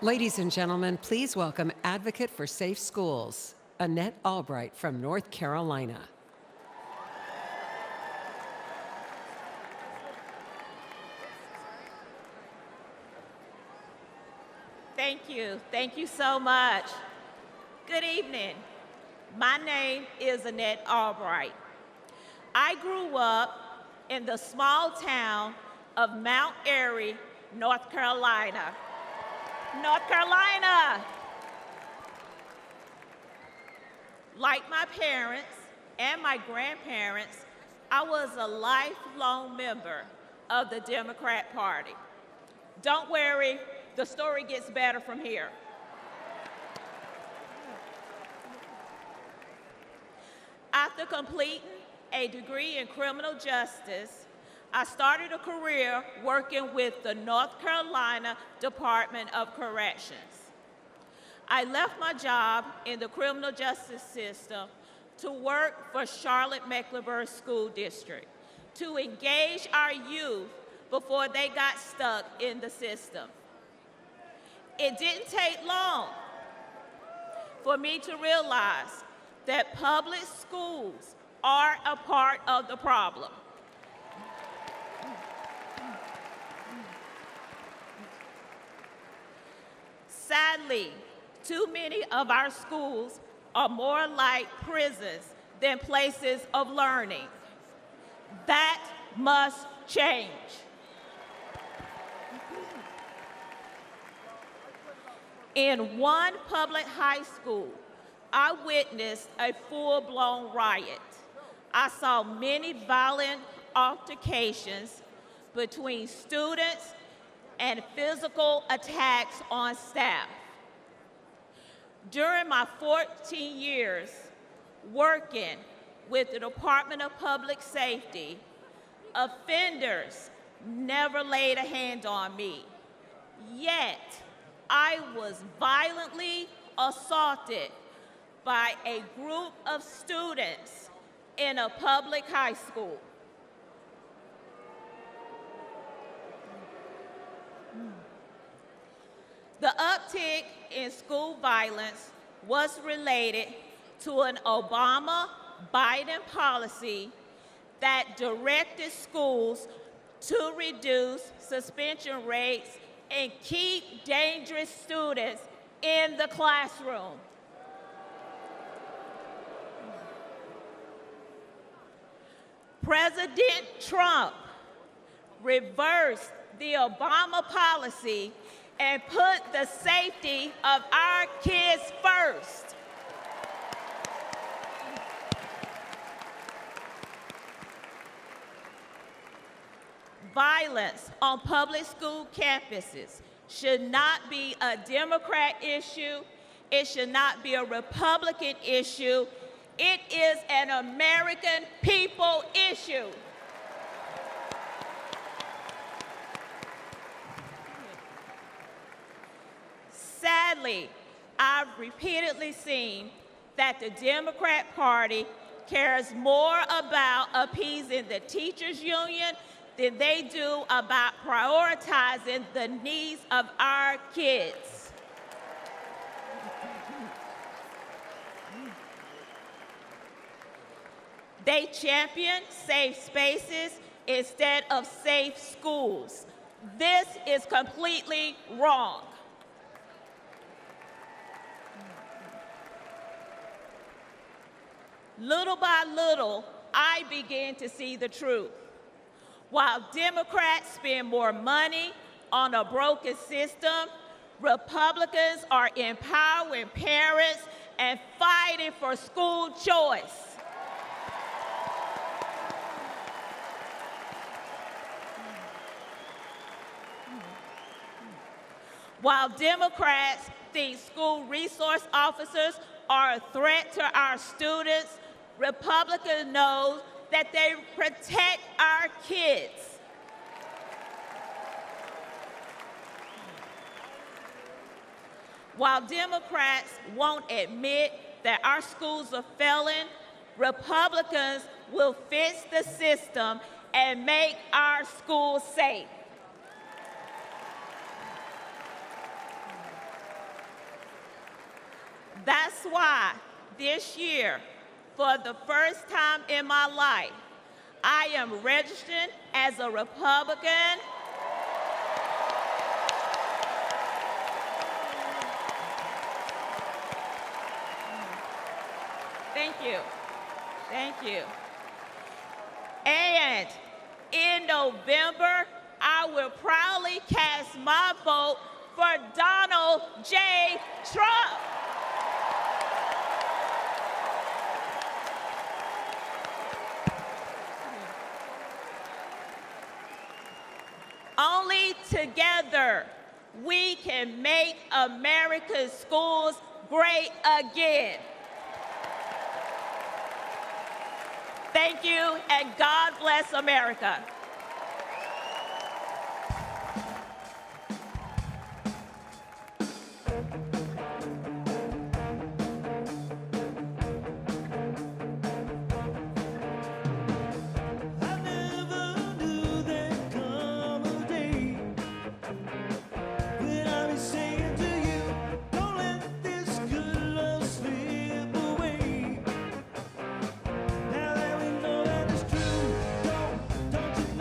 B: Ladies and gentlemen, please welcome Advocate for Safe Schools, Annette Albright from North Carolina.
F: Thank you. Thank you so much. Good evening. My name is Annette Albright. I grew up in the small town of Mount Airy, North Carolina. North Carolina! Like my parents and my grandparents, I was a lifelong member of the Democrat Party. Don't worry, the story gets better from here. After completing a degree in criminal justice, I started a career working with the North Carolina Department of Corrections. I left my job in the criminal justice system to work for Charlotte-Mecklenburg School District to engage our youth before they got stuck in the system. It didn't take long for me to realize that public schools are a part of the problem. Sadly, too many of our schools are more like prisons than places of learning. That must change. In one public high school, I witnessed a full-blown riot. I saw many violent altercations between students and physical attacks on staff. During my 14 years working with the Department of Public Safety, offenders never laid a hand on me. Yet, I was violently assaulted by a group of students in a public high school. The uptick in school violence was related to an Obama-Biden policy that directed schools to reduce suspension rates and keep dangerous students in the classroom. President Trump reversed the Obama policy and put the safety of our kids first. Violence on public school campuses should not be a Democrat issue. It should not be a Republican issue. It is an American people issue. Sadly, I've repeatedly seen that the Democrat Party cares more about appeasing the teachers' union than they do about prioritizing the needs of our kids. They champion safe spaces instead of safe schools. This is completely wrong. Little by little, I began to see the truth. While Democrats spend more money on a broken system, Republicans are empowering parents and fighting for school choice. While Democrats think school resource officers are a threat to our students, Republicans know that they protect our kids. While Democrats won't admit that our schools are failing, Republicans will fix the system and make our schools safe. That's why this year, for the first time in my life, I am registered as a Republican. Thank you. Thank you. And in November, I will proudly cast my vote for Donald J. Trump. Only together we can make America's schools great again. Thank you, and God bless America.
M: Don't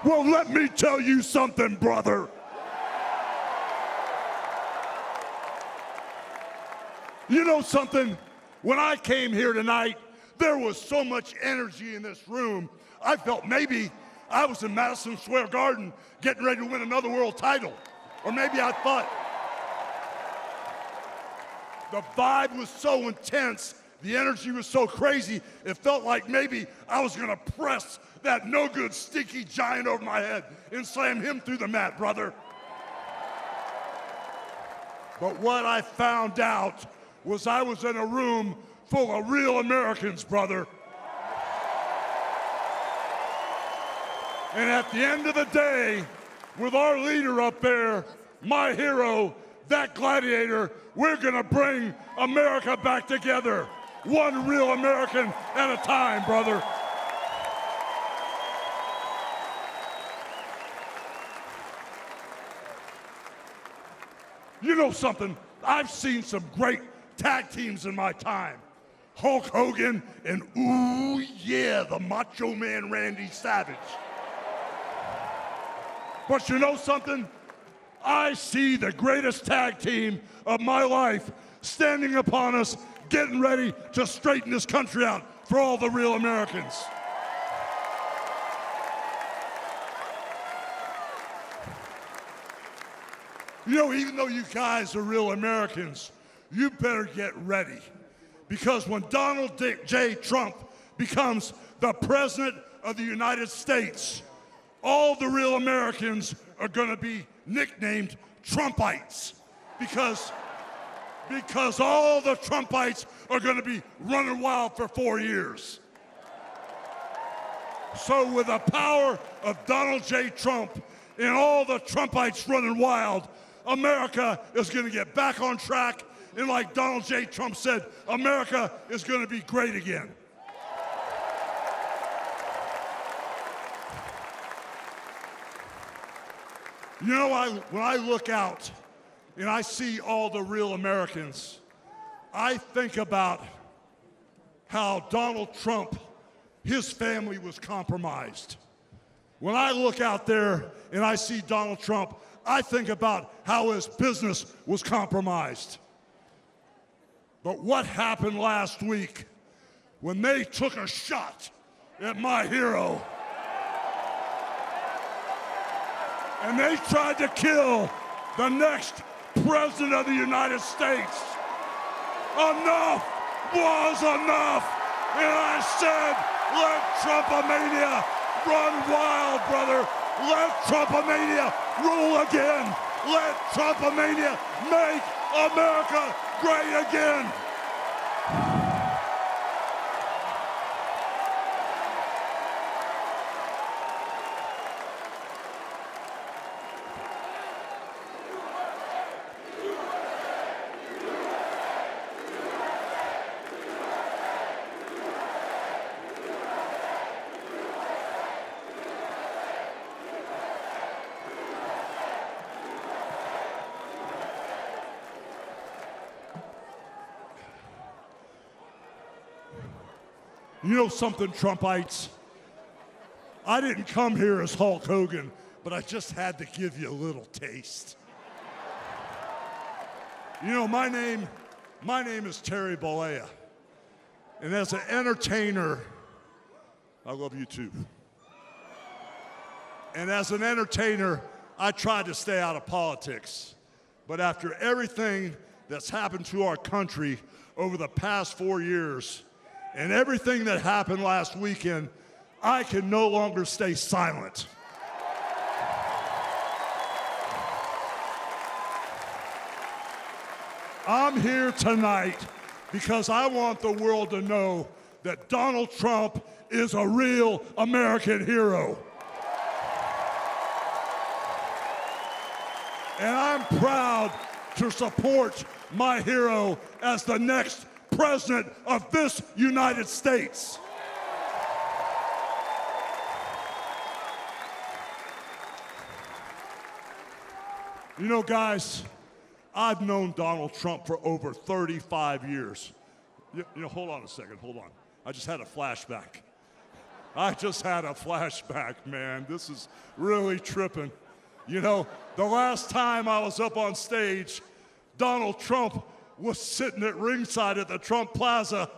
D: Well, let me tell you something, brother. You know something? When I came here tonight, there was so much energy in this room. I felt maybe I was in Madison Square Garden getting ready to win another world title. Or maybe I thought the vibe was so intense, the energy was so crazy, it felt like maybe I was gonna press that no-good, stinky giant over my head and slam him through the mat, brother. But what I found out was I was in a room full of real Americans, brother. And at the end of the day, with our leader up there, my hero, that gladiator, we're gonna bring America back together, one real American at a time, brother. You know something? I've seen some great tag teams in my time. Hulk Hogan and, ooh yeah, the Macho Man Randy Savage. But you know something? I see the greatest tag team of my life standing upon us, getting ready to straighten this country out for all the real Americans. You know, even though you guys are real Americans, you better get ready. Because when Donald J. Trump becomes the President of the United States, all the real Americans are gonna be nicknamed Trumpites. Because all the Trumpites are gonna be running wild for 4 years. So with the power of Donald J. Trump and all the Trumpites running wild, America is gonna get back on track, and like Donald J. Trump said, America is gonna be great again. You know, when I look out and I see all the real Americans, I think about how Donald Trump, his family was compromised. When I look out there and I see Donald Trump, I think about how his business was compromised. But what happened last week when they took a shot at my hero and they tried to kill the next President of the United States? Enough was enough. And I said, let Trumpomania run wild, brother. Let Trumpomania rule again. Let Trumpomania make America great again. You know something, Trumpites? I didn't come here as Hulk Hogan, but I just had to give you a little taste. You know, my name is Terry Bollea. And as an entertainer, I love you too. And as an entertainer, I tried to stay out of politics. But after everything that's happened to our country over the past 4 years, and everything that happened last weekend, I can no longer stay silent. I'm here tonight because I want the world to know that Donald Trump is a real American hero. And I'm proud to support my hero as the next President of this United States. You know, guys, I've known Donald Trump for over 35 years. You know, hold on a second, hold on. I just had a flashback. I just had a flashback, man. This is really tripping. You know, the last time I was up on stage, Donald Trump was sitting at ringside at the Trump Plaza.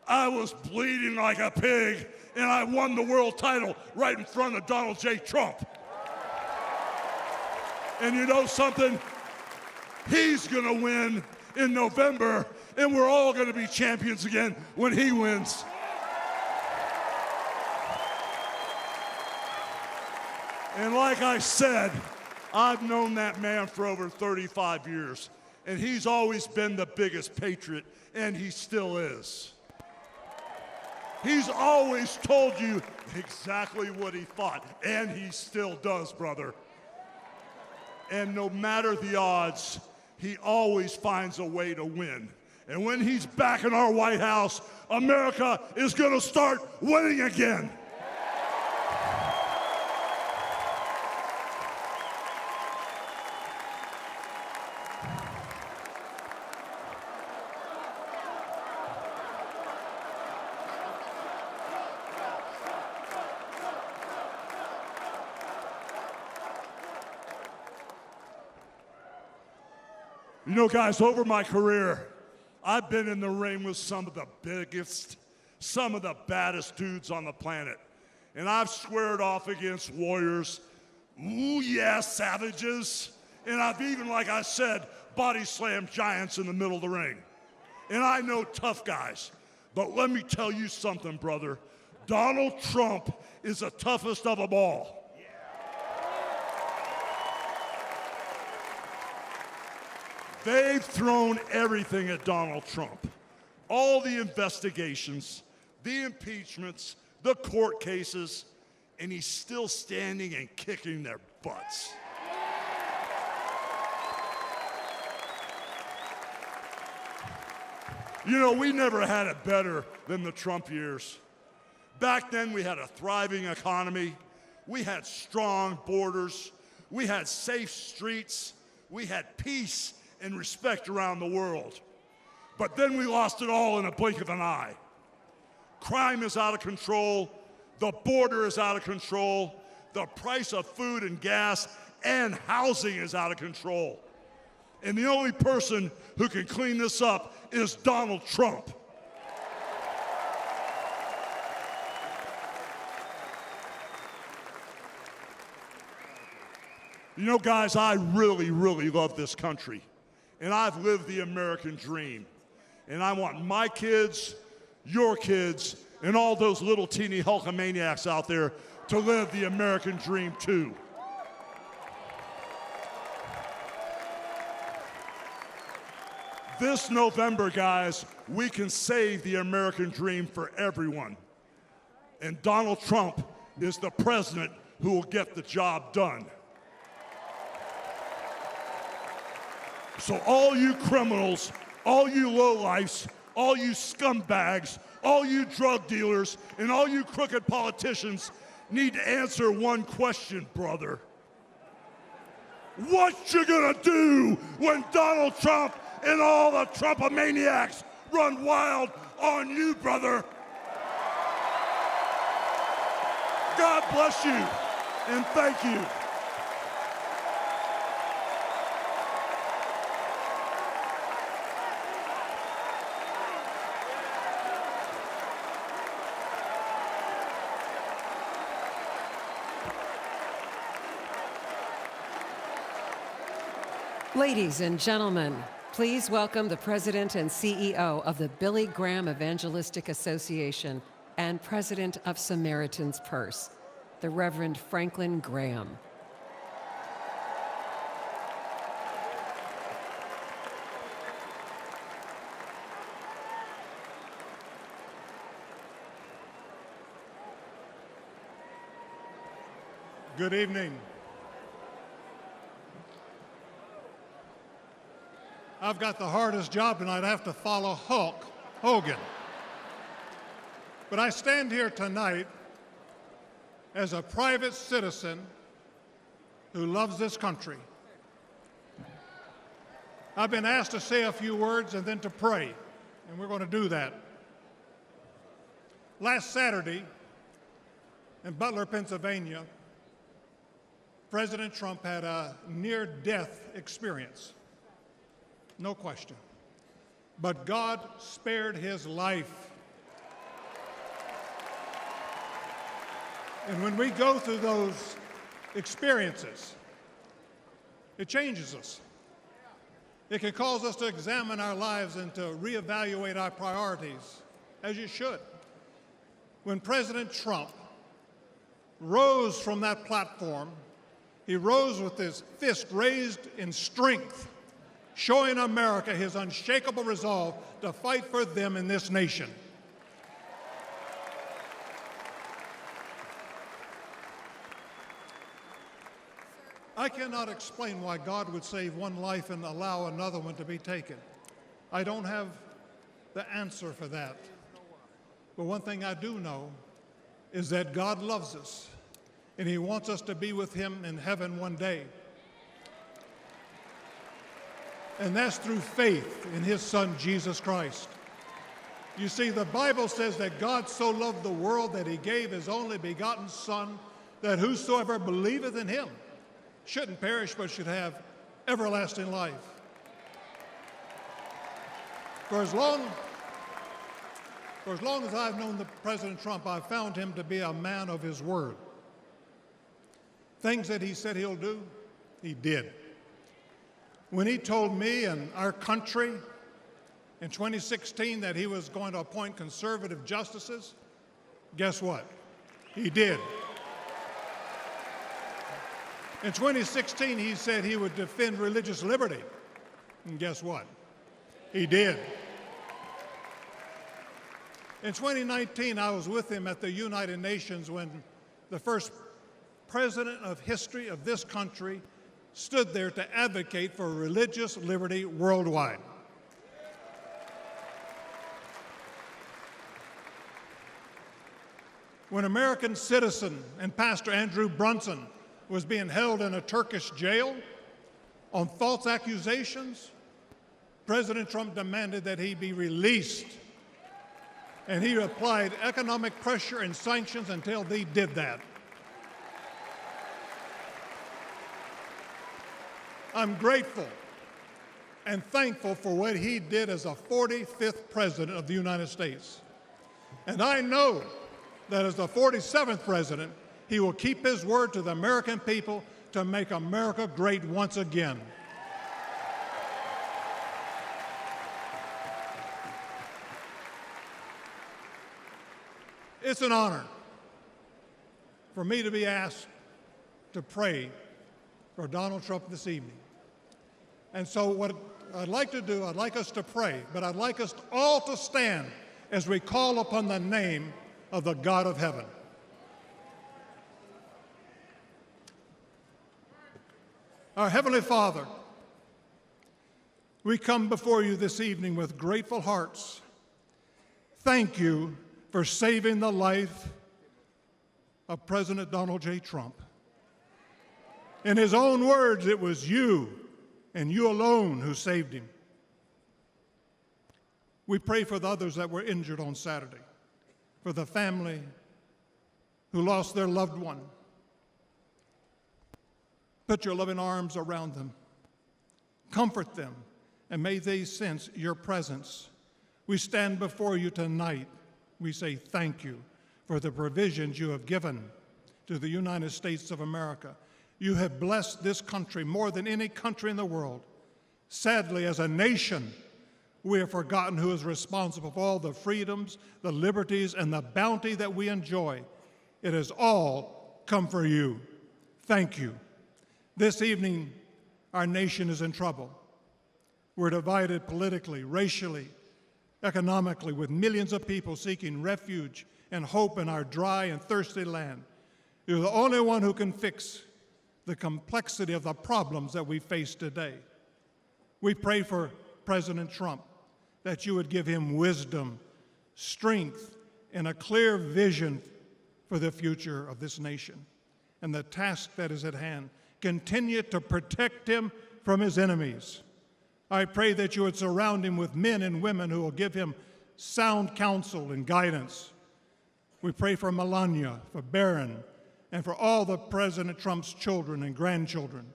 D: I was bleeding like a pig, and I won the world title right in front of Donald J. Trump. And you know something? He's gonna win in November, and we're all gonna be champions again when he wins. And like I said, I've known that man for over 35 years, and he's always been the biggest patriot, and he still is. He's always told you exactly what he thought, and he still does, brother. And no matter the odds, he always finds a way to win. And when he's back in our White House, America is going to start winning again. You know, guys, over my career, I've been in the ring with some of the biggest, some of the baddest dudes on the planet. And I've squared off against warriors, ooh yeah, savages. And I've even, like I said, body slammed giants in the middle of the ring. And I know tough guys. But let me tell you something, brother. Donald Trump is the toughest of them all. They've thrown everything at Donald Trump. All the investigations, the impeachments, the court cases, and he's still standing and kicking their butts. You know, we never had it better than the Trump years. Back then, we had a thriving economy. We had strong borders. We had safe streets. We had peace and respect around the world. But then we lost it all in a blink of an eye. Crime is out of control. The border is out of control. The price of food and gas and housing is out of control. And the only person who can clean this up is Donald Trump. You know, guys, I really, really love this country. And I've lived the American dream. And I want my kids, your kids, and all those little teeny Hulkamaniacs out there to live the American dream too. This November, guys, we can save the American dream for everyone. And Donald Trump is the president who will get the job done. So all you criminals, all you lowlifes, all you scumbags, all you drug dealers, and all you crooked politicians need to answer one question, brother. What you gonna do when Donald Trump and all the Trumpomaniacs run wild on you, brother? God bless you, and thank you.
B: Ladies and gentlemen, please welcome the President and CEO of the Billy Graham Evangelistic Association and President of Samaritan's Purse, the Reverend Franklin Graham.
G: Good evening. I've got the hardest job tonight. I have to follow Hulk Hogan. But I stand here tonight as a private citizen who loves this country. I've been asked to say a few words and then to pray, and we're going to do that. Last Saturday, In Butler, Pennsylvania, President Trump had a near-death experience, no question. But God spared his life. And when we go through those experiences, it changes us. It can cause us to examine our lives and to reevaluate our priorities, as you should. When President Trump rose from that platform, he rose with his fist raised in strength, showing America his unshakable resolve to fight for them in this nation. I cannot explain why God would save one life and allow another one to be taken. I don't have the answer for that. But one thing I do know is that God loves us, and he wants us to be with him in heaven one day. And that's through faith in his Son, Jesus Christ. You see, the Bible says that God so loved the world that he gave his only begotten Son, that whosoever believeth in him shouldn't perish but should have everlasting life. For as long as I've known President Trump, I've found him to be a man of his word. Things that he said he'll do, he did. When he told me and our country in 2016 that he was going to appoint conservative justices, guess what? He did. In 2016, he said he would defend religious liberty, and guess what? He did. In 2019, I was with him at the United Nations when the first president of history of this country stood there to advocate for religious liberty worldwide. When American citizen and Pastor Andrew Brunson was being held in a Turkish jail on false accusations, President Trump demanded that he be released. And he applied economic pressure and sanctions until they did that. I'm grateful and thankful for what he did as a 45th president of the United States. And I know that as the 47th president, he will keep his word to the American people to make America great once again. It's an honor for me to be asked to pray for Donald Trump this evening. And so what I'd like to do, I'd like us to pray, but I'd like us all to stand as we call upon the name of the God of heaven. Our Heavenly Father, we come before you this evening with grateful hearts. Thank you for saving the life of President Donald J. Trump. In his own words, it was you and you alone who saved him. We pray for the others that were injured on Saturday, for the family who lost their loved one. Put your loving arms around them. Comfort them, and may they sense your presence. We stand before you tonight. We say thank you for the provisions you have given to the United States of America. You have blessed this country more than any country in the world. Sadly, as a nation, we have forgotten who is responsible for all the freedoms, the liberties, and the bounty that we enjoy. It has all come for you. Thank you. This evening, our nation is in trouble. We're divided politically, racially, economically, with millions of people seeking refuge and hope in our dry and thirsty land. You're the only one who can fix the complexity of the problems that we face today. We pray for President Trump that you would give him wisdom, strength, and a clear vision for the future of this nation and the task that is at hand. Continue to protect him from his enemies. I pray that you would surround him with men and women who will give him sound counsel and guidance. We pray for Melania, for Barron, and for all the President Trump's children and grandchildren.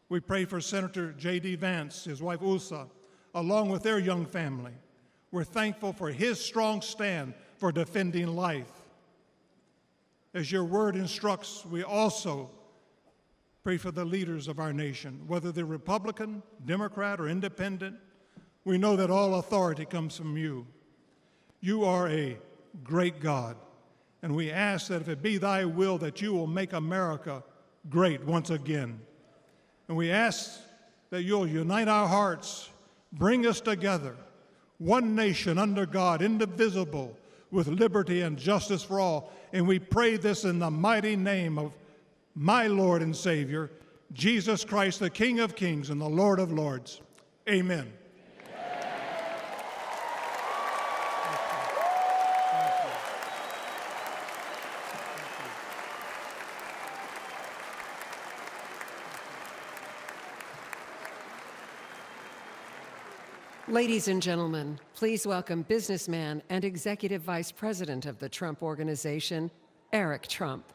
G: We pray for Senator J.D. Vance, his wife Ulsa, along with their young family. We're thankful for his strong stand for defending life. As your word instructs, we also pray for the leaders of our nation, whether they're Republican, Democrat, or Independent. We know that all authority comes from you. You are a great God, and we ask that if it be thy will that you will make America great once again. And we ask that you'll unite our hearts, bring us together, one nation under God, indivisible, with liberty and justice for all. And we pray this in the mighty name of my Lord and Savior, Jesus Christ, the King of Kings and the Lord of Lords. Amen.
B: Ladies and gentlemen, please welcome businessman and Executive Vice President of the Trump Organization, Eric Trump.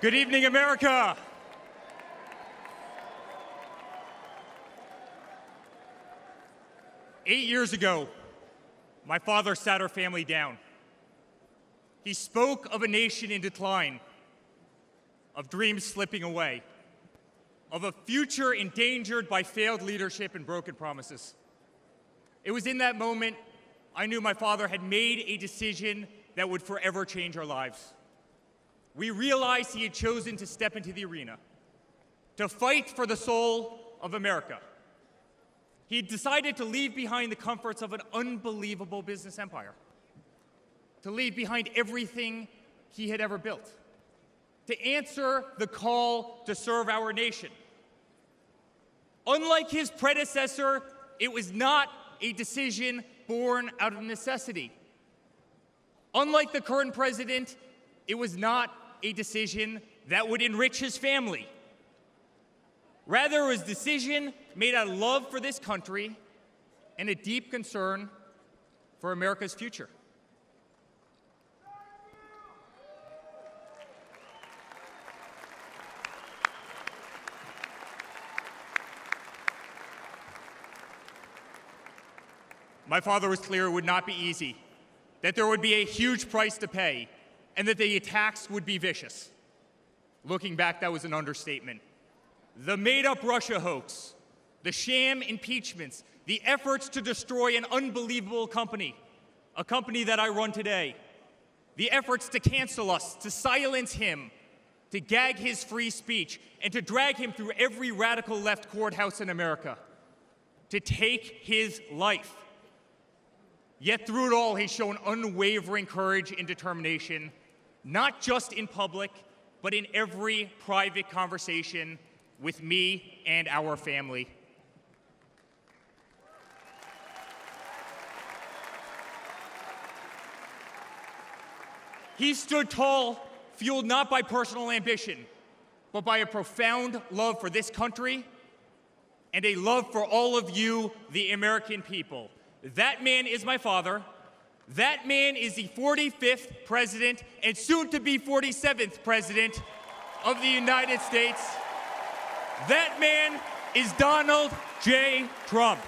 H: Good evening, America. Eight years ago, my father sat our family down. He spoke of a nation in decline, of dreams slipping away, of a future endangered by failed leadership and broken promises. It was in that moment I knew my father had made a decision that would forever change our lives. We realized he had chosen to step into the arena, to fight for the soul of America. He had decided to leave behind the comforts of an unbelievable business empire, to leave behind everything he had ever built, to answer the call to serve our nation. Unlike his predecessor, it was not a decision born out of necessity. Unlike the current president, it was not a decision that would enrich his family. Rather, it was a decision made out of love for this country and a deep concern for America's future. My father was clear it would not be easy, that there would be a huge price to pay, and that the attacks would be vicious. Looking back, that was an understatement. The made-up Russia hoax, the sham impeachments, the efforts to destroy an unbelievable company, a company that I run today, the efforts to cancel us, to silence him, to gag his free speech, and to drag him through every radical left courthouse in America, to take his life. Yet through it all, he's shown unwavering courage and determination, not just in public, but in every private conversation with me and our family. He stood tall, fueled not by personal ambition, but by a profound love for this country and a love for all of you, the American people. That man is my father. That man is the 45th president and soon to be 47th president of the United States. That man is Donald J. Trump.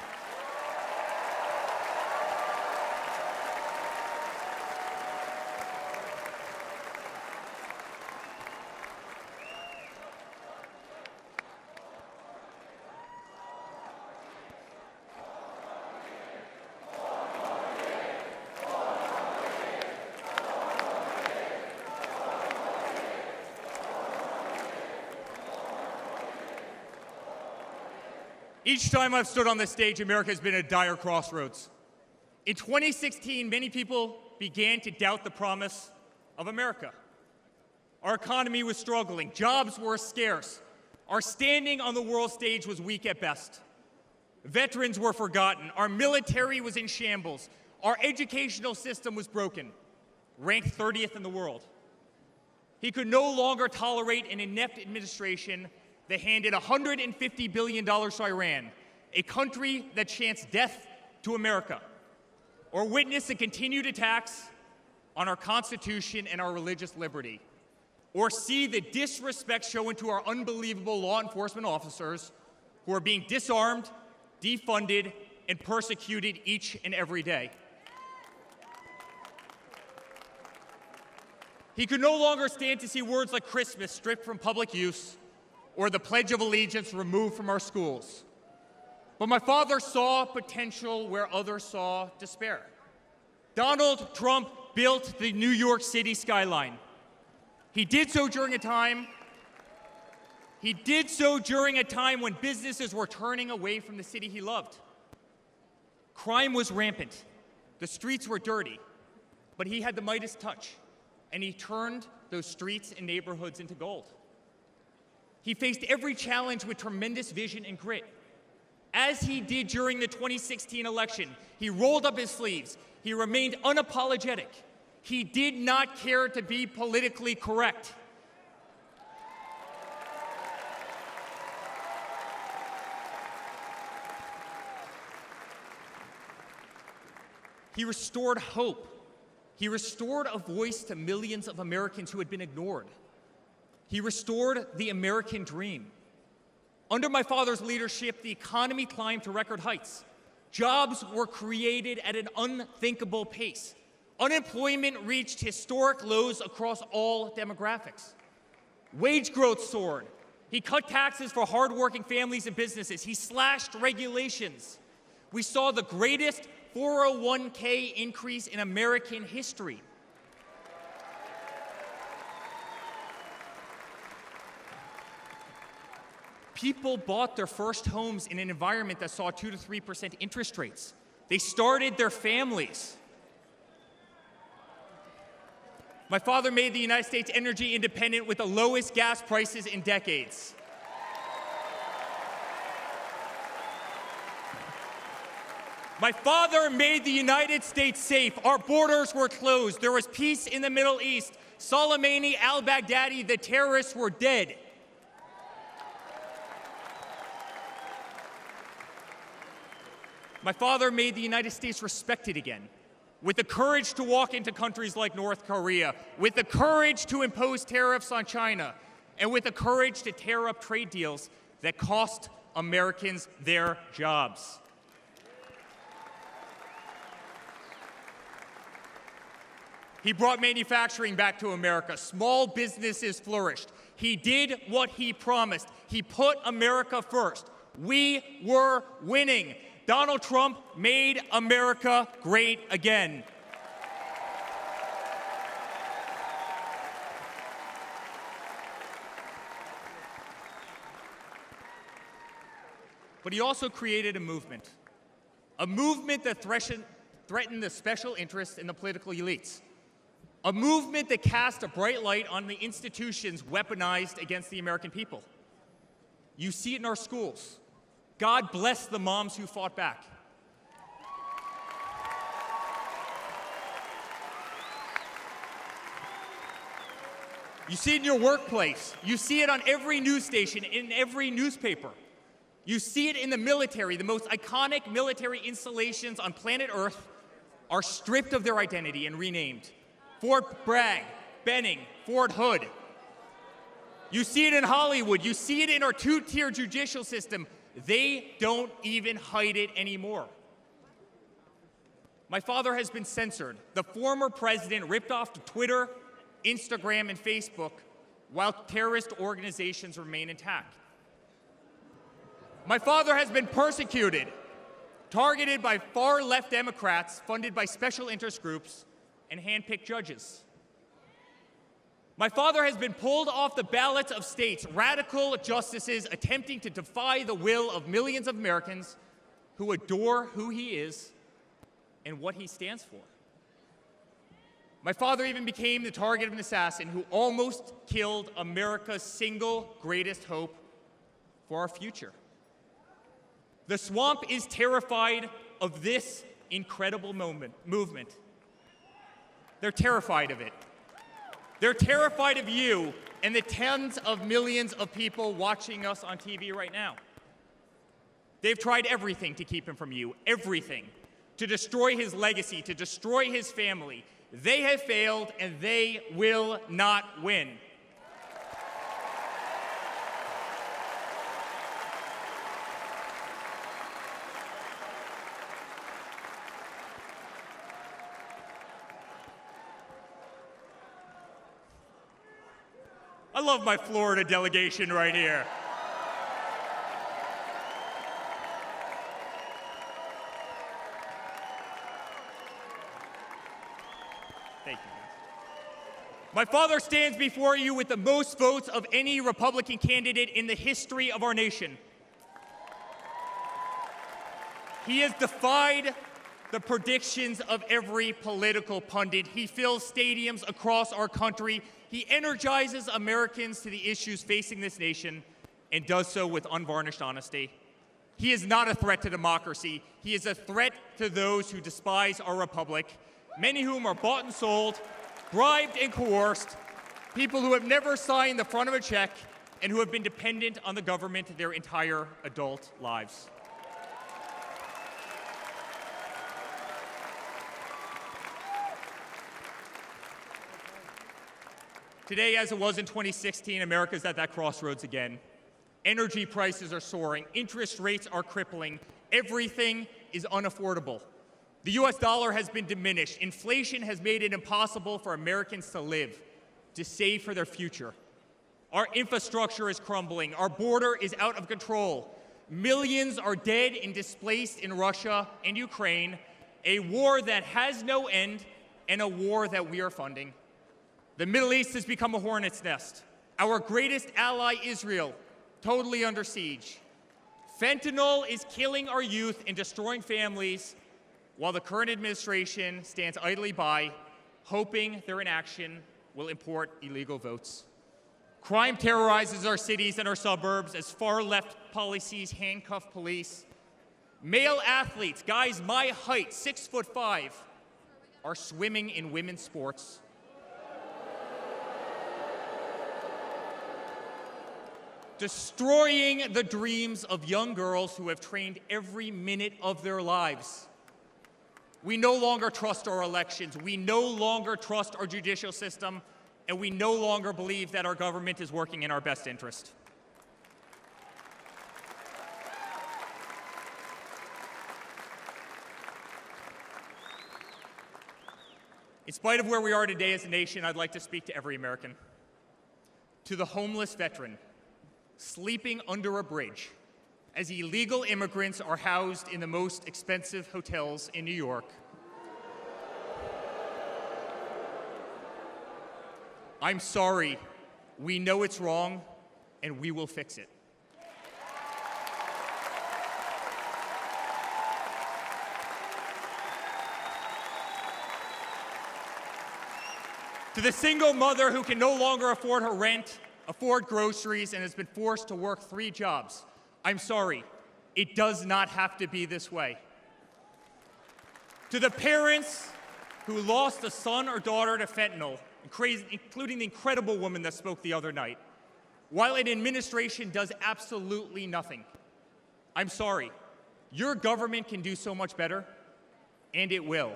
H: Each time I've stood on this stage, America has been at a dire crossroads. In 2016, many people began to doubt the promise of America. Our economy was struggling, jobs were scarce, our standing on the world stage was weak at best. Veterans were forgotten. Our military was in shambles. Our educational system was broken, ranked 30th in the world. He could no longer tolerate an inept administration that handed $150 billion to Iran, a country that chants death to America, or witness the continued attacks on our Constitution and our religious liberty, or see the disrespect shown to our unbelievable law enforcement officers who are being disarmed, defunded, and persecuted each and every day. He could no longer stand to see words like Christmas stripped from public use or the Pledge of Allegiance removed from our schools. But my father saw potential where others saw despair. Donald Trump built the New York City skyline. He did so during a time when businesses were turning away from the city he loved. Crime was rampant. The streets were dirty. But he had the Midas touch, and he turned those streets and neighborhoods into gold. He faced every challenge with tremendous vision and grit. As he did during the 2016 election, he rolled up his sleeves. He remained unapologetic. He did not care to be politically correct. He restored hope. He restored a voice to millions of Americans who had been ignored. He restored the American dream. Under my father's leadership, the economy climbed to record heights. Jobs were created at an unthinkable pace. Unemployment reached historic lows across all demographics. Wage growth soared. He cut taxes for hardworking families and businesses. He slashed regulations. We saw the greatest 401k increase in American history. People bought their first homes in an environment that saw 2 to 3% interest rates. They started their families. My father made the United States energy independent with the lowest gas prices in decades. My father made the United States safe. Our borders were closed. There was peace in the Middle East. Soleimani, al-Baghdadi, the terrorists were dead. My father made the United States respected again, with the courage to walk into countries like North Korea, with the courage to impose tariffs on China, and with the courage to tear up trade deals that cost Americans their jobs. He brought manufacturing back to America. Small businesses flourished. He did what he promised. He put America first. We were winning. Donald Trump made America great again. But he also created a movement that threatened the special interests in the political elites. A movement that cast a bright light on the institutions weaponized against the American people. You see it in our schools. God bless the moms who fought back. You see it in your workplace. You see it on every news station, in every newspaper. You see it in the military. The most iconic military installations on planet Earth are stripped of their identity and renamed. Fort Bragg, Benning, Fort Hood. You see it in Hollywood. You see it in our two-tier judicial system. They don't even hide it anymore. My father has been censored. The former president ripped off Twitter, Instagram, and Facebook while terrorist organizations remain intact. My father has been persecuted, targeted by far-left Democrats funded by special interest groups and hand-picked judges. My father has been pulled off the ballots of states, radical justices attempting to defy the will of millions of Americans who adore who he is and what he stands for. My father even became the target of an assassin who almost killed America's single greatest hope for our future. The swamp is terrified of this incredible movement. They're terrified of it. They're terrified of you and the tens of millions of people watching us on TV right now. They've tried everything to keep him from you, everything, to destroy his legacy, to destroy his family. They have failed, and they will not win. I love my Florida delegation right here. Thank you, guys. My father stands before you with the most votes of any Republican candidate in the history of our nation. He has defied the predictions of every political pundit. He fills stadiums across our country. He energizes Americans to the issues facing this nation and does so with unvarnished honesty. He is not a threat to democracy. He is a threat to those who despise our republic, many of whom are bought and sold, bribed and coerced, people who have never signed the front of a check and who have been dependent on the government their entire adult lives. Today, as it was in 2016, America's at that crossroads again. Energy prices are soaring. Interest rates are crippling. Everything is unaffordable. The US dollar has been diminished. Inflation has made it impossible for Americans to live, to save for their future. Our infrastructure is crumbling. Our border is out of control. Millions are dead and displaced in Russia and Ukraine, a war that has no end and a war that we are funding. The Middle East has become a hornet's nest. Our greatest ally, Israel, totally under siege. Fentanyl is killing our youth and destroying families, while the current administration stands idly by, hoping their inaction will import illegal votes. Crime terrorizes our cities and our suburbs as far-left policies handcuff police. Male athletes, guys my height, 6'5", are swimming in women's sports. Destroying the dreams of young girls who have trained every minute of their lives. We no longer trust our elections. We no longer trust our judicial system, and we no longer believe that our government is working in our best interest. In spite of where we are today as a nation, I'd like to speak to every American. To the homeless veteran sleeping under a bridge as illegal immigrants are housed in the most expensive hotels in New York. I'm sorry. We know it's wrong, and we will fix it. To the single mother who can no longer afford her rent, afford groceries, and has been forced to work 3 jobs, I'm sorry. It does not have to be this way. To the parents who lost a son or daughter to fentanyl, including the incredible woman that spoke the other night, while an administration does absolutely nothing, I'm sorry. Your government can do so much better, and it will.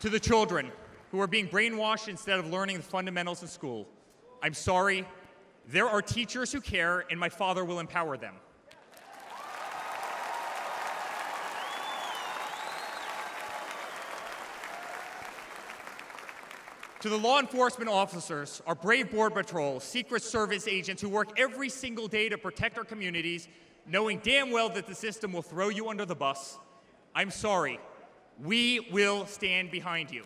H: To the children who are being brainwashed instead of learning the fundamentals in school, I'm sorry. There are teachers who care, and my father will empower them. To the law enforcement officers, our brave Border Patrol, Secret Service agents who work every single day to protect our communities, knowing damn well that the system will throw you under the bus, I'm sorry. We will stand behind you.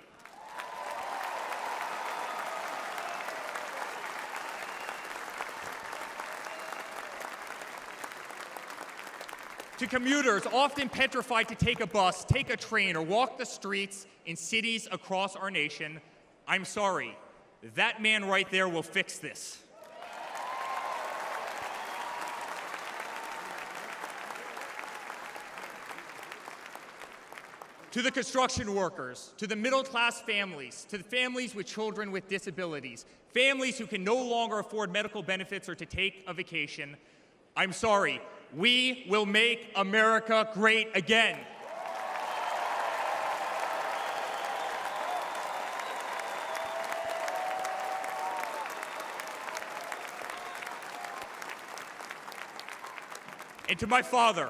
H: To commuters often petrified to take a bus, take a train, or walk the streets in cities across our nation, I'm sorry. That man right there will fix this. To the construction workers, to the middle-class families, to the families with children with disabilities, families who can no longer afford medical benefits or to take a vacation, I'm sorry. We will make America great again. And to my father,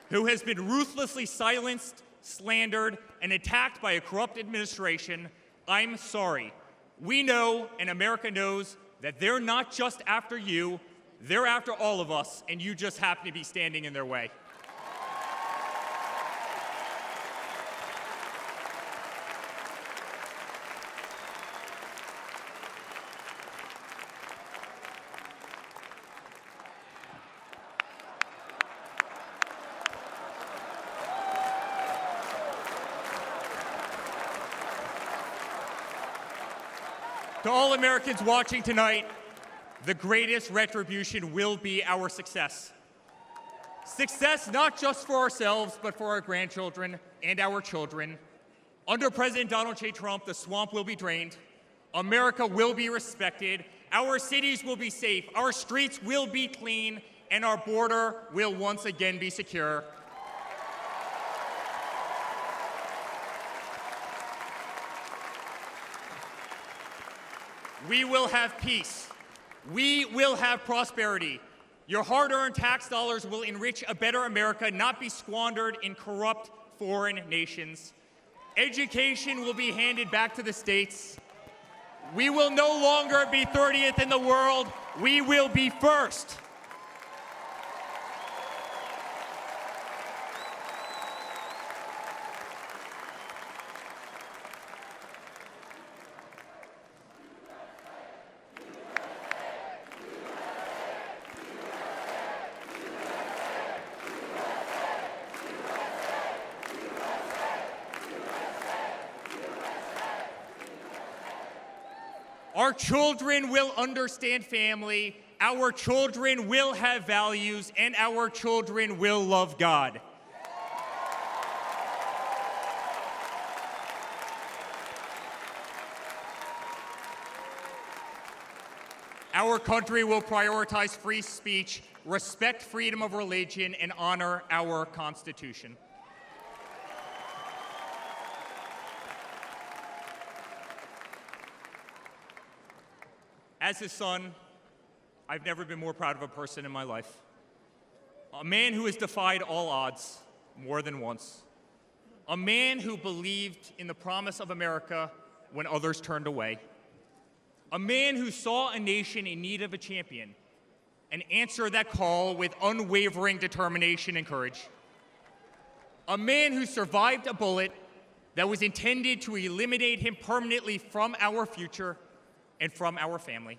H: who has been ruthlessly silenced, slandered, and attacked by a corrupt administration, I'm sorry. We know, and America knows, that they're not just after you, they're after all of us, and you just happen to be standing in their way. To all Americans watching tonight, the greatest retribution will be our success. Success not just for ourselves, but for our grandchildren and our children. Under President Donald J. Trump, the swamp will be drained. America will be respected. Our cities will be safe. Our streets will be clean. And our border will once again be secure. We will have peace. We will have prosperity. Your hard-earned tax dollars will enrich a better America, not be squandered in corrupt foreign nations. Education will be handed back to the states. We will no longer be 30th in the world. We will be first. Our children will understand family, our children will have values, and our children will love God. Our country will prioritize free speech, respect freedom of religion, and honor our Constitution. As his son, I've never been more proud of a person in my life. A man who has defied all odds more than once. A man who believed in the promise of America when others turned away. A man who saw a nation in need of a champion and answered that call with unwavering determination and courage. A man who survived a bullet that was intended to eliminate him permanently from our future and from our family.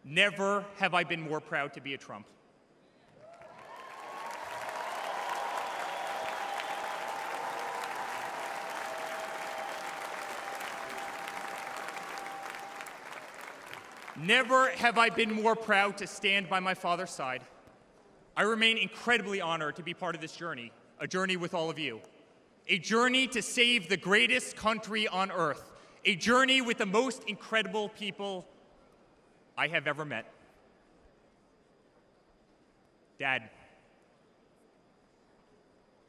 H: Never have I been more proud to be a Trump. Never have I been more proud to stand by my father's side. I remain incredibly honored to be part of this journey, a journey with all of you, a journey to save the greatest country on earth, a journey with the most incredible people I have ever met. Dad,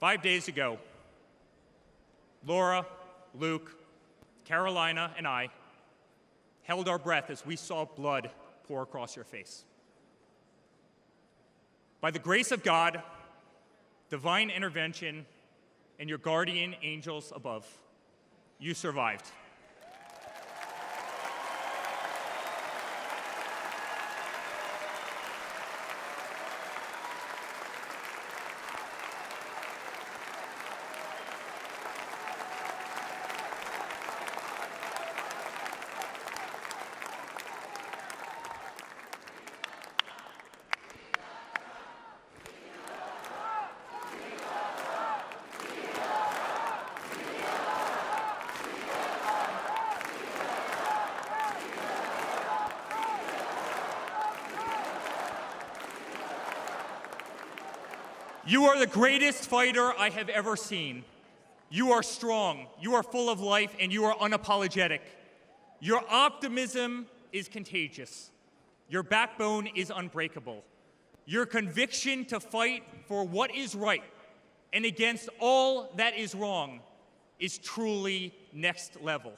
H: 5 days ago, Laura, Luke, Carolina, and I held our breath as we saw blood pour across your face. By the grace of God, divine intervention, and your guardian angels above, you survived. You are the greatest fighter I have ever seen. You are strong, you are full of life, and you are unapologetic. Your optimism is contagious. Your backbone is unbreakable. Your conviction to fight for what is right and against all that is wrong is truly next level.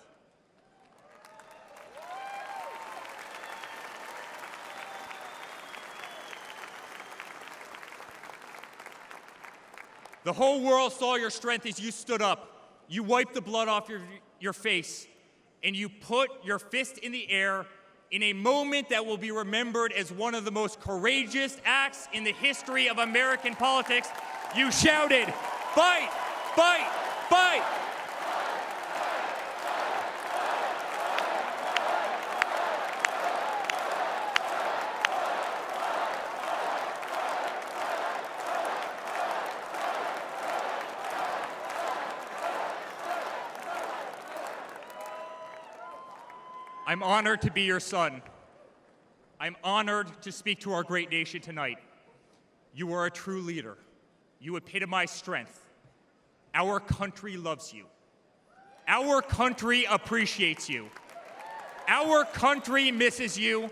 H: The whole world saw your strength as you stood up. You wiped the blood off your face, and you put your fist in the air in a moment that will be remembered as one of the most courageous acts in the history of American politics. You shouted, "Fight! Fight! Fight!" I'm honored to be your son. I'm honored to speak to our great nation tonight. You are a true leader. You epitomize strength. Our country loves you. Our country appreciates you. Our country misses you.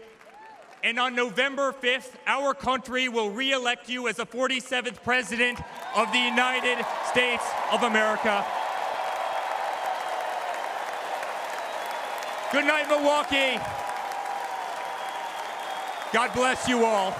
H: And on November 5th, our country will re-elect you as the 47th President of the United States of America. Good night, Milwaukee. God bless you all.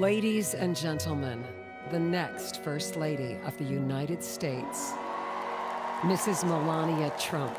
B: Ladies and gentlemen, the next First Lady of the United States, Mrs. Melania Trump.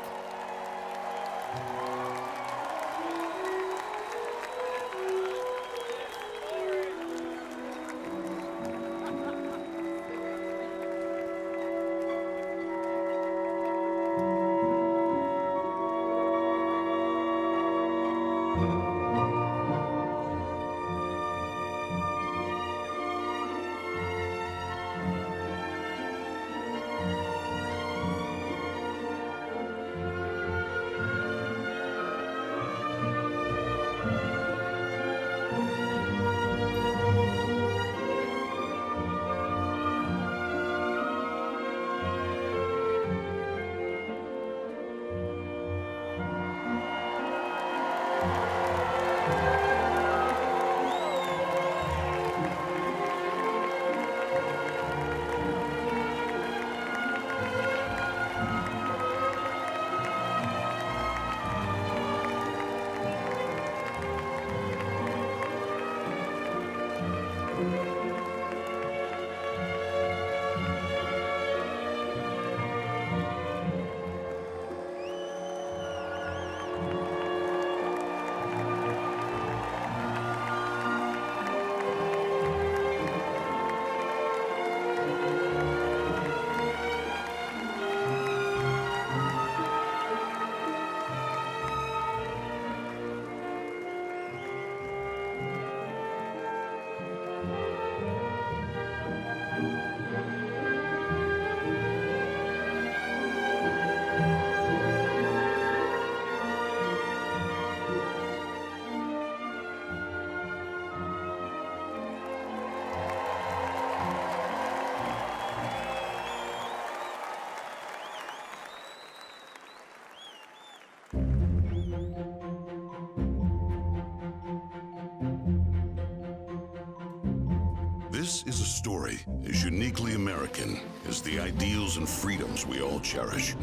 I: This is a story as uniquely American as the ideals and freedoms we all cherish.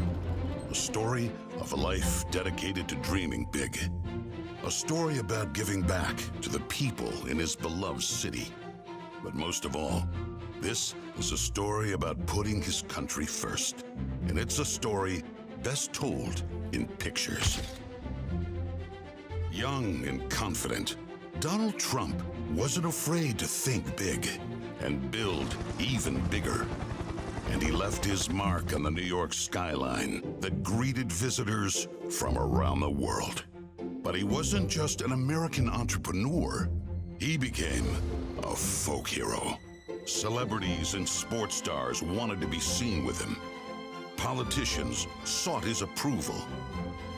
I: A story of a life dedicated to dreaming big. A story about giving back to the people in his beloved city. But most of all, this is a story about putting his country first. And it's a story best told in pictures. Young and confident, Donald Trump wasn't afraid to think big and build even bigger. And he left his mark on the New York skyline that greeted visitors from around the world. But he wasn't just an American entrepreneur. He became a folk hero. Celebrities and sports stars wanted to be seen with him. Politicians sought his approval.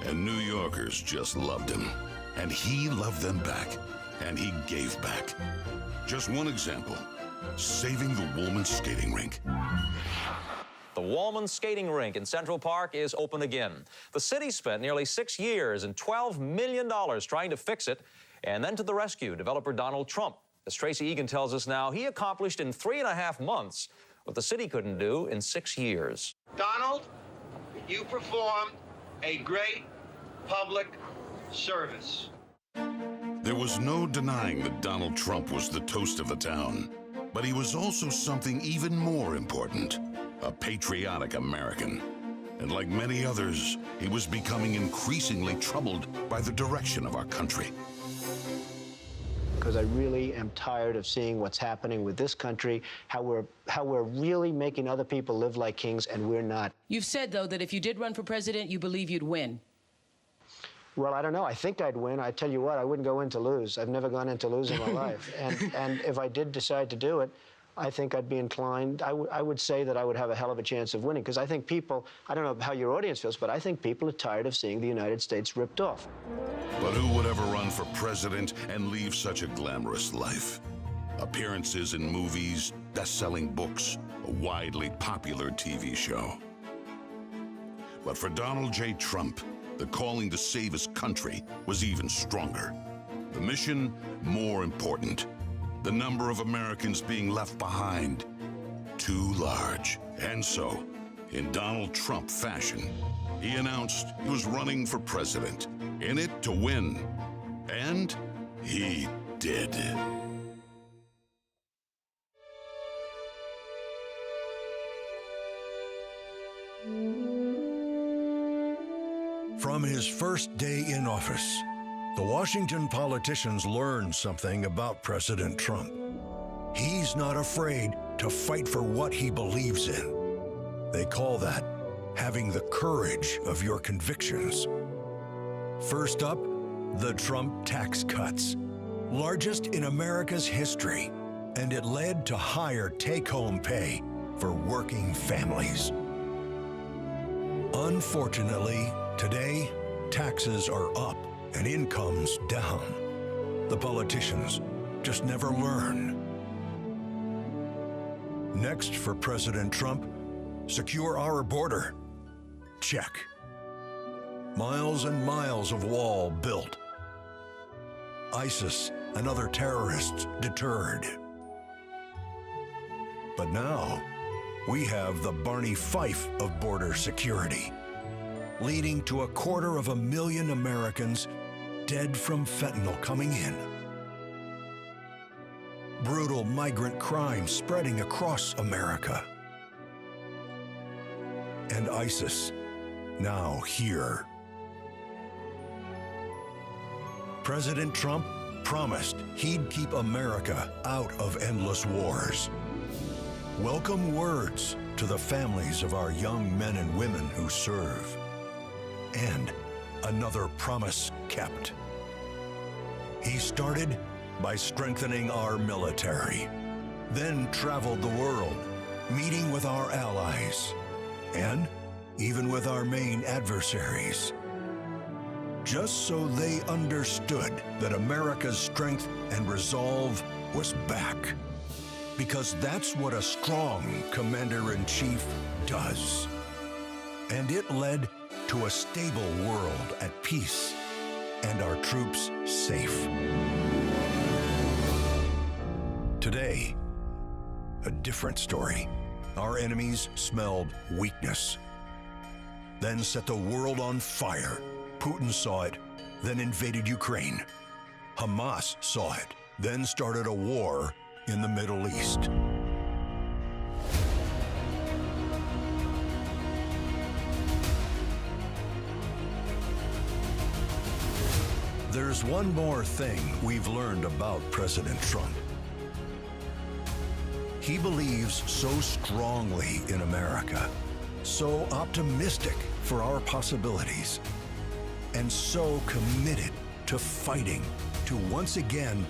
I: And New Yorkers just loved him. And he loved them back. And he gave back. Just one example, saving the Woolman skating rink.
V: The Woolman skating rink in Central Park is open again. The city spent nearly 6 years and $12 million trying to fix it. And then to the rescue, developer Donald Trump. As Tracy Egan tells us now, he accomplished in 3.5 months what the city couldn't do in 6 years.
E: Donald, you performed a great public service.
I: There was no denying that Donald Trump was the toast of the town. But he was also something even more important, a patriotic American. And like many others, he was becoming increasingly troubled by the direction of our country.
E: Because I really am tired of seeing what's happening with this country, how we're really making other people live like kings, and we're not.
W: You've said, though, that if you did run for president, you believe you'd win.
E: Well, I don't know. I think I'd win. I tell you what, I wouldn't go in to lose. I've never gone in to lose in my life. And if I did decide to do it, I think I'd be inclined. I would say that I would have a hell of a chance of winning, because I think people, I don't know how your audience feels, but I think people are tired of seeing the United States ripped off.
I: But who would ever run for president and leave such a glamorous life? Appearances in movies, best-selling books, a widely popular TV show. But for Donald J. Trump, the calling to save his country was even stronger. The mission, more important. The number of Americans being left behind, too large. And so, in Donald Trump fashion, he announced he was running for president, in it to win. And he did.
J: From his first day in office, the Washington politicians learned something about President Trump. He's not afraid to fight for what he believes in. They call that having the courage of your convictions. First up, the Trump tax cuts, largest in America's history, and it led to higher take-home pay for working families. Unfortunately, today, taxes are up and incomes down. The politicians just never learn. Next for President Trump, secure our border. Check. Miles and miles of wall built. ISIS and other terrorists deterred. But now, we have the Barney Fife of border security, leading to 250,000 Americans dead from fentanyl coming in. Brutal migrant crime spreading across America. And ISIS now here. President Trump promised he'd keep America out of endless wars. Welcome words to the families of our young men and women who serve. And another promise kept. He started by strengthening our military, then traveled the world, meeting with our allies, and even with our main adversaries, just so they understood that America's strength and resolve was back. Because that's what a strong commander-in-chief does. And it led to a stable world at peace and our troops safe. Today, a different story. Our enemies smelled weakness, then set the world on fire. Putin saw it, then invaded Ukraine. Hamas saw it, then started a war in the Middle East. There's one more thing we've learned about President Trump. He believes so strongly in America, so optimistic for our possibilities, and so committed to fighting to once again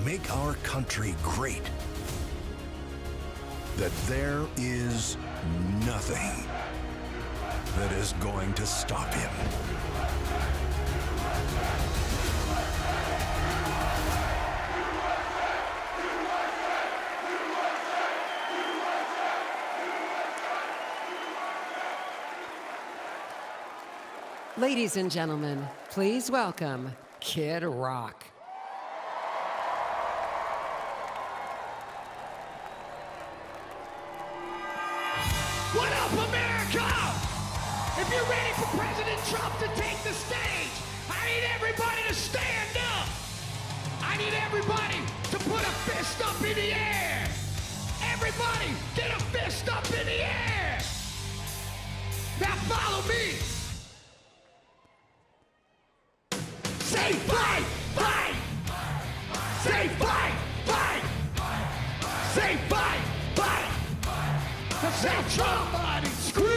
J: make our country great, that there is nothing that is going to stop him.
B: Ladies and gentlemen, please welcome Kid Rock.
K: What up, America? If you're ready for President Trump to take the stage, I need everybody to stand up. I need everybody to put a fist up in the air. Everybody, get a fist up in the air. Now follow me. Say fight, fight. Say fight, fight. Say fight, fight. Say Trump, body scream.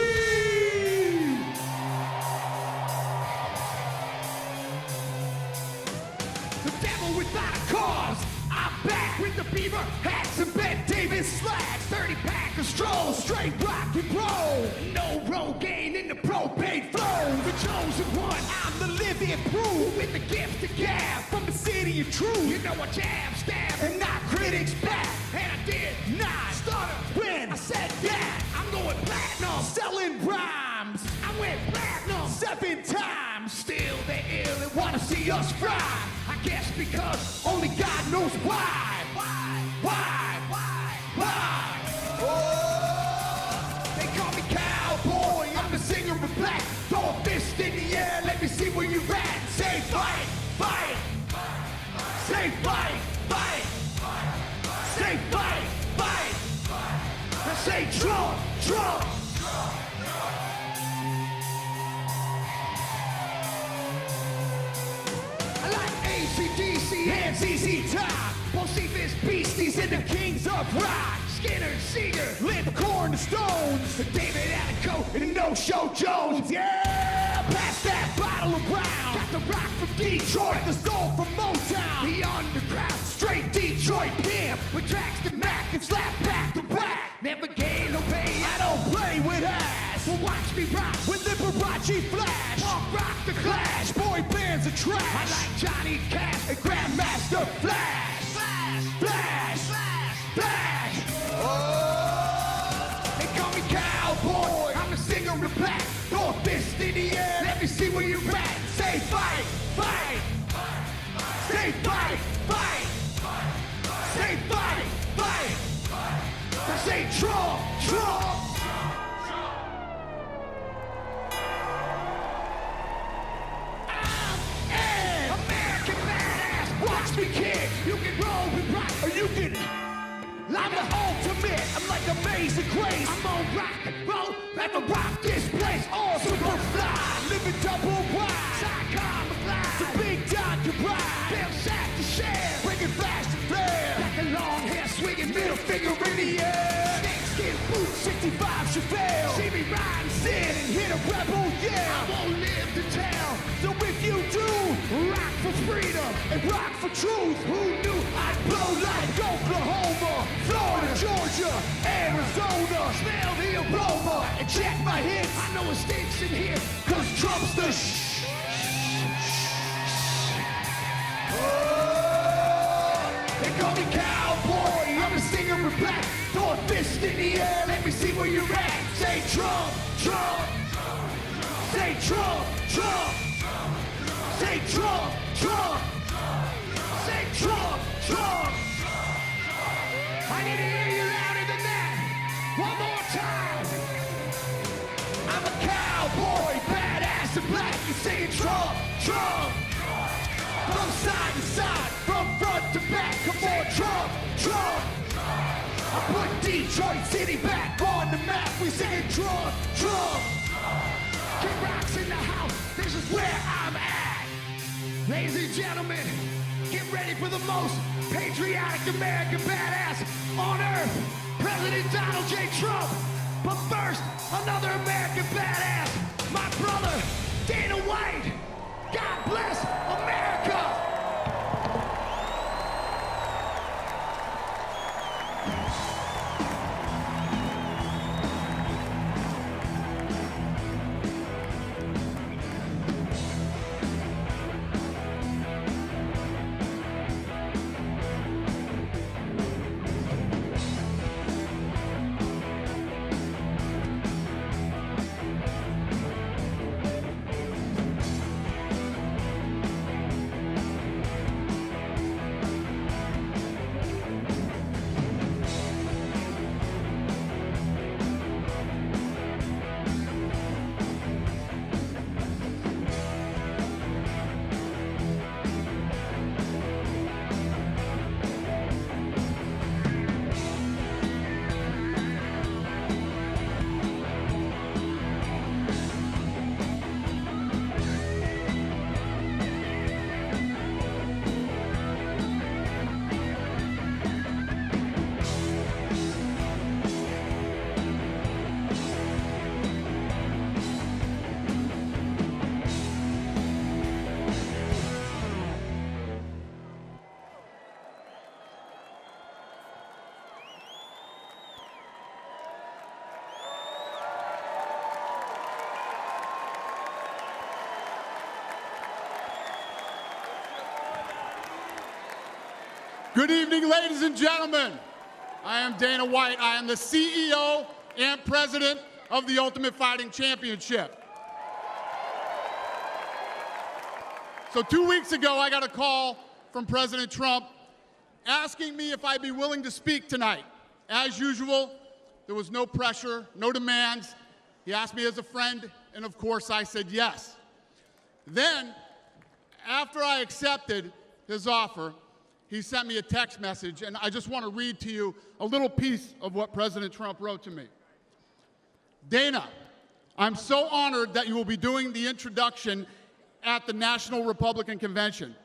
K: The devil without a cause. I'm back with the beaver hats and Ben Davis slacks. 30-pack of stroll, straight rock and roll. No Rogaine in the propane flow. The chosen one, I'm the living proof. With the gift of gab from the city of truth. You know I jab, stab, and knock critics back. And I did not stutter when I said that. I'm going platinum, selling rhymes. I went platinum 7 times. Still they ill and wanna see us fry. I guess because only God knows why. Why? Oh, they call me cowboy. I'm the singer of black. Throw a fist in the air. Let me see where you at. Say fight, fight. Say fight, fight. Say fight, fight. I say Trump, Trump. ZZ Top, Bocephus Beasties and the Kings of Rock. Skinner, Seeger, lit the corn to stones. David Attico and No-Show Jones. Yeah, pass that bottle around. Got the rock from Detroit, the soul from Motown. The underground, straight Detroit pimp. With tracks to Mac and slap back to back. Never gain no pay, I don't play with ass. Well, watch me rock with Liberace Flash. Punk rock the Clash, boy bands are trash. I like Johnny Cash and Grandmaster Flash. Flash, Flash, Flash, Flash. Oh, they call me cowboy. I'm a singer of black. Throw a fist in the air. Let me see where you're at. Say fight, fight. Say fight, fight. Say fight, fight. I say Trump, Trump. I'm an American badass. Watch me kick. You can roll with rock or you can. I'm the ultimate. I'm like Amazing Grace. I'm on rock and roll. Never rock this place. All super fly. Living double wide. Psychon McLeod. The big dog to ride. Bill Shack to share. Bringing flash to flare. Like a long hair swinging middle finger in the air. Snakeskin boots 65 Chevelle. See me ride and sit and hit a rebel yell. I won't live to tell. So if you do, rock for freedom and rock for truth. Who knew I'd blow like Oklahoma, Florida, Georgia, Arizona. Smell the aroma and check my hits. I know it stinks in here, cause Trump's the They call me cowboy, I'm a singer of black. Throw a fist in the air, let me see where you're at. Say Trump, Trump. Say Trump, Trump. Say Trump, Trump. Say Trump, Trump. I need to hear you louder than that. One more time. I'm a cowboy, badass and black. You singing Trump, Trump. From side to side, from front to back. Come on, Trump, Trump. I put Detroit City back on the map. We singing Trump, Trump. Kid Rock's in the house. This is where I'm at. Ladies and gentlemen, get ready for the most patriotic American badass on earth, President Donald J. Trump. But first, another American badass, my brother, Dana White. God bless America.
N: Good evening, ladies and gentlemen. I am Dana White. I am the CEO and president of the Ultimate Fighting Championship. So 2 weeks ago, I got a call from President Trump asking me if I'd be willing to speak tonight. As usual, there was no pressure, no demands. He asked me as a friend, and of course I said yes. Then, after I accepted his offer, he sent me a text message, and I just want to read to you a little piece of what President Trump wrote to me. Dana, I'm so honored that you will be doing the introduction at the National Republican Convention.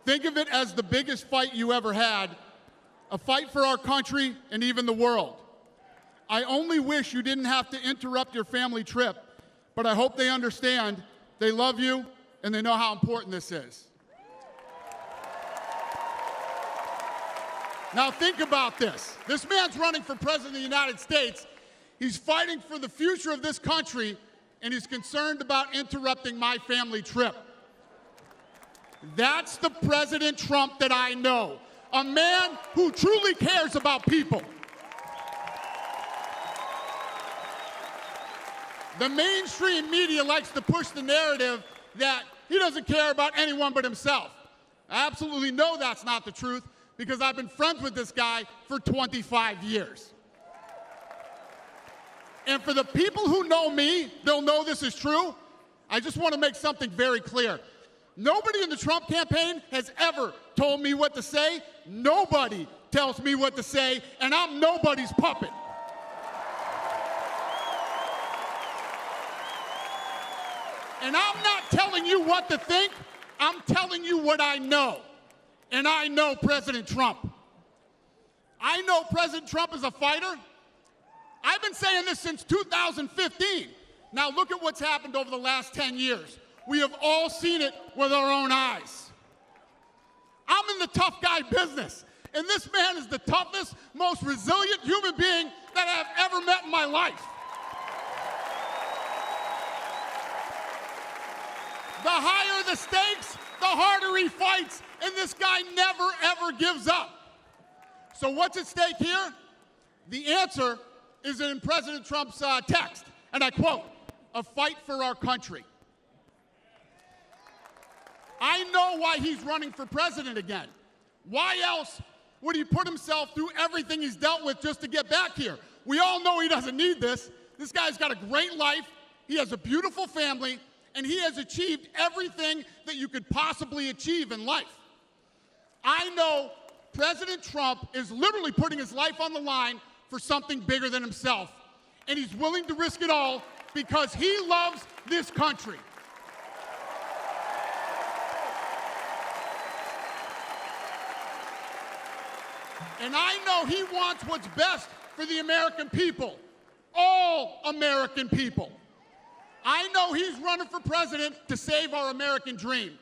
N: Think of it as the biggest fight you ever had, a fight for our country and even the world. I only wish you didn't have to interrupt your family trip, but I hope they understand they love you and they know how important this is. Now think about this. This man's running for president of the United States. He's fighting for the future of this country, and he's concerned about interrupting my family trip. That's the President Trump that I know, a man who truly cares about people. The mainstream media likes to push the narrative that he doesn't care about anyone but himself. I absolutely know that's not the truth, because I've been friends with this guy for 25 years. And for the people who know me, they'll know this is true. I just want to make something very clear. Nobody in the Trump campaign has ever told me what to say. Nobody tells me what to say, and I'm nobody's puppet. And I'm not telling you what to think. I'm telling you what I know. And I know President Trump. I know President Trump is a fighter. I've been saying this since 2015. Now look at what's happened over the last 10 years. We have all seen it with our own eyes. I'm in the tough guy business, and this man is the toughest, most resilient human being that I've ever met in my life. The higher the stakes, the harder he fights, and this guy never, ever gives up. So what's at stake here? The answer is in President Trump's text, and I quote, "A fight for our country." I know why he's running for president again. Why else would he put himself through everything he's dealt with just to get back here? We all know he doesn't need this. This guy's got a great life, he has a beautiful family, and he has achieved everything that you could possibly achieve in life. I know President Trump is literally putting his life on the line for something bigger than himself, and he's willing to risk it all because he loves this country. And I know he wants what's best for the American people, all American people. I know he's running for president to save our American dream.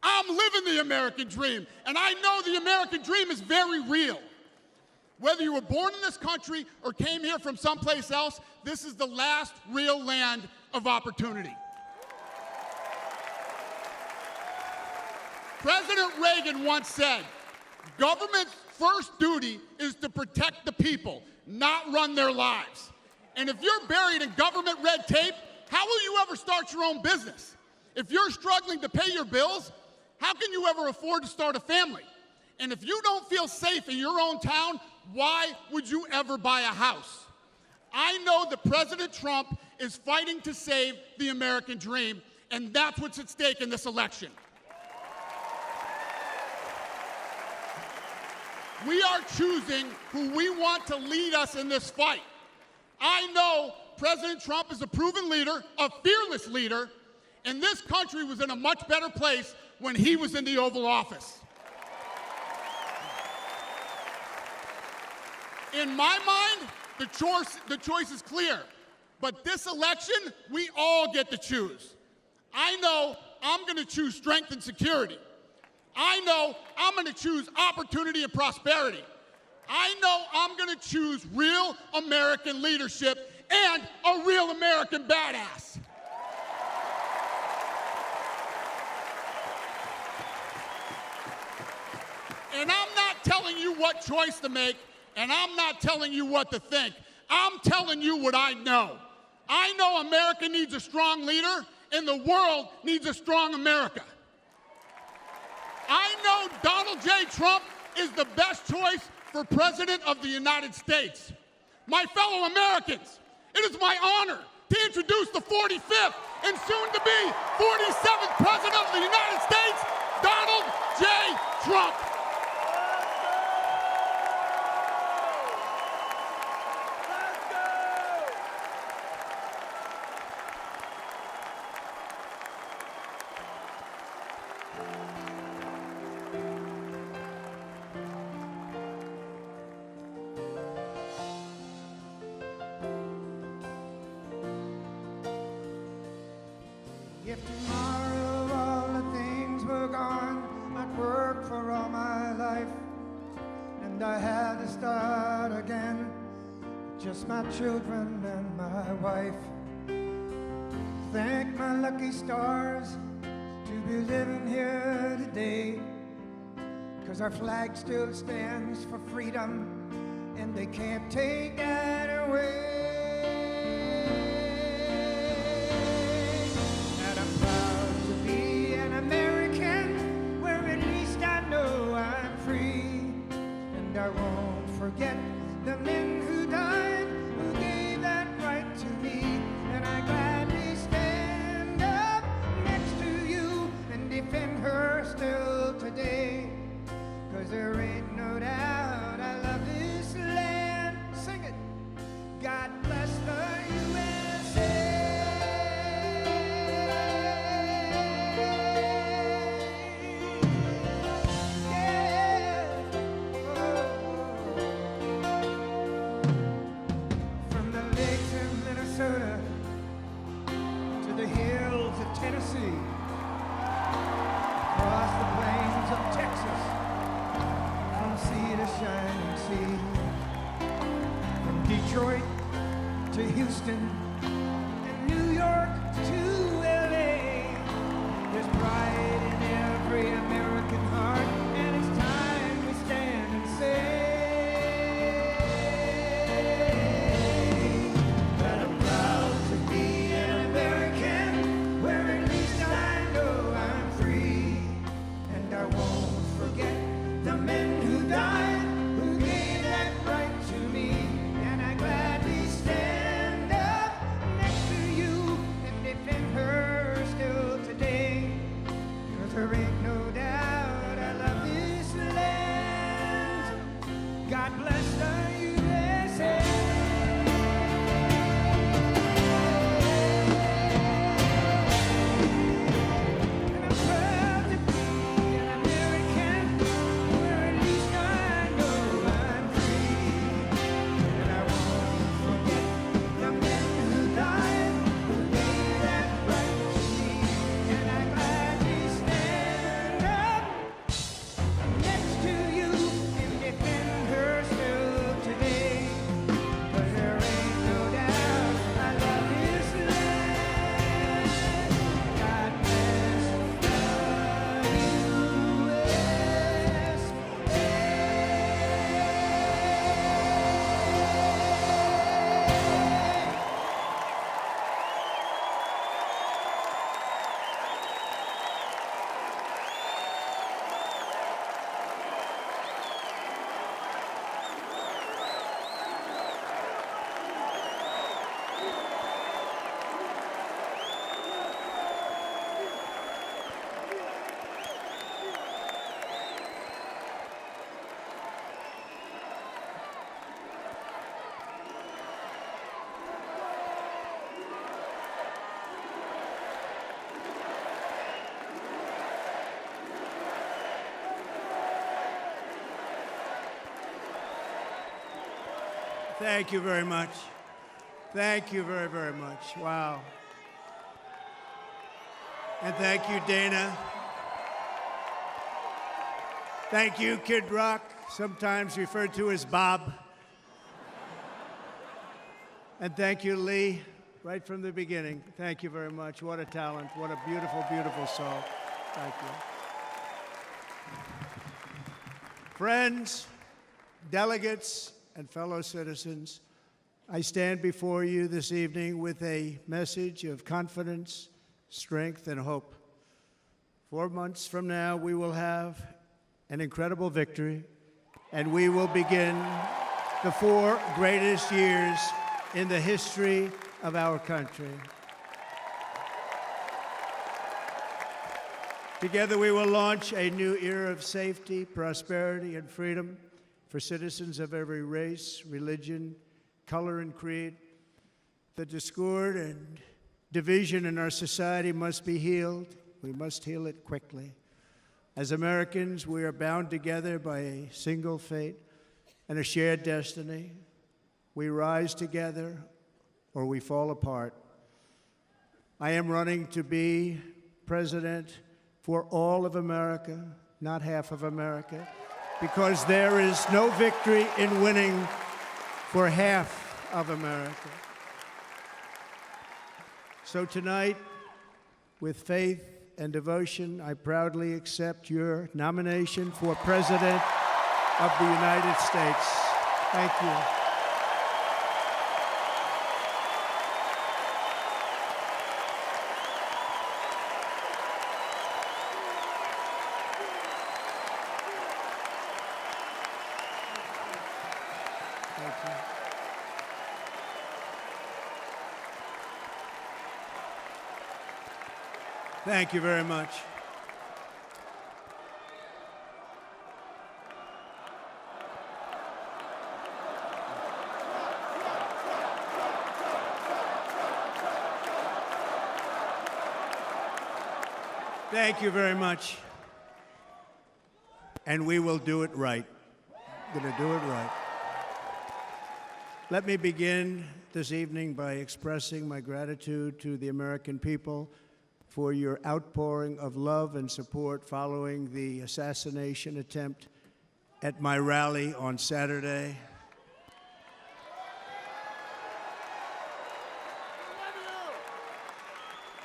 N: I'm living the American dream, and I know the American dream is very real. Whether you were born in this country or came here from someplace else, this is the last real land of opportunity. President Reagan once said, "Government's first duty is to protect the people, not run their lives." And if you're buried in government red tape, how will you ever start your own business? If you're struggling to pay your bills, how can you ever afford to start a family? And if you don't feel safe in your own town, why would you ever buy a house? I know that President Trump is fighting to save the American dream, and that's what's at stake in this election. We are choosing who we want to lead us in this fight. I know President Trump is a proven leader, a fearless leader, and this country was in a much better place when he was in the Oval Office. In my mind, the choice is clear. But this election, we all get to choose. I know I'm going to choose strength and security. I know I'm going to choose opportunity and prosperity. I know I'm going to choose real American leadership and a real American badass. And I'm not telling you what choice to make, and I'm not telling you what to think. I'm telling you what I know. I know America needs a strong leader, and the world needs a strong America. I know Donald J. Trump is the best choice for President of the United States. My fellow Americans, it is my honor to introduce the 45th and soon-to-be 47th President of the United States, Donald J. Trump.
O: If tomorrow all the things were gone, I'd work for all my life, and I had to start again, just my children and my wife. Thank my lucky stars to be living here today, 'cause our flag still stands for freedom, and they can't take that away. And I'm proud to be an American, where at least I know I'm free, and I won't forget the men who died, who gave that right to me, and I gladly stand up next to you and defend her still today, 'cause there ain't no doubt I love this land. Sing it. God bless the USA. Yeah. From the lakes of Minnesota to the hills of Tennessee, across the plains of Texas, from sea to shining sea, from Detroit to Houston and New York to LA, there's pride in every American heart, and it's time we stand and say that I'm proud to be an American, where at least I know I'm free, and I won't forget the men who died, who gave that right to me, and I gladly stand up next to you and defend her still today, 'cause there ain't no doubt I love this land. God bless the USA. And I'm proud to be an American, where at least I know I'm free, and I won't forget the men who died, who gave that right to me, and I gladly stand up next to you and defend her still today, 'cause there ain't no doubt I love this land. God bless the
A: Thank you very much. Thank you very, very much. Wow. And thank you, Dana. Thank you, Kid Rock, sometimes referred to as Bob. And thank you, Lee, right from the beginning. Thank you very much. What a talent. What a beautiful, beautiful song. Thank you. Friends, delegates, and fellow citizens, I stand before you this evening with a message of confidence, strength, and hope. 4 months from now, we will have an incredible victory, and we will begin the 4 greatest years in the history of our country. Together, we will launch a new era of safety, prosperity, and freedom for citizens of every race, religion, color, and creed. The discord and division in our society must be healed. We must heal it quickly. As Americans, we are bound together by a single fate and a shared destiny. We rise together or we fall apart.
P: I am running to be president for all of America, not half of America, because there is no victory in winning for half of America. So tonight, with faith and devotion, I proudly accept your nomination for President of the United States. Thank you. Thank you very much. Thank you very much. And we will do it right. We're going to do it right. Let me begin this evening by expressing my gratitude to the American people for your outpouring of love and support following the assassination attempt at my rally on Saturday.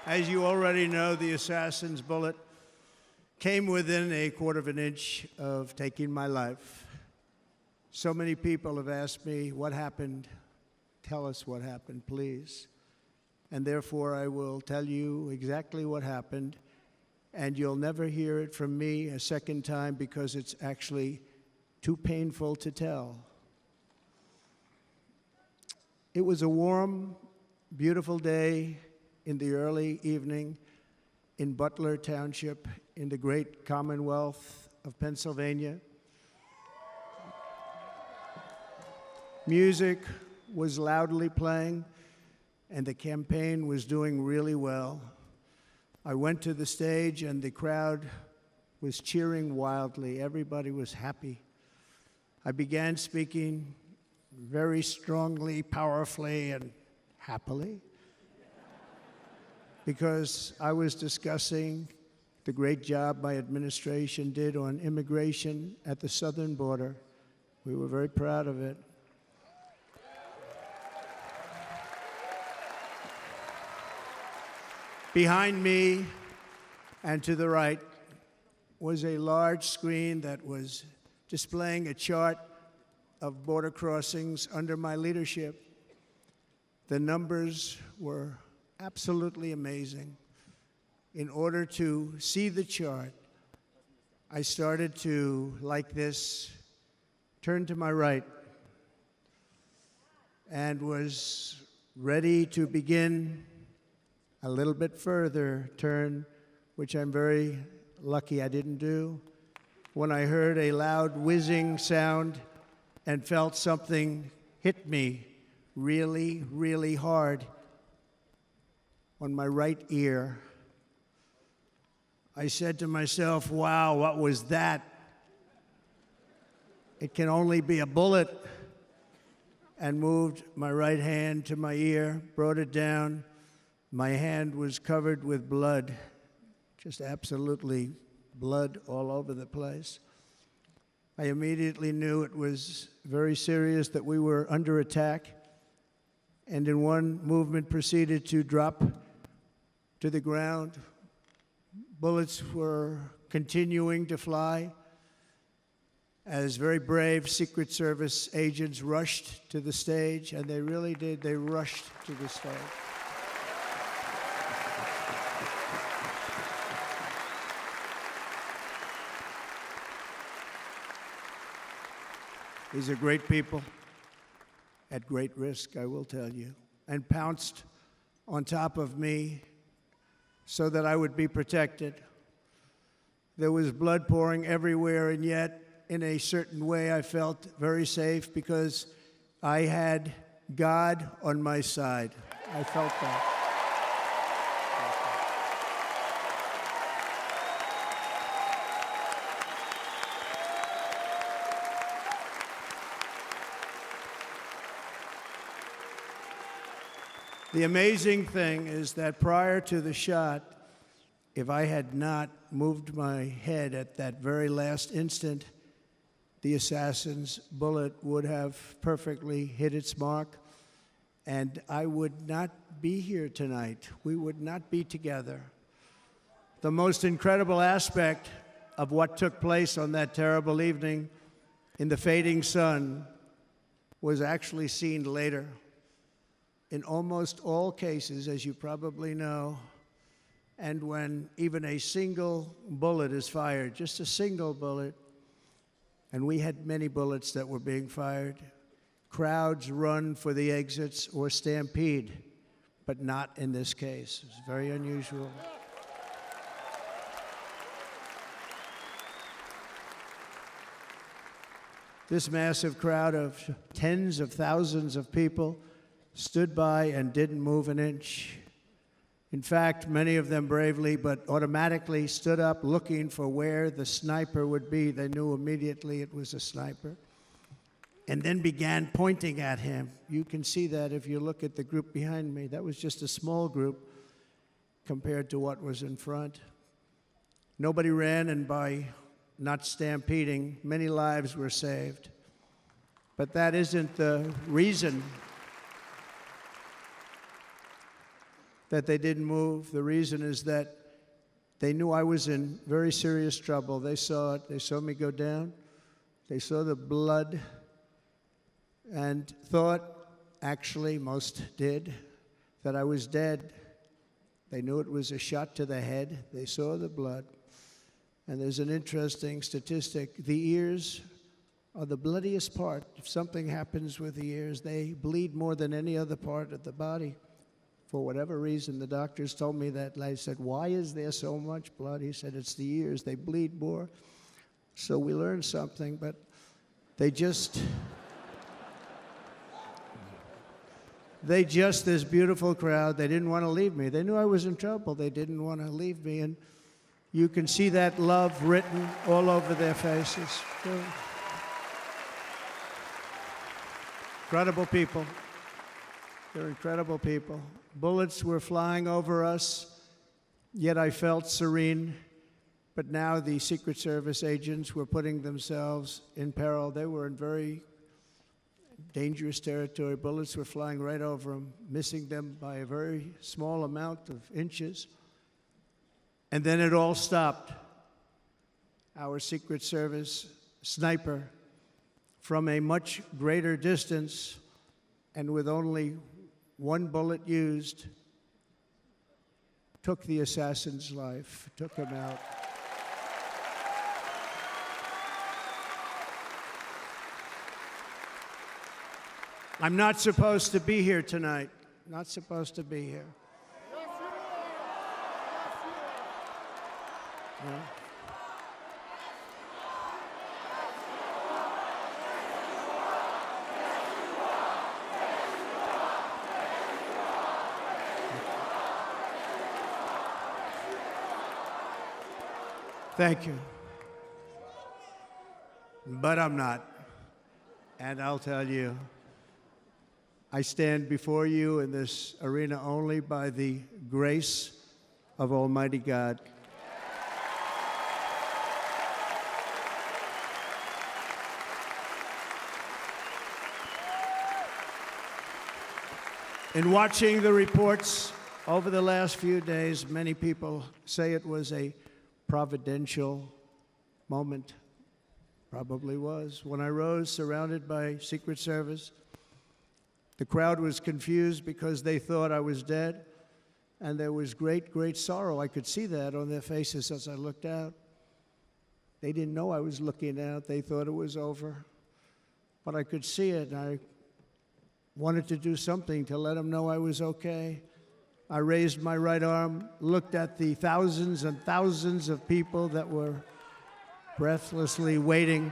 P: As you already know, the assassin's bullet came within a quarter of an inch of taking my life. So many people have asked me, what happened? Tell us what happened, please. And therefore, I will tell you exactly what happened, and you'll never hear it from me a second time because it's actually too painful to tell. It was a warm, beautiful day in the early evening in Butler Township in the great Commonwealth of Pennsylvania. Music was loudly playing, and the campaign was doing really well. I went to the stage, and the crowd was cheering wildly. Everybody was happy. I began speaking very strongly, powerfully, and happily, because I was discussing the great job my administration did on immigration at the southern border. We were very proud of it. Behind me and to the right was a large screen that was displaying a chart of border crossings under my leadership. The numbers were absolutely amazing. In order to see the chart, I started to, like this, turn to my right and was ready to begin a little bit further turn, which I'm very lucky I didn't do, when I heard a loud whizzing sound and felt something hit me really, really hard on my right ear. I said to myself, wow, what was that? It can only be a bullet. And moved my right hand to my ear, brought it down. My hand was covered with blood, just absolutely blood all over the place. I immediately knew it was very serious, that we were under attack, and in one movement proceeded to drop to the ground. Bullets were continuing to fly as very brave Secret Service agents rushed to the stage, and they really did. They rushed to the stage. These are great people at great risk, I will tell you, and pounced on top of me so that I would be protected. There was blood pouring everywhere, and yet, in a certain way, I felt very safe because I had God on my side. I felt that. The amazing thing is that prior to the shot, if I had not moved my head at that very last instant, the assassin's bullet would have perfectly hit its mark, and I would not be here tonight. We would not be together. The most incredible aspect of what took place on that terrible evening in the fading sun was actually seen later. In almost all cases, as you probably know, and when even a single bullet is fired, just a single bullet, and we had many bullets that were being fired, crowds run for the exits or stampede, but not in this case. It's very unusual. This massive crowd of tens of thousands of people stood by and didn't move an inch. In fact, many of them bravely but automatically stood up looking for where the sniper would be. They knew immediately it was a sniper. And then began pointing at him. You can see that if you look at the group behind me. That was just a small group compared to what was in front. Nobody ran, and by not stampeding, many lives were saved. But that isn't the reason that they didn't move. The reason is that they knew I was in very serious trouble. They saw it. They saw me go down. They saw the blood and thought, actually most did, that I was dead. They knew it was a shot to the head. They saw the blood. And there's an interesting statistic. The ears are the bloodiest part. If something happens with the ears, they bleed more than any other part of the body. For whatever reason, the doctors told me that. I said, why is there so much blood? He said, it's the ears. They bleed more. So we learned something, but they just, this beautiful crowd, they didn't want to leave me. They knew I was in trouble. They didn't want to leave me. And you can see that love written all over their faces. Incredible people. They're incredible people. Bullets were flying over us, yet I felt serene. But now the Secret Service agents were putting themselves in peril. They were in very dangerous territory. Bullets were flying right over them, missing them by a very small amount of inches. And then it all stopped. Our Secret Service sniper, from a much greater distance and with only one bullet used, took the assassin's life, took him out. I'm not supposed to be here tonight. Not supposed to be here. No. Thank you. But I'm not. And I'll tell you, I stand before you in this arena only by the grace of Almighty God. In watching the reports over the last few days, many people say it was a providential moment. Probably was. When I rose, surrounded by Secret Service, the crowd was confused because they thought I was dead, and there was great, great sorrow. I could see that on their faces as I looked out. They didn't know I was looking out. They thought it was over. But I could see it, and I wanted to do something to let them know I was okay. I raised my right arm, looked at the thousands and thousands of people that were breathlessly waiting,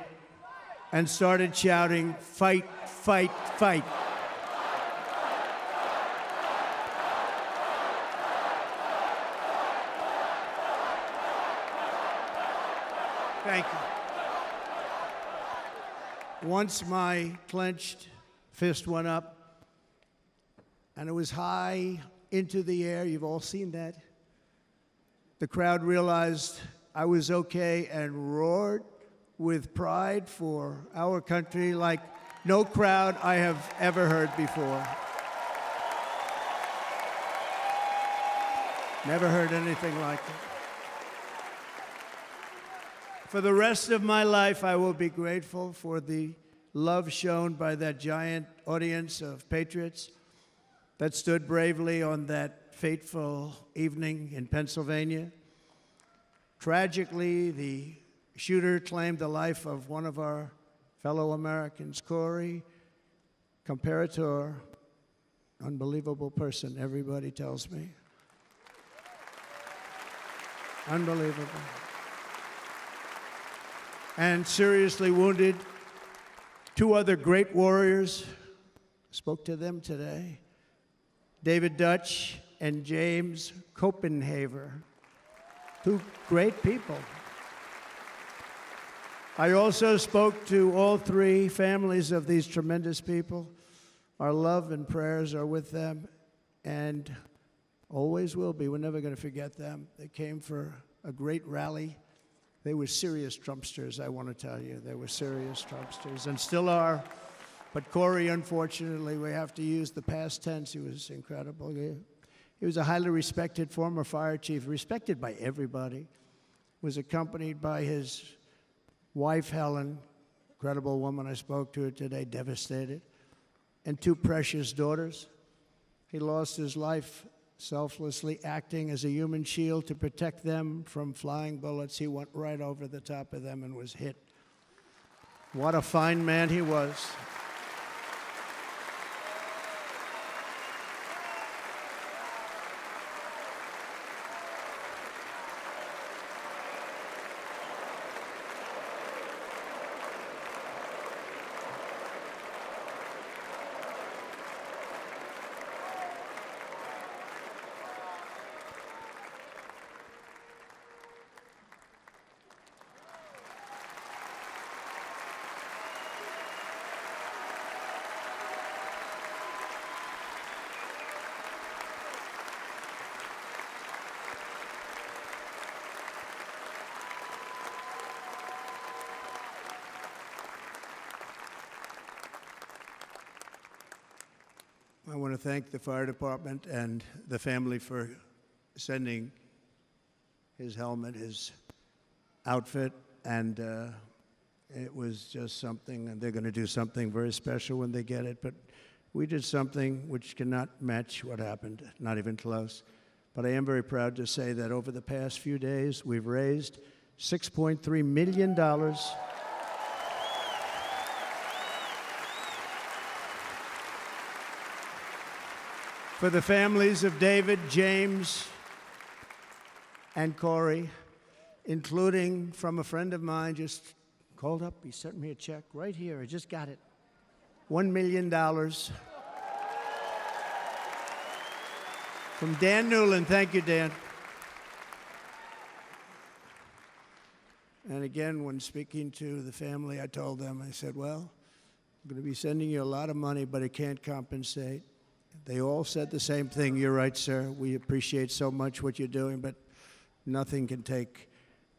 P: and started shouting, "Fight, fight, fight." Thank you. Once my clenched fist went up, and it was high into the air. You've all seen that. The crowd realized I was okay and roared with pride for our country like no crowd I have ever heard before. Never heard anything like it. For the rest of my life, I will be grateful for the love shown by that giant audience of patriots that stood bravely on that fateful evening in Pennsylvania. Tragically, the shooter claimed the life of one of our fellow Americans, Corey Comparator. Unbelievable person, everybody tells me. Unbelievable. And seriously wounded, two other great warriors. Spoke to them today. David Dutch and James Copenhaver. Two great people. I also spoke to all three families of these tremendous people. Our love and prayers are with them and always will be. We're never going to forget them. They came for a great rally. They were serious Trumpsters, I want to tell you. They were serious Trumpsters and still are. But Corey, unfortunately, we have to use the past tense. He was incredible. He was a highly respected former fire chief, respected by everybody. Was accompanied by his wife, Helen, incredible woman. I spoke to her today, devastated, and two precious daughters. He lost his life selflessly acting as a human shield to protect them from flying bullets. He went right over the top of them and was hit. What a fine man he was. I want to thank the fire department and the family for sending his helmet, his outfit, and it was just something, and they're going to do something very special when they get it. But we did something which cannot match what happened, not even close. But I am very proud to say that over the past few days, we've raised $6.3 million for the families of David, James, and Corey, including from a friend of mine just called up. He sent me a check right here. I just got it. $1 million from Dan Newland. Thank you, Dan. And again, when speaking to the family, I told them, I said, well, I'm going to be sending you a lot of money, but it can't compensate. They all said the same thing. You're right, sir. We appreciate so much what you're doing, but nothing can take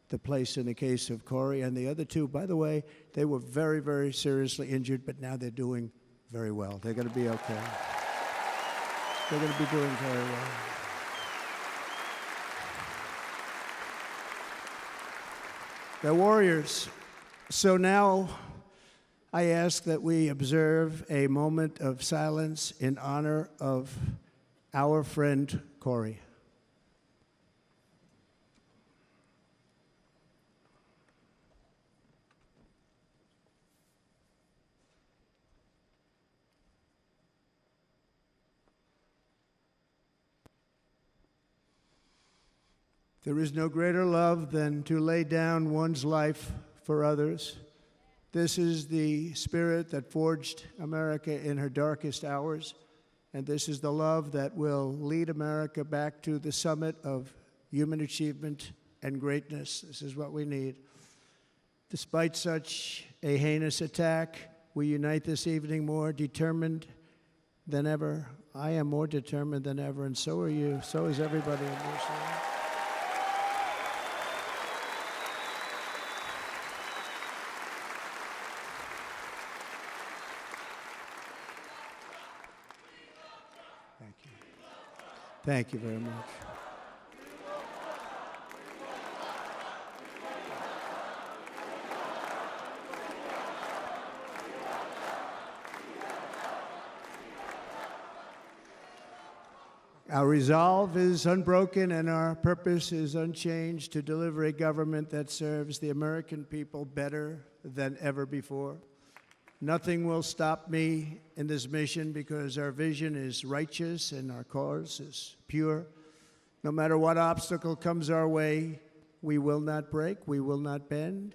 P: the place in the case of Corey. And the other two, by the way, they were very, very seriously injured, but now they're doing very well. They're going to be okay. They're going to be doing very well. They're warriors. So now I ask that we observe a moment of silence in honor of our friend Corey. There is no greater love than to lay down one's life for others. This is the spirit that forged America in her darkest hours, and this is the love that will lead America back to the summit of human achievement and greatness. This is what we need. Despite such a heinous attack, we unite this evening more determined than ever I am more determined than ever, and so are you. So is everybody on your side. Thank you. Thank you very much. Our resolve is unbroken and our purpose is unchanged to deliver a government that serves the American people better than ever before. Nothing will stop me in this mission because our vision is righteous and our cause is pure. No matter what obstacle comes our way, we will not break, we will not bend,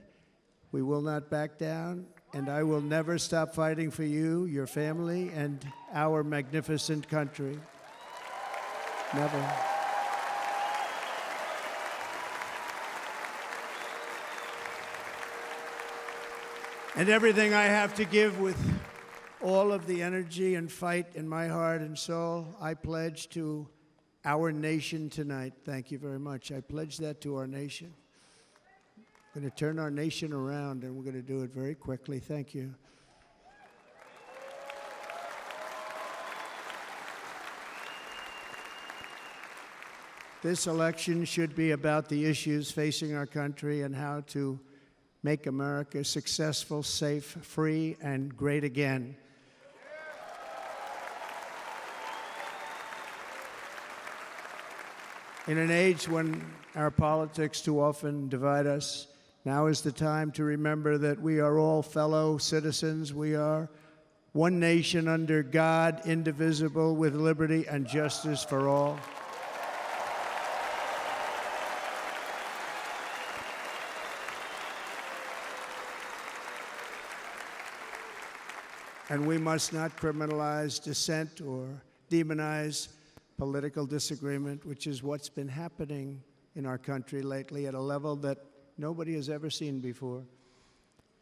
P: we will not back down, and I will never stop fighting for you, your family, and our magnificent country. Never. And everything I have to give with all of the energy and fight in my heart and soul, I pledge to our nation tonight. Thank you very much. I pledge that to our nation. We're going to turn our nation around, and we're going to do it very quickly. Thank you. This election should be about the issues facing our country and how to make America successful, safe, free, and great again. In an age when our politics too often divide us, now is the time to remember that we are all fellow citizens. We are one nation under God, indivisible, with liberty and justice for all. And we must not criminalize dissent or demonize political disagreement, which is what's been happening in our country lately at a level that nobody has ever seen before.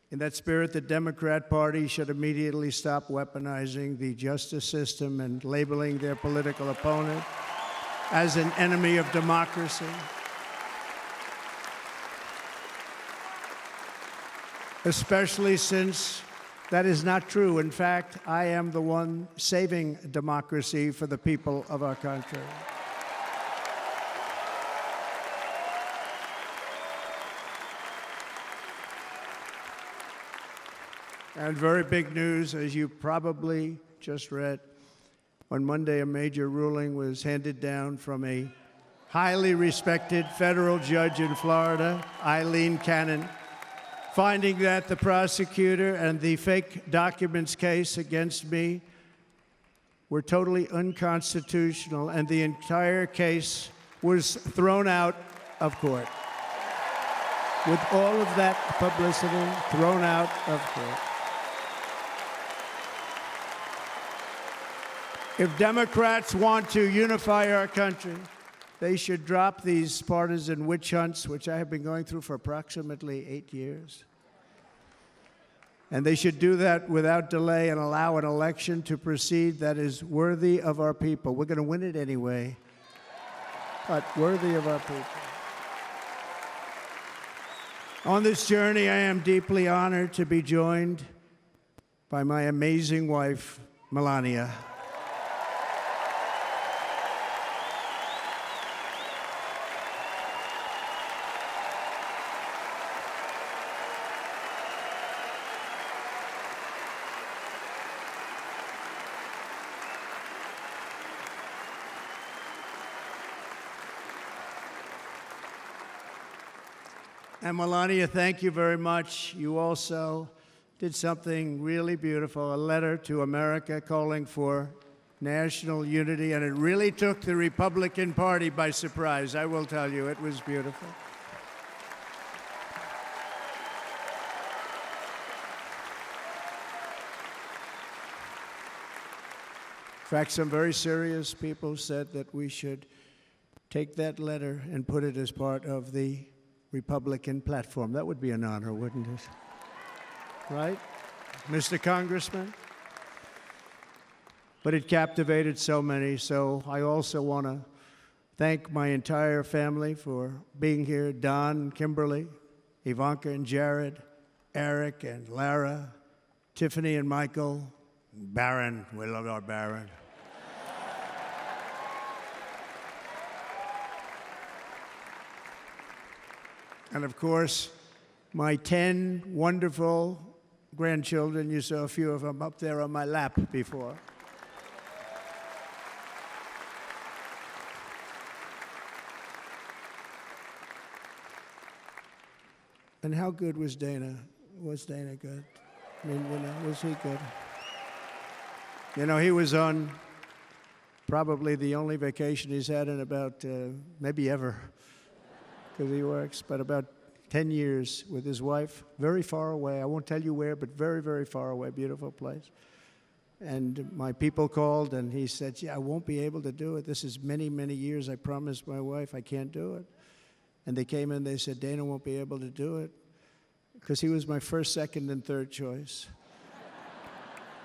P: In that spirit, the Democrat Party should immediately stop weaponizing the justice system and labeling their political opponent as an enemy of democracy. Especially since that is not true. In fact, I am the one saving democracy for the people of our country. And very big news, as you probably just read, on Monday a major ruling was handed down from a highly respected federal judge in Florida, Eileen Cannon, finding that the prosecutor and the fake documents case against me were totally unconstitutional, and the entire case was thrown out of court. With all of that publicity, thrown out of court. If Democrats want to unify our country, they should drop these partisan witch hunts, which I have been going through for approximately 8 years. And they should do that without delay and allow an election to proceed that is worthy of our people. We're going to win it anyway, but worthy of our people. On this journey, I am deeply honored to be joined by my amazing wife, Melania. And Melania, thank you very much. You also did something really beautiful, a letter to America calling for national unity, and it really took the Republican Party by surprise. I will tell you, it was beautiful. In fact, some very serious people said that we should take that letter and put it as part of the Republican platform. That would be an honor, wouldn't it? Right? Mr. Congressman? but it captivated so many. So I also want to thank my entire family for being here, Don, Kimberly, Ivanka and Jared, Eric and Lara, Tiffany and Michael, Baron. We love our Baron. And of course, my 10 wonderful grandchildren. You saw a few of them up there on my lap before. And how good was Dana? Was Dana good? I mean, was he good? He was on probably the only vacation he's had in about, maybe ever, because he works, but about 10 years with his wife, very far away. I won't tell you where, but very, very far away, beautiful place. And my people called, and he said, I won't be able to do it. This is many, many years. I promised my wife I can't do it. And they came in, they said, Dana won't be able to do it, because he was my first, second, and third choice.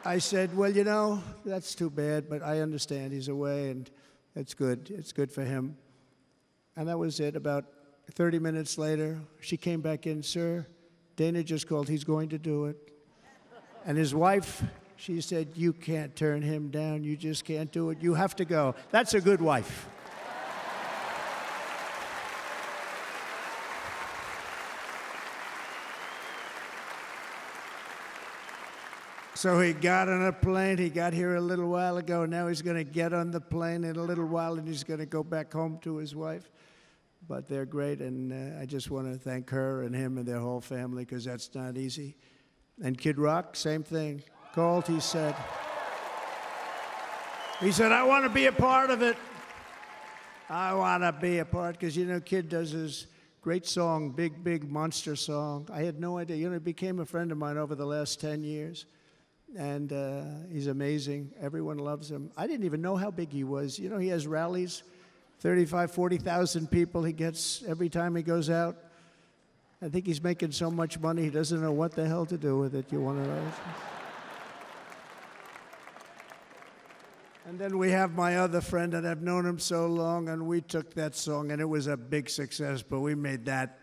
P: I said, well, that's too bad, but I understand he's away, and it's good. It's good for him. And that was it. About 30 minutes later, she came back in, sir, Dana just called. He's going to do it. And his wife, she said, you can't turn him down. You just can't do it. You have to go. That's a good wife. So he got on a plane. He got here a little while ago. Now he's going to get on the plane in a little while, and he's going to go back home to his wife. But they're great, and I just want to thank her and him and their whole family, because that's not easy. And Kid Rock, same thing. Called, he said, I want to be a part of it. I want to be a part, because, Kid does his great song, Big, Big Monster song. I had no idea. He became a friend of mine over the last 10 years. And he's amazing. Everyone loves him. I didn't even know how big he was. He has rallies, 35,000, 40,000 people he gets every time he goes out. I think he's making so much money, he doesn't know what the hell to do with it. You want to know? And then we have my other friend, and I've known him so long, and we took that song, and it was a big success, but we made that.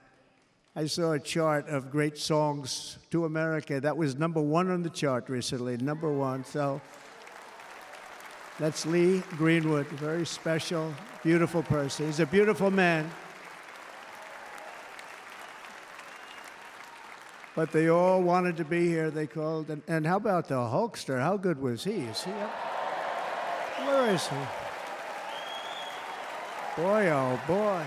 P: I saw a chart of great songs to America. That was #1 on the chart recently, #1. So that's Lee Greenwood, a very special, beautiful person. He's a beautiful man. But they all wanted to be here, they called. And how about the Hulkster? How good was he? Is he up? Where is he? Boy, oh boy.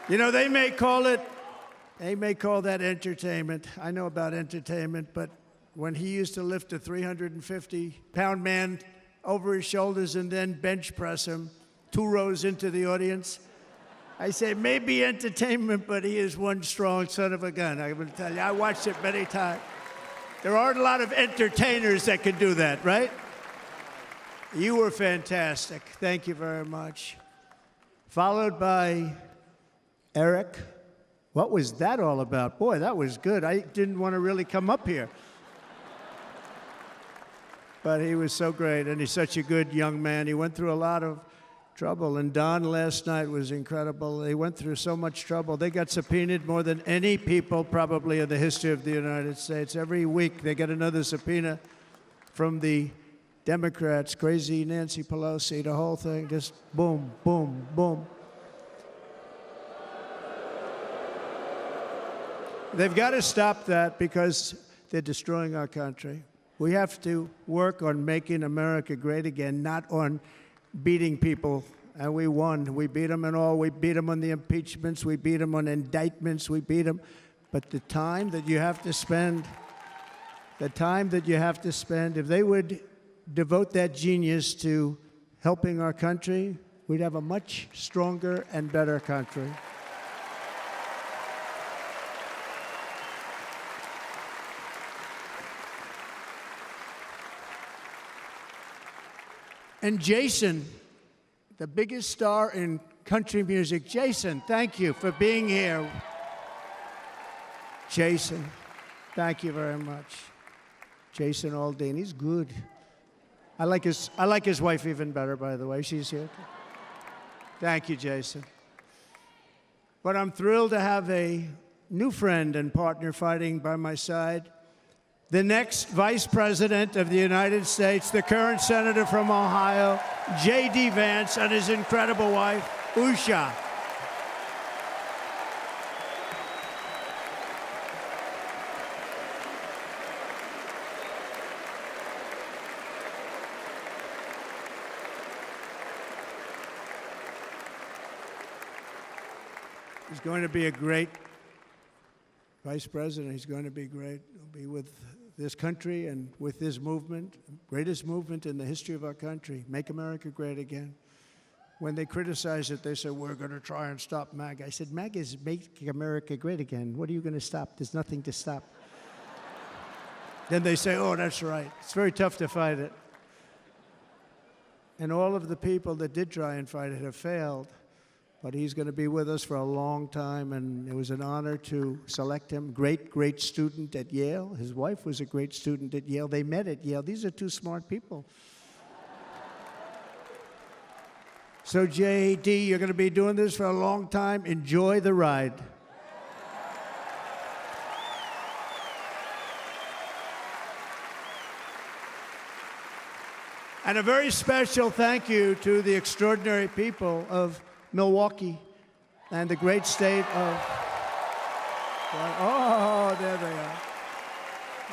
P: They may call that entertainment. I know about entertainment, but when he used to lift a 350-pound man over his shoulders and then bench press him 2 rows into the audience, I say, maybe entertainment, but he is one strong son of a gun. I will tell you, I watched it many times. There aren't a lot of entertainers that can do that, right? You were fantastic. Thank you very much. Followed by Eric. What was that all about? Boy, that was good. I didn't want to really come up here. But he was so great, and he's such a good young man. He went through a lot of trouble, and Don last night was incredible. They went through so much trouble. They got subpoenaed more than any people probably in the history of the United States. Every week they get another subpoena from the Democrats, crazy Nancy Pelosi, the whole thing, just boom, boom, boom. They've got to stop that, because they're destroying our country. We have to work on making America great again, not on beating people. And we won. We beat them in all. We beat them on the impeachments. We beat them on indictments. We beat them. But the time that you have to spend, if they would devote that genius to helping our country, we'd have a much stronger and better country. And Jason, the biggest star in country music. Jason, thank you for being here. Jason, thank you very much. Jason Aldean, he's good. I like his wife even better, by the way. She's here. Thank you, Jason. But I'm thrilled to have a new friend and partner fighting by my side. The next Vice President of the United States, the current Senator from Ohio, J.D. Vance, and his incredible wife, Usha. He's going to be a great Vice President. He's going to be great. He'll be with this country and with this movement, greatest movement in the history of our country, Make America Great Again. When they criticize it, they say, we're going to try and stop MAGA. I said, MAGA is Make America Great Again. What are you going to stop? There's nothing to stop. Then they say, oh, that's right. It's very tough to fight it. And all of the people that did try and fight it have failed. But he's going to be with us for a long time, and it was an honor to select him. Great, great student at Yale. His wife was a great student at Yale. They met at Yale. These are two smart people. So, J.D., you're going to be doing this for a long time. Enjoy the ride. And a very special thank you to the extraordinary people of Milwaukee and the great state of... Oh, there they are.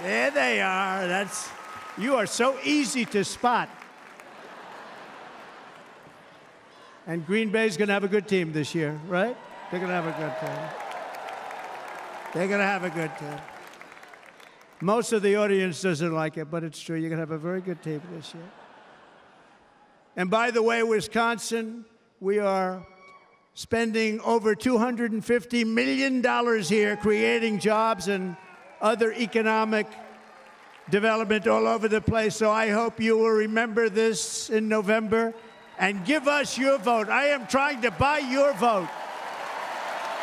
P: There they are. You are so easy to spot. And Green Bay's going to have a good team this year, right? They're going to have a good team. They're going to have a good team. Most of the audience doesn't like it, but it's true. You're going to have a very good team this year. And by the way, Wisconsin, we are spending over $250 million here creating jobs and other economic development all over the place. So I hope you will remember this in November and give us your vote. I am trying to buy your vote.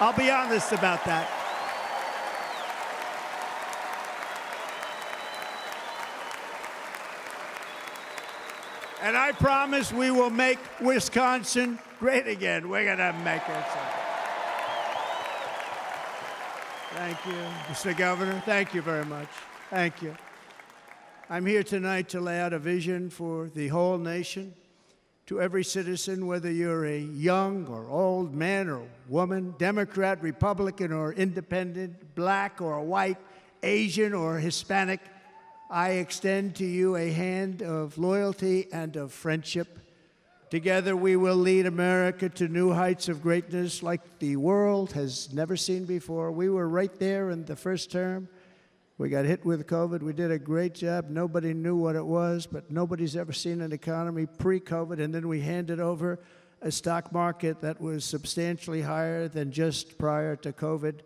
P: I'll be honest about that. And I promise we will make Wisconsin great again. We're going to make it. Thank you, Mr. Governor. Thank you very much. Thank you. I'm here tonight to lay out a vision for the whole nation, to every citizen, whether you're a young or old man or woman, Democrat, Republican, or independent, black or white, Asian or Hispanic. I extend to you a hand of loyalty and of friendship. Together we will lead America to new heights of greatness like the world has never seen before. We were right there in the first term. We got hit with COVID. We did a great job. Nobody knew what it was, but nobody's ever seen an economy pre-COVID. And then we handed over a stock market that was substantially higher than just prior to COVID.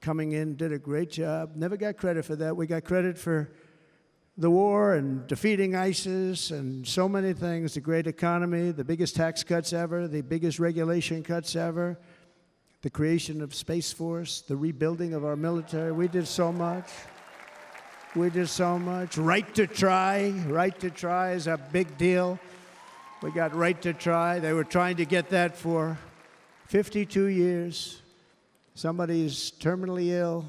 P: Coming in, did a great job. Never got credit for that. We got credit for the war and defeating ISIS and so many things, the great economy, the biggest tax cuts ever, the biggest regulation cuts ever, the creation of Space Force, the rebuilding of our military. We did so much. We did so much. Right to try. Right to try is a big deal. We got right to try. They were trying to get that for 52 years. Somebody's terminally ill.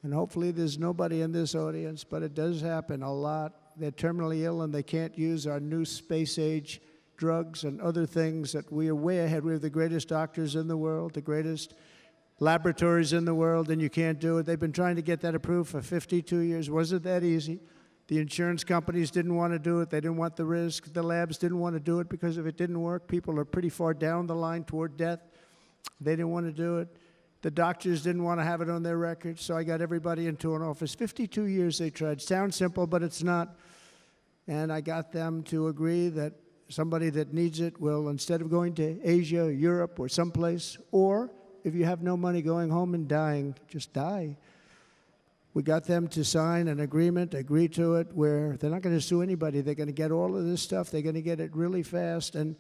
P: And hopefully there's nobody in this audience, but it does happen a lot. They're terminally ill and they can't use our new space-age drugs and other things that we are way ahead. We have the greatest doctors in the world, the greatest laboratories in the world, and you can't do it. They've been trying to get that approved for 52 years. Wasn't that easy? The insurance companies didn't want to do it. They didn't want the risk. The labs didn't want to do it because if it didn't work, people are pretty far down the line toward death. They didn't want to do it. The doctors didn't want to have it on their records, so I got everybody into an office. 52 years they tried. Sounds simple, but it's not. And I got them to agree that somebody that needs it will, instead of going to Asia, Europe, or someplace, or if you have no money going home and dying, just die. We got them to sign an agreement, agree to it, where they're not going to sue anybody. They're going to get all of this stuff. They're going to get it really fast. And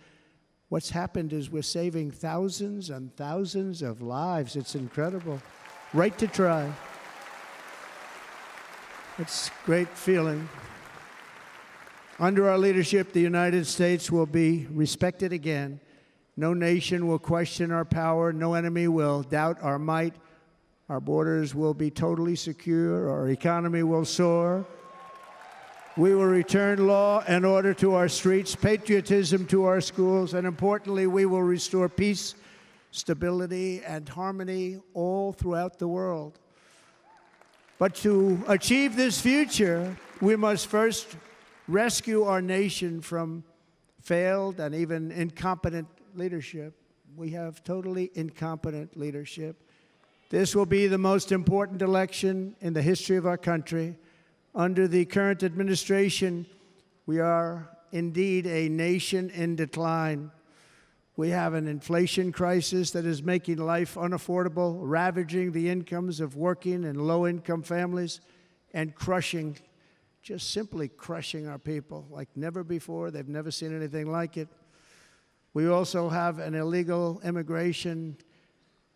P: What's happened is we're saving thousands and thousands of lives. It's incredible. Right to try. It's a great feeling. Under our leadership, the United States will be respected again. No nation will question our power. No enemy will doubt our might. Our borders will be totally secure. Our economy will soar. We will return law and order to our streets, patriotism to our schools, and importantly, we will restore peace, stability, and harmony all throughout the world. But to achieve this future, we must first rescue our nation from failed and even incompetent leadership. We have totally incompetent leadership. This will be the most important election in the history of our country. Under the current administration, we are indeed a nation in decline. We have an inflation crisis that is making life unaffordable, ravaging the incomes of working and low-income families, and crushing, just simply crushing our people like never before. They've never seen anything like it. We also have an illegal immigration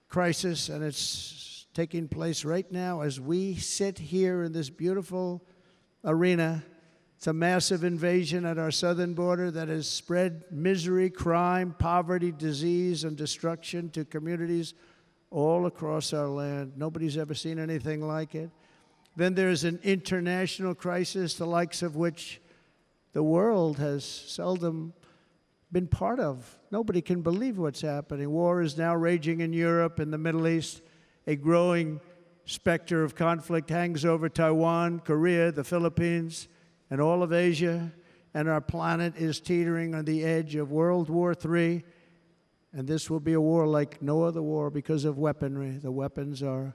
P: crisis, and it's taking place right now as we sit here in this beautiful arena. It's a massive invasion at our southern border that has spread misery, crime, poverty, disease, and destruction to communities all across our land. Nobody's ever seen anything like it. Then there's an international crisis, the likes of which the world has seldom been part of. Nobody can believe what's happening. War is now raging in Europe and the Middle East. A growing specter of conflict hangs over Taiwan, Korea, the Philippines, and all of Asia. And our planet is teetering on the edge of World War III. And this will be a war like no other war because of weaponry. The weapons are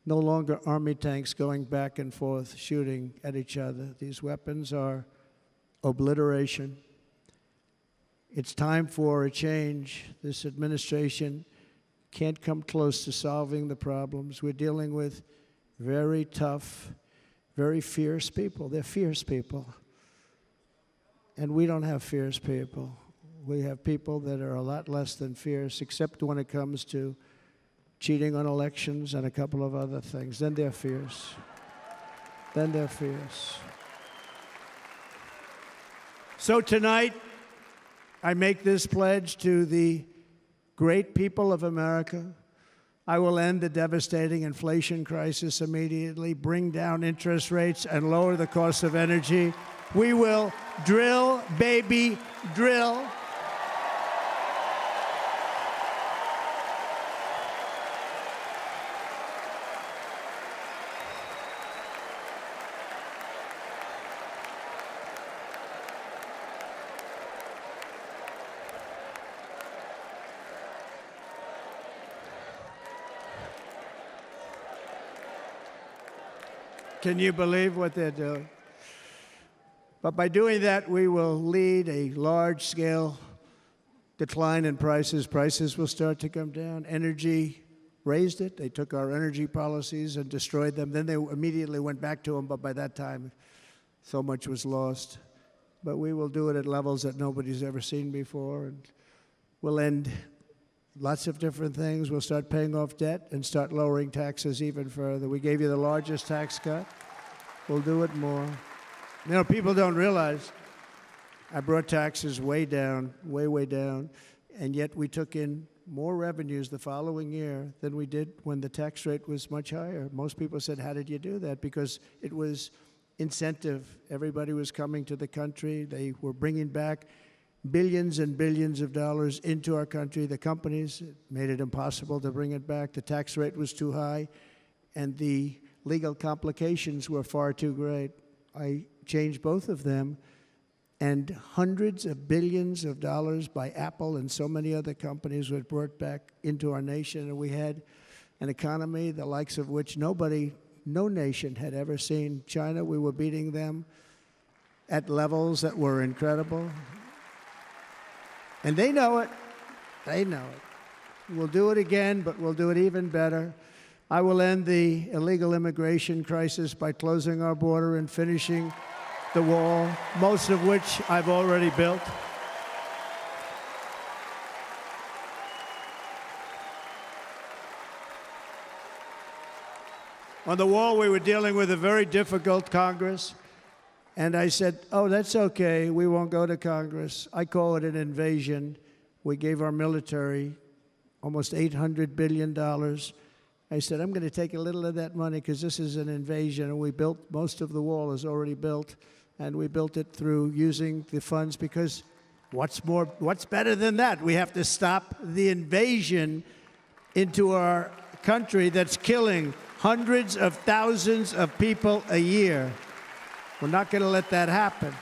P: no longer army tanks going back and forth shooting at each other. These weapons are obliteration. It's time for a change. This administration can't come close to solving the problems. We're dealing with very tough, very fierce people. They're fierce people. And we don't have fierce people. We have people that are a lot less than fierce, except when it comes to cheating on elections and a couple of other things. Then they're fierce. Then they're fierce. So tonight, I make this pledge to the great people of America. I will end the devastating inflation crisis immediately, bring down interest rates, and lower the cost of energy. We will drill, baby, drill. Can you believe what they're doing? But by doing that, we will lead a large-scale decline in prices. Prices will start to come down. Energy raised it. They took our energy policies and destroyed them. Then they immediately went back to them, but by that time, so much was lost. But we will do it at levels that nobody's ever seen before, and we'll end lots of different things. We'll start paying off debt and start lowering taxes even further. We gave you the largest tax cut. We'll do it more. You know, people don't realize I brought taxes way down, way down, and yet we took in more revenues the following year than we did when the tax rate was much higher. Most people said, how did you do that? Because it was incentive. Everybody was coming to the country. They were bringing back billions and billions of dollars into our country. The companies made it impossible to bring it back. The tax rate was too high, and the legal complications were far too great. I changed both of them, and hundreds of billions of dollars by Apple and so many other companies were brought back into our nation, and we had an economy the likes of which no nation had ever seen. China, we were beating them at levels that were incredible. And they know it. They know it. We'll do it again, but we'll do it even better. I will end the illegal immigration crisis by closing our border and finishing the wall, most of which I've already built. On the wall, we were dealing with a very difficult Congress. And I said, oh, that's okay. We won't go to Congress. I call it an invasion. We gave our military almost $800 billion. I said, I'm going to take a little of that money because this is an invasion. And we built, most of the wall is already built. And we built it through using the funds because what's better than that? We have to stop the invasion into our country that's killing hundreds of thousands of people a year. We're not going to let that happen.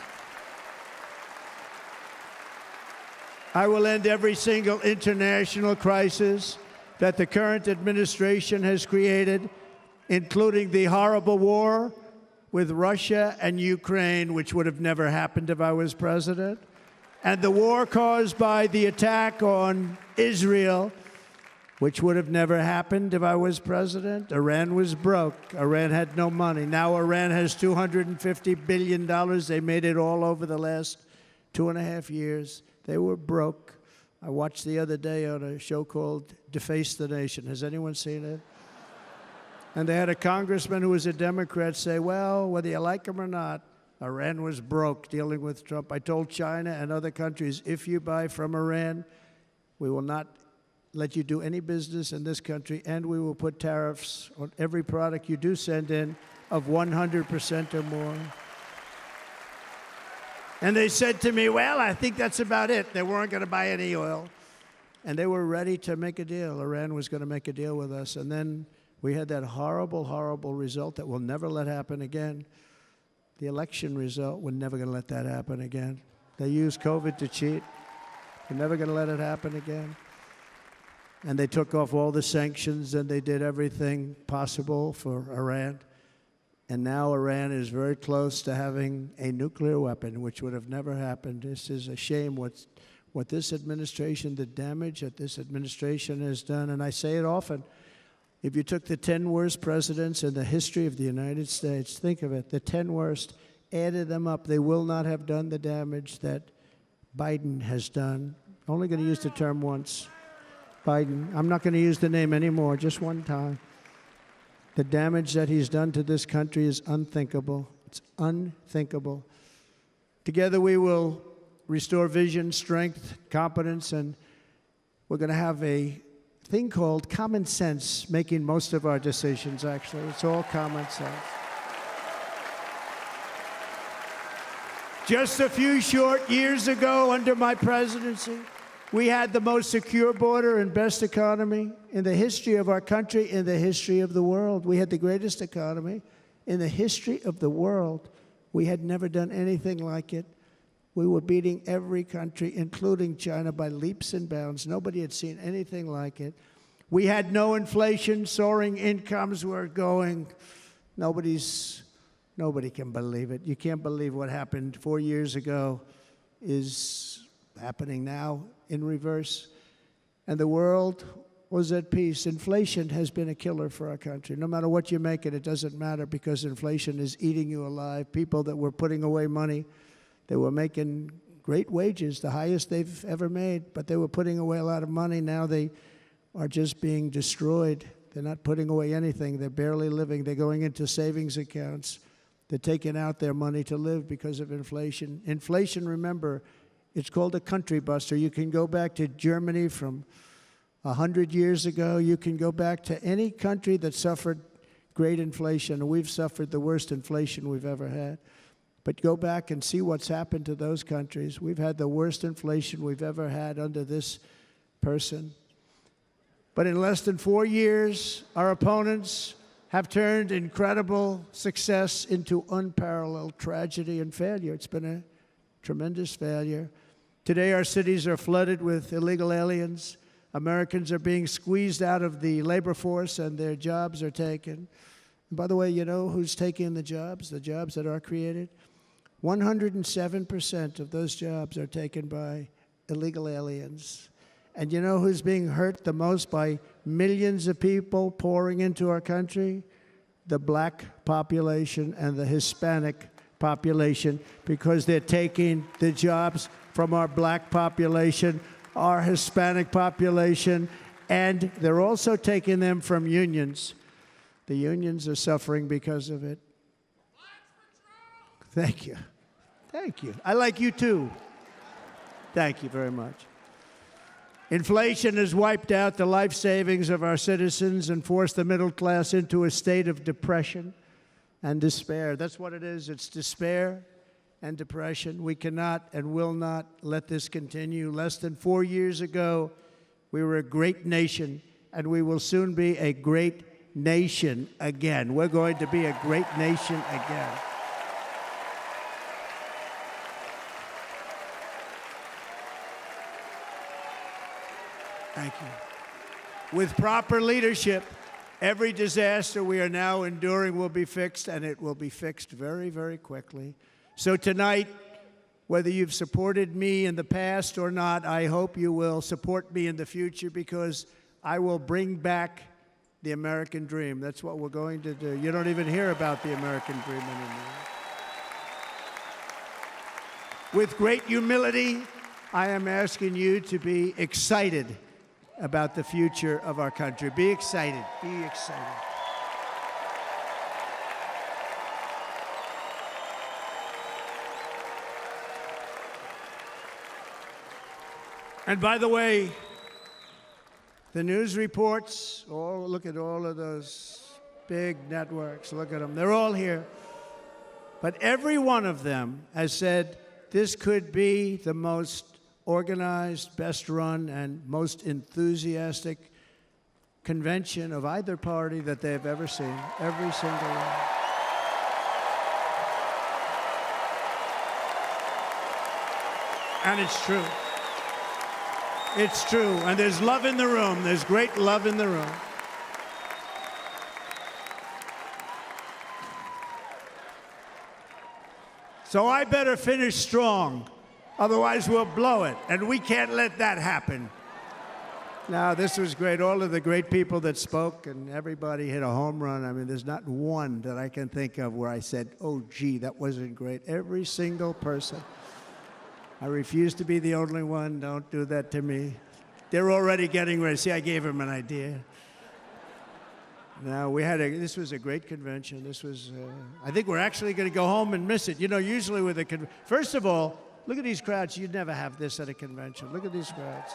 P: I will end every single international crisis that the current administration has created, including the horrible war with Russia and Ukraine, which would have never happened if I was president, and the war caused by the attack on Israel, which would have never happened if I was president. Iran was broke. Iran had no money. Now Iran has $250 billion. They made it all over the last 2.5 years. They were broke. I watched the other day on a show called Deface the Nation. Has anyone seen it? And they had a congressman who was a Democrat say, well, whether you like him or not, Iran was broke dealing with Trump. I told China and other countries, if you buy from Iran, we will not let you do any business in this country, and we will put tariffs on every product you do send in of 100% or more. And they said to me, well, I think that's about it. They weren't going to buy any oil. And they were ready to make a deal. Iran was going to make a deal with us. And then we had that horrible, horrible result that we'll never let happen again. The election result, we're never going to let that happen again. They used COVID to cheat. We're never going to let it happen again. And they took off all the sanctions, and they did everything possible for Iran. And now Iran is very close to having a nuclear weapon, which would have never happened. This is a shame what this administration, the damage that this administration has done. And I say it often. If you took the 10 worst presidents in the history of the United States, think of it, the 10 worst, added them up, they will not have done the damage that Biden has done. Only going to use the term once. Biden. I'm not going to use the name anymore, just one time. The damage that he's done to this country is unthinkable. It's unthinkable. Together we will restore vision, strength, competence, and we're going to have a thing called common sense making most of our decisions, actually. It's all common sense. Just a few short years ago, under my presidency, we had the most secure border and best economy in the history of our country, in the history of the world. We had the greatest economy in the history of the world. We had never done anything like it. We were beating every country, including China, by leaps and bounds. Nobody had seen anything like it. We had no inflation. Soaring incomes were going. Nobody can believe it. You can't believe what happened 4 years ago is happening now in reverse. And the world was at peace. Inflation has been a killer for our country. No matter what you make it, it doesn't matter because inflation is eating you alive. People that were putting away money, they were making great wages, the highest they've ever made, but they were putting away a lot of money. Now they are just being destroyed. They're not putting away anything. They're barely living. They're going into savings accounts. They're taking out their money to live because of inflation. Inflation, remember, it's called a country buster. You can go back to Germany from 100 years ago. You can go back to any country that suffered great inflation. We've suffered the worst inflation we've ever had. But go back and see what's happened to those countries. We've had the worst inflation we've ever had under this person. But in less than 4 years, our opponents have turned incredible success into unparalleled tragedy and failure. It's been a tremendous failure. Today, our cities are flooded with illegal aliens. Americans are being squeezed out of the labor force, and their jobs are taken. And by the way, you know who's taking the jobs that are created? 107% of those jobs are taken by illegal aliens. And you know who's being hurt the most by millions of people pouring into our country? The black population and the Hispanic population, because they're taking the jobs from our black population, our Hispanic population, and they're also taking them from unions. The unions are suffering because of it. Thank you. Thank you. I like you too. Thank you very much. Inflation has wiped out the life savings of our citizens and forced the middle class into a state of depression and despair. That's what it is. It's despair and depression. We cannot and will not let this continue. Less than 4 years ago, we were a great nation, and we will soon be a great nation again. We're going to be a great nation again. Thank you. With proper leadership, every disaster we are now enduring will be fixed, and it will be fixed very, very quickly. So tonight, whether you've supported me in the past or not, I hope you will support me in the future, because I will bring back the American dream. That's what we're going to do. You don't even hear about the American dream anymore. With great humility, I am asking you to be excited about the future of our country. Be excited. Be excited. And by the way, the news reports, look at all of those big networks. Look at them. They're all here. But every one of them has said this could be the most organized, best run, and most enthusiastic convention of either party that they've ever seen. Every single one. And it's true. It's true. And there's love in the room. There's great love in the room. So I better finish strong. Otherwise, we'll blow it, and we can't let that happen. Now, this was great. All of the great people that spoke, and everybody hit a home run. I mean, there's not one that I can think of where I said, oh, gee, that wasn't great. Every single person. I refuse to be the only one. Don't do that to me. They're already getting ready. See, I gave them an idea. Now, this was a great convention. This was, I think we're actually going to go home and miss it. You know, usually with a convention, first of all, look at these crowds. You'd never have this at a convention. Look at these crowds.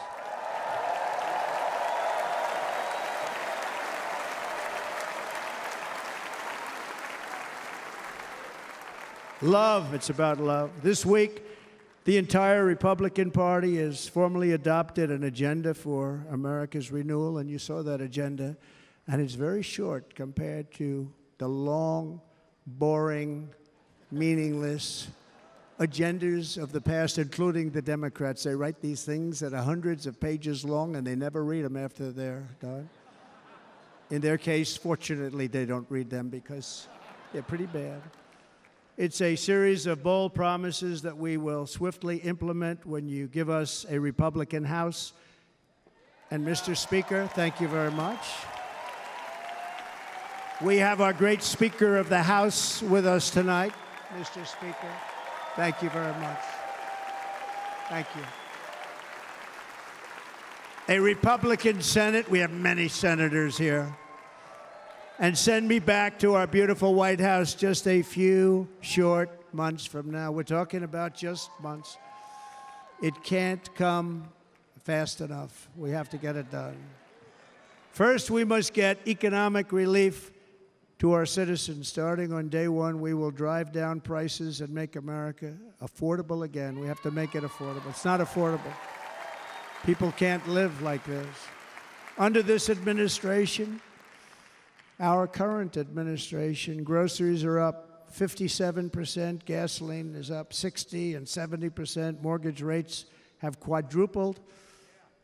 P: Love. It's about love. This week, the entire Republican Party has formally adopted an agenda for America's renewal, and you saw that agenda. And it's very short compared to the long, boring, meaningless agendas of the past, including the Democrats. They write these things that are hundreds of pages long, and they never read them after they're done. In their case, fortunately, they don't read them because they're pretty bad. It's a series of bold promises that we will swiftly implement when you give us a Republican House. And Mr. Speaker, thank you very much. We have our great Speaker of the House with us tonight. Mr. Speaker, thank you very much. Thank you. A Republican Senate, we have many senators here. And send me back to our beautiful White House just a few short months from now. We're talking about just months. It can't come fast enough. We have to get it done. First, we must get economic relief to our citizens. Starting on day one, we will drive down prices and make America affordable again. We have to make it affordable. It's not affordable. People can't live like this. Under this administration, our current administration, groceries are up 57%, gasoline is up 60 and 70%, mortgage rates have quadrupled.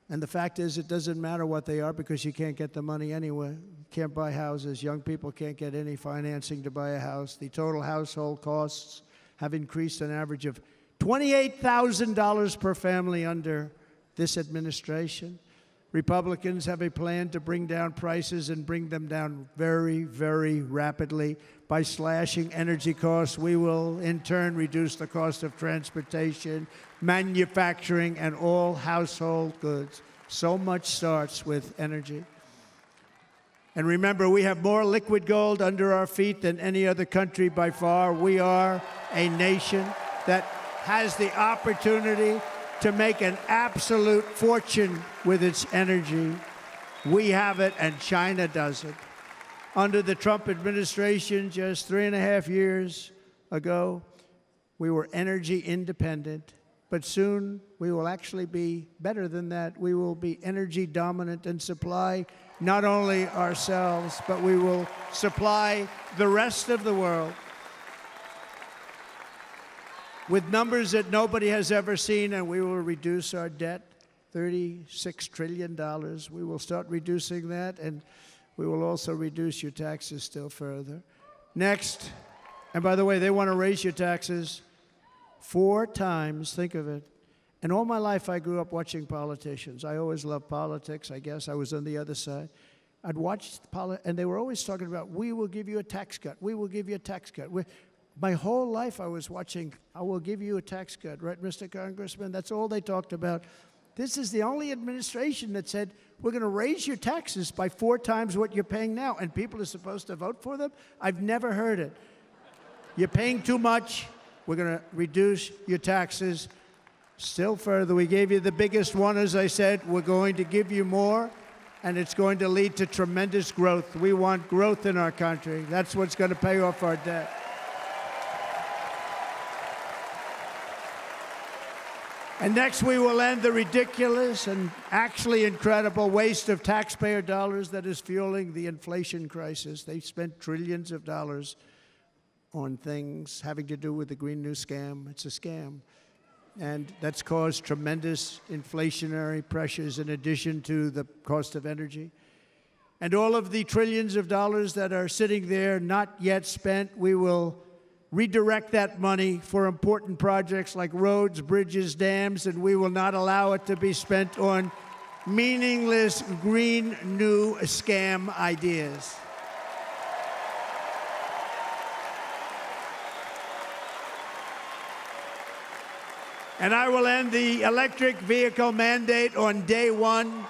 P: And the fact is, it doesn't matter what they are because you can't get the money anyway. You can't buy houses. Young people can't get any financing to buy a house. The total household costs have increased an average of $28,000 per family under this administration. Republicans have a plan to bring down prices and bring them down very, very rapidly. By slashing energy costs, we will in turn reduce the cost of transportation, manufacturing, and all household goods. So much starts with energy. And remember, we have more liquid gold under our feet than any other country by far. We are a nation that has the opportunity to make an absolute fortune with its energy. We have it, and China doesn't. Under the Trump administration, just 3.5 years ago, we were energy independent. But soon, we will actually be better than that. We will be energy dominant and supply not only ourselves, but we will supply the rest of the world with numbers that nobody has ever seen, and we will reduce our debt, $36 trillion. We will start reducing that, and we will also reduce your taxes still further. Next, and by the way, they want to raise your taxes 4 times, think of it. And all my life, I grew up watching politicians. I always loved politics, I guess. I was on the other side. I'd watch, and they were always talking about, we will give you a tax cut. We will give you a tax cut. My whole life, I was watching, I will give you a tax cut, right, Mr. Congressman? That's all they talked about. This is the only administration that said, we're going to raise your taxes by 4 times what you're paying now, and people are supposed to vote for them? I've never heard it. You're paying too much. We're going to reduce your taxes still further. We gave you the biggest one, as I said. We're going to give you more, and it's going to lead to tremendous growth. We want growth in our country. That's what's going to pay off our debt. And next, we will end the ridiculous and actually incredible waste of taxpayer dollars that is fueling the inflation crisis. They've spent trillions of dollars on things having to do with the Green New Scam. It's a scam. And that's caused tremendous inflationary pressures in addition to the cost of energy. And all of the trillions of dollars that are sitting there not yet spent, we will redirect that money for important projects like roads, bridges, dams, and we will not allow it to be spent on meaningless Green New Scam ideas. And I will end the electric vehicle mandate on day 1.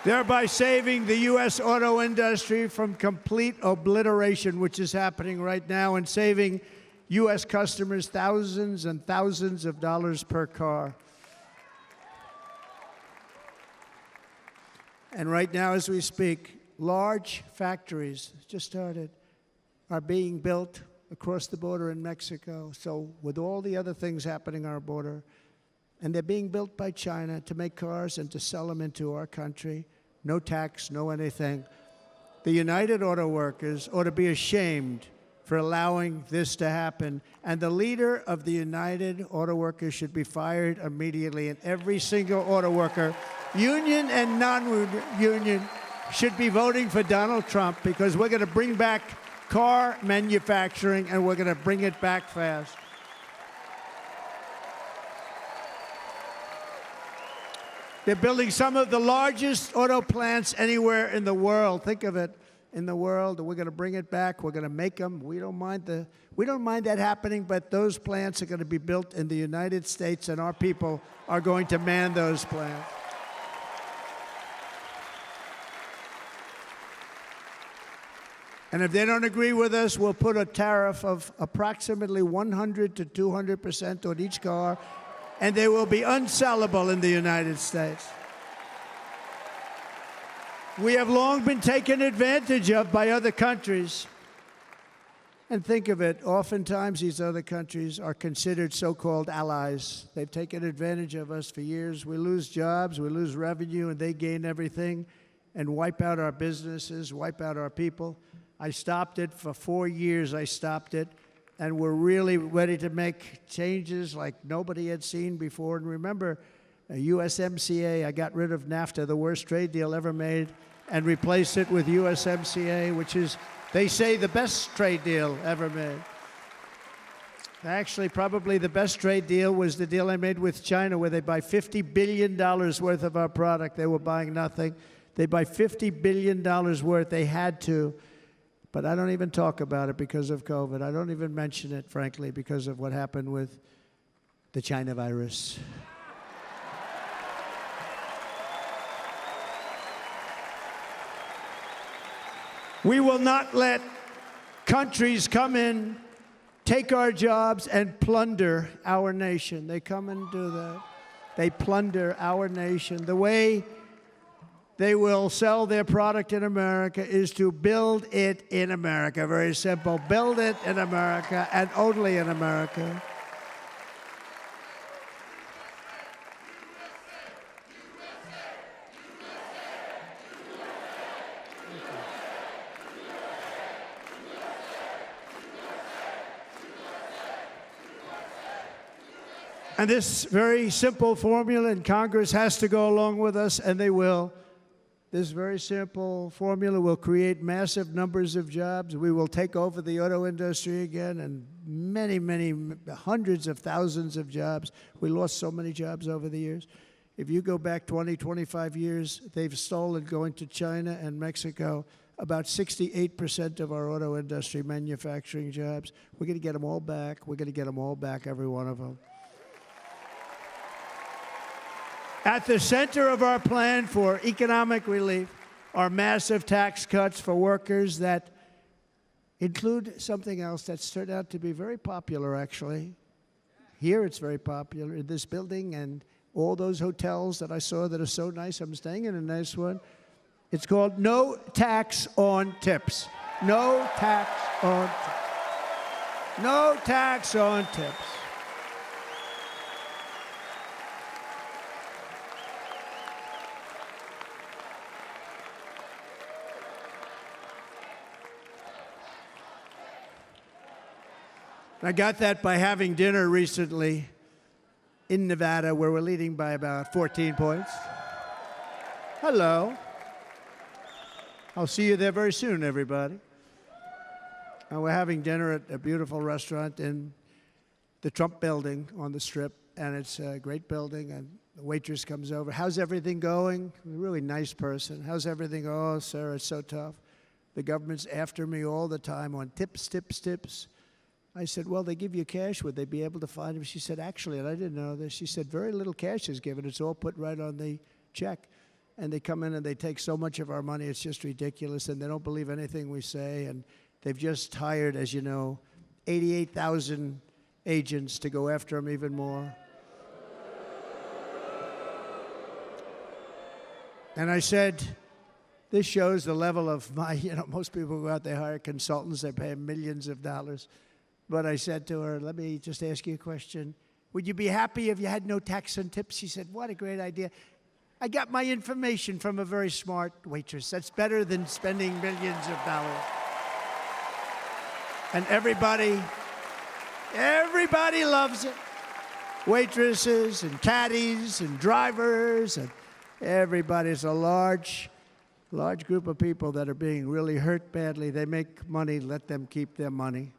P: Thereby saving the U.S. auto industry from complete obliteration, which is happening right now, and saving U.S. customers thousands and thousands of dollars per car. And right now, as we speak, large factories just started are being built across the border in Mexico. So with all the other things happening on our border, and they're being built by China to make cars and to sell them into our country, no tax, no anything. The United Auto Workers ought to be ashamed for allowing this to happen. And the leader of the United Auto Workers should be fired immediately. And every single auto worker, union and non-union, should be voting for Donald Trump, because we're going to bring back car manufacturing, and we're going to bring it back fast. They're building some of the largest auto plants anywhere in the world. Think of it, in the world. We're going to bring it back. We're going to make them. We don't mind that happening, but those plants are going to be built in the United States, and our people are going to man those plants. And if they don't agree with us, we'll put a tariff of approximately 100 to 200% on each car, and they will be unsellable in the United States. We have long been taken advantage of by other countries. And think of it, oftentimes these other countries are considered so-called allies. They've taken advantage of us for years. We lose jobs, we lose revenue, and they gain everything and wipe out our businesses, wipe out our people. I stopped it for 4 years. I stopped it, and we're really ready to make changes like nobody had seen before. And remember, USMCA, I got rid of NAFTA, the worst trade deal ever made, and replaced it with USMCA, which is, they say, the best trade deal ever made. Actually, probably the best trade deal was the deal I made with China, where they buy $50 billion worth of our product. They were buying nothing. They buy $50 billion worth. They had to. But I don't even talk about it because of COVID. I don't even mention it, frankly, because of what happened with the China virus. We will not let countries come in, take our jobs, and plunder our nation. They come and do that. They plunder our nation. The way they will sell their product in America is to build it in America. Very simple. Build it in America and only in America. And this very simple formula, and Congress has to go along with us, and they will. This very simple formula will create massive numbers of jobs. We will take over the auto industry again, and many, many, hundreds of thousands of jobs. We lost so many jobs over the years. If you go back 20, 25 years, they've stolen, going to China and Mexico, about 68% of our auto industry manufacturing jobs. We're going to get them all back. We're going to get them all back, every one of them. At the center of our plan for economic relief are massive tax cuts for workers that include something else that's turned out to be very popular, actually. Here it's very popular, in this building and all those hotels that I saw that are so nice. I'm staying in a nice one. It's called no tax on tips. No tax on tips. No tax on tips. I got that by having dinner recently in Nevada, where we're leading by about 14 points. Hello. I'll see you there very soon, everybody. And we're having dinner at a beautiful restaurant in the Trump building on the Strip, and it's a great building, and the waitress comes over. How's everything going? A really nice person. How's everything? Oh, sir, it's so tough. The government's after me all the time on tips, tips, tips. I said, well, they give you cash. Would they be able to find him? She said, actually, and I didn't know this, she said, very little cash is given. It's all put right on the check. And they come in and they take so much of our money, it's just ridiculous, and they don't believe anything we say. And they've just hired, as you know, 88,000 agents to go after him even more. And I said, this shows the level of my, most people go out, they hire consultants, they pay them millions of dollars. But I said to her, let me just ask you a question. Would you be happy if you had no tax on tips? She said, what a great idea. I got my information from a very smart waitress. That's better than spending millions of dollars. And everybody loves it. Waitresses and caddies and drivers and everybody. It's a large group of people that are being really hurt badly. They make money, let them keep their money.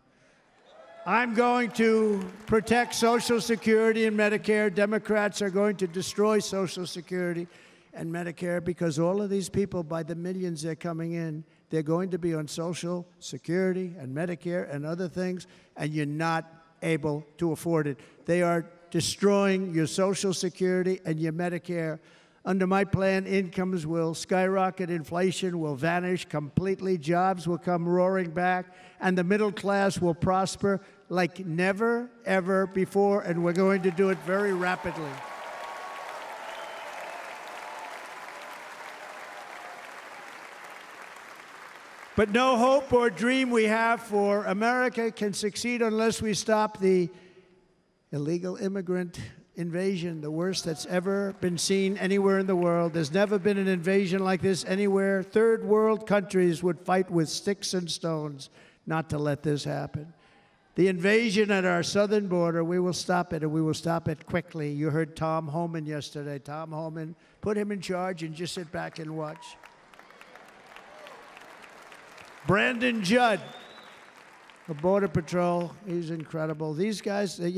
P: I'm going to protect Social Security and Medicare. Democrats are going to destroy Social Security and Medicare because all of these people, by the millions they're coming in, they're going to be on Social Security and Medicare and other things, and you're not able to afford it. They are destroying your Social Security and your Medicare. Under my plan, incomes will skyrocket, inflation will vanish completely, jobs will come roaring back, and the middle class will prosper like never, ever before, and we're going to do it very rapidly. But no hope or dream we have for America can succeed unless we stop the illegal immigrant invasion, the worst that's ever been seen anywhere in the world. There's never been an invasion like this anywhere. Third world countries would fight with sticks and stones not to let this happen. The invasion at our southern border, we will stop it, and we will stop it quickly. You heard Tom Homan yesterday. Tom Homan, put him in charge and just sit back and watch. Brandon Judd, the Border Patrol, he's incredible. These guys, they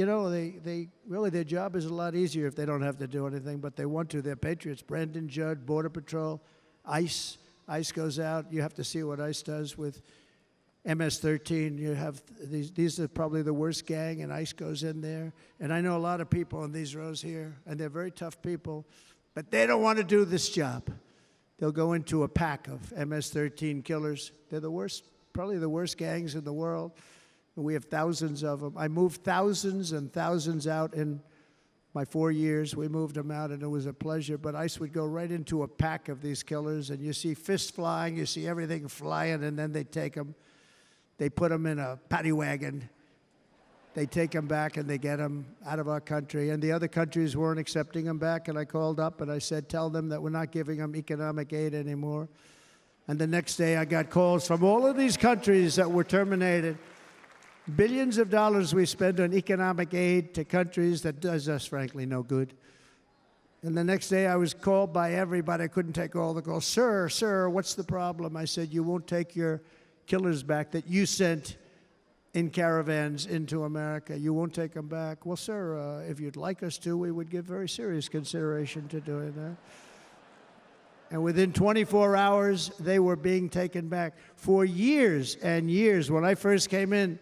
P: really, their job is a lot easier if they don't have to do anything, but they want to. They're patriots. Brandon Judd, Border Patrol, ICE. ICE goes out. You have to see what ICE does with MS-13. You have these are probably the worst gang, and ICE goes in there. And I know a lot of people in these rows here, and they're very tough people, but they don't want to do this job. they'll go into a pack of MS-13 killers. They're the worst, probably the worst gangs in the world. And we have thousands of them. I moved thousands and thousands out in my 4 years. We moved them out, and it was a pleasure. But ICE would go right into a pack of these killers, and you see fists flying, you see everything flying, and then they take them. They put them in a paddy wagon. They take them back, and they get them out of our country. And the other countries weren't accepting them back, and I called up, and I said, tell them that we're not giving them economic aid anymore. And the next day, I got calls from all of these countries that were terminated. Billions of dollars we spend on economic aid to countries that does us, frankly, no good. And the next day, I was called by everybody. I couldn't take all the calls. Sir, what's the problem? I said, you won't take your killers back that you sent in caravans into America. You won't take them back. Well, sir, if you'd like us to, we would give very serious consideration to doing that. And within 24 hours, they were being taken back. For years and years, when I first came in,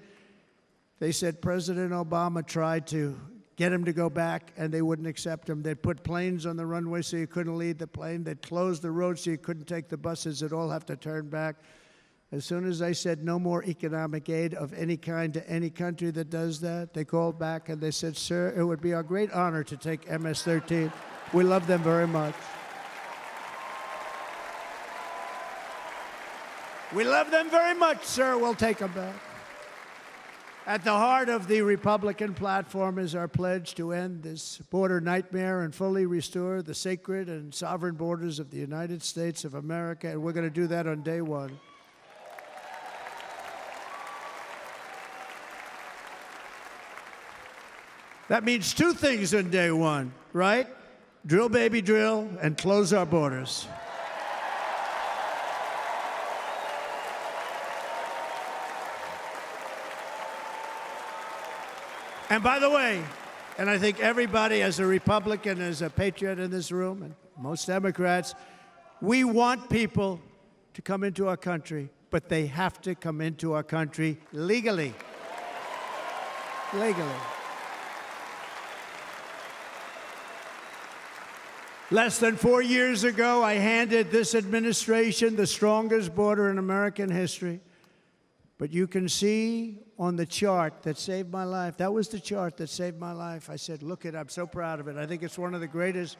P: they said President Obama tried to get him to go back, and they wouldn't accept him. They'd put planes on the runway so you couldn't leave the plane. They'd close the road so you couldn't take the buses. They'd all have to turn back. As soon as I said no more economic aid of any kind to any country that does that, they called back and they said, sir, it would be our great honor to take MS-13. We love them very much. We love them very much, sir. We'll take them back. At the heart of the Republican platform is our pledge to end this border nightmare and fully restore the sacred and sovereign borders of the United States of America, and we're going to do that on day one. That means two things on day one, right? Drill, baby, drill, and close our borders. And by the way, and I think everybody as a Republican, as a patriot in this room, and most Democrats, we want people to come into our country, but they have to come into our country legally. Legally. Less than 4 years ago, I handed this administration the strongest border in American history. But you can see on the chart that saved my life, that was the chart that saved my life. I said, look it, I'm so proud of it. I think it's one of the greatest,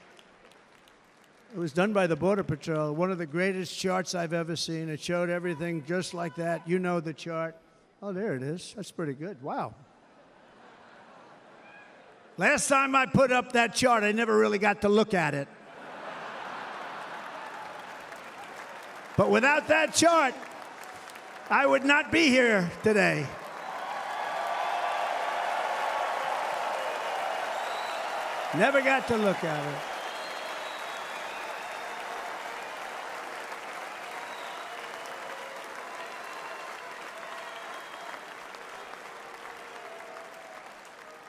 P: it was done by the Border Patrol, one of the greatest charts I've ever seen. It showed everything just like that. You know the chart. Oh, there it is. That's pretty good. Wow. Last time I put up that chart, I never really got to look at it. But without that chart, I would not be here today. Never got to look at it.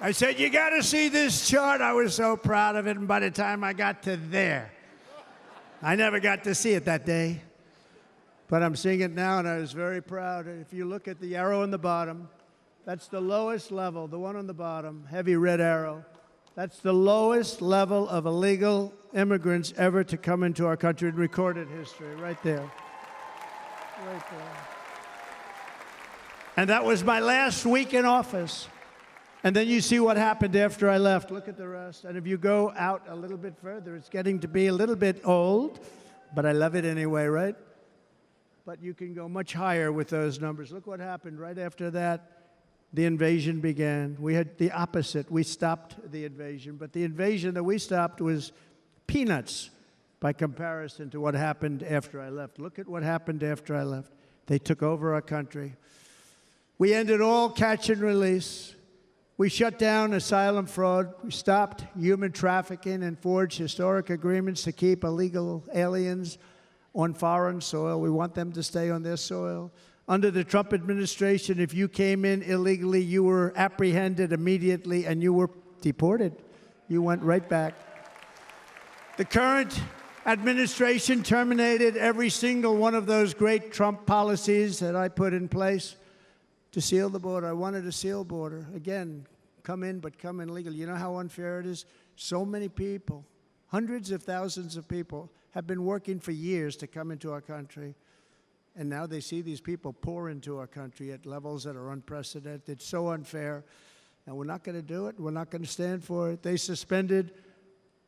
P: I said, you got to see this chart. I was so proud of it, and by the time I got to there, I never got to see it that day. But I'm seeing it now, and I was very proud. If you look at the arrow on the bottom, that's the lowest level, the one on the bottom, heavy red arrow. That's the lowest level of illegal immigrants ever to come into our country in recorded history, right there. Right there. And that was my last week in office. And then you see what happened after I left. Look at the rest. And if you go out a little bit further, it's getting to be a little bit old, but I love it anyway, right? But you can go much higher with those numbers. Look what happened right after that. The invasion began. We had the opposite. We stopped the invasion. But the invasion that we stopped was peanuts by comparison to what happened after I left. Look at what happened after I left. They took over our country. We ended all catch and release. We shut down asylum fraud. We stopped human trafficking and forged historic agreements to keep illegal aliens on foreign soil. We want them to stay on their soil. Under the Trump administration, if you came in illegally, you were apprehended immediately and you were deported. You went right back. The current administration terminated every single one of those great Trump policies that I put in place to seal the border. I wanted a sealed border. Again, come in, but come in legally. You know how unfair it is? So many people, Hundreds of thousands of people have been working for years to come into our country, and now they see these people pour into our country at levels that are unprecedented. It's so unfair, and we're not going to do it. We're not going to stand for it. They suspended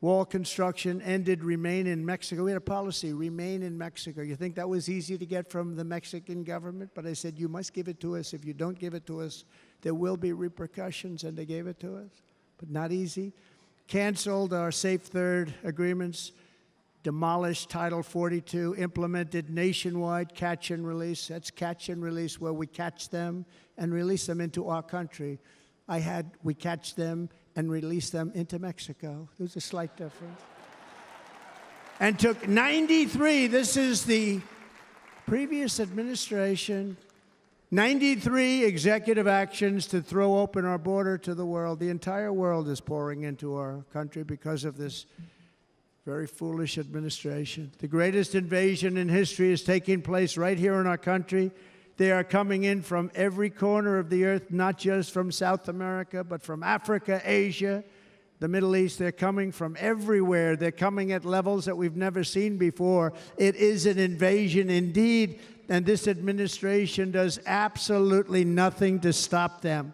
P: wall construction, ended remain in Mexico. We had a policy, remain in Mexico. You think that was easy to get from the Mexican government? But I said, you must give it to us. If you don't give it to us, there will be repercussions, and they gave it to us. But not easy. Canceled our Safe Third agreements, demolished Title 42, implemented nationwide catch and release. That's catch and release, where we catch them and release them into our country. We catch them and release them into Mexico. There's a slight difference. And took 93, this is the previous administration, 93 executive actions to throw open our border to the world. The entire world is pouring into our country because of this very foolish administration. The greatest invasion in history is taking place right here in our country. They are coming in from every corner of the earth, not just from South America, but from Africa, Asia, the Middle East. They're coming from everywhere. They're coming at levels that we've never seen before. It is an invasion indeed, and this administration does absolutely nothing to stop them.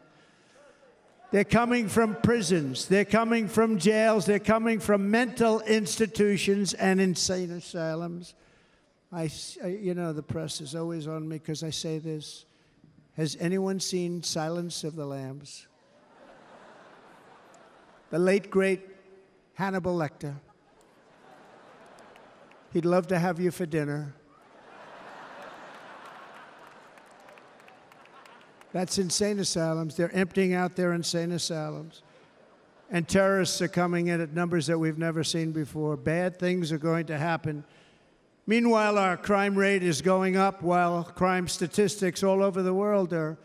P: They're coming from prisons. They're coming from jails. They're coming from mental institutions and insane asylums. The press is always on me because I say this. Has anyone seen Silence of the Lambs? The late, great Hannibal Lecter. He'd love to have you for dinner. That's insane asylums. They're emptying out their insane asylums. And terrorists are coming in at numbers that we've never seen before. Bad things are going to happen. Meanwhile, our crime rate is going up while crime statistics all over the world are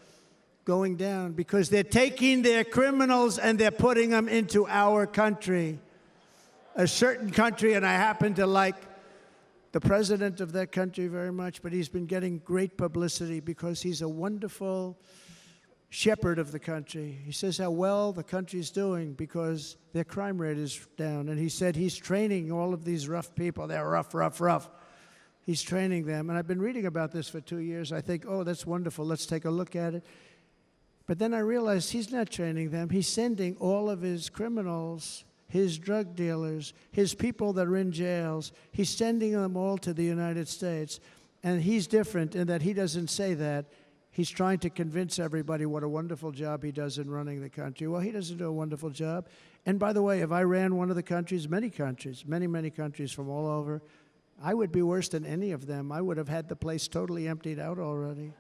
P: going down because they're taking their criminals and they're putting them into our country. A certain country, and I happen to like the president of that country very much, but he's been getting great publicity because he's a wonderful shepherd of the country. He says how well the country's doing because their crime rate is down. And he said he's training all of these rough people. They're rough, rough, rough. He's training them. And I've been reading about this for 2 years. I think, oh, that's wonderful. Let's take a look at it. But then I realized he's not training them. He's sending all of his criminals, his drug dealers, his people that are in jails, he's sending them all to the United States. And he's different in that he doesn't say that. He's trying to convince everybody what a wonderful job he does in running the country. Well, he doesn't do a wonderful job. And by the way, if I ran one of the countries, many countries, many countries from all over, I would be worse than any of them. I would have had the place totally emptied out already.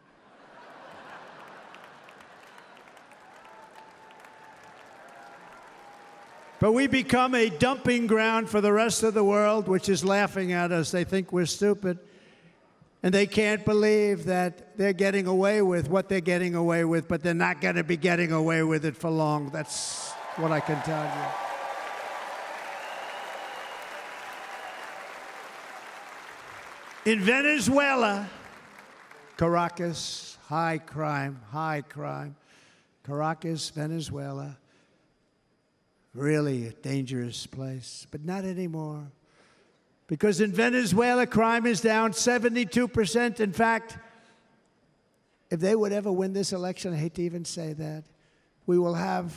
P: But we become a dumping ground for the rest of the world, which is laughing at us. They think we're stupid. And they can't believe that they're getting away with what they're getting away with, but they're not going to be getting away with it for long. That's what I can tell you. In Venezuela, Caracas, high crime. Caracas, Venezuela, really a dangerous place, but not anymore. Because in Venezuela, crime is down 72%. In fact, if they would ever win this election, I hate to even say that, we will have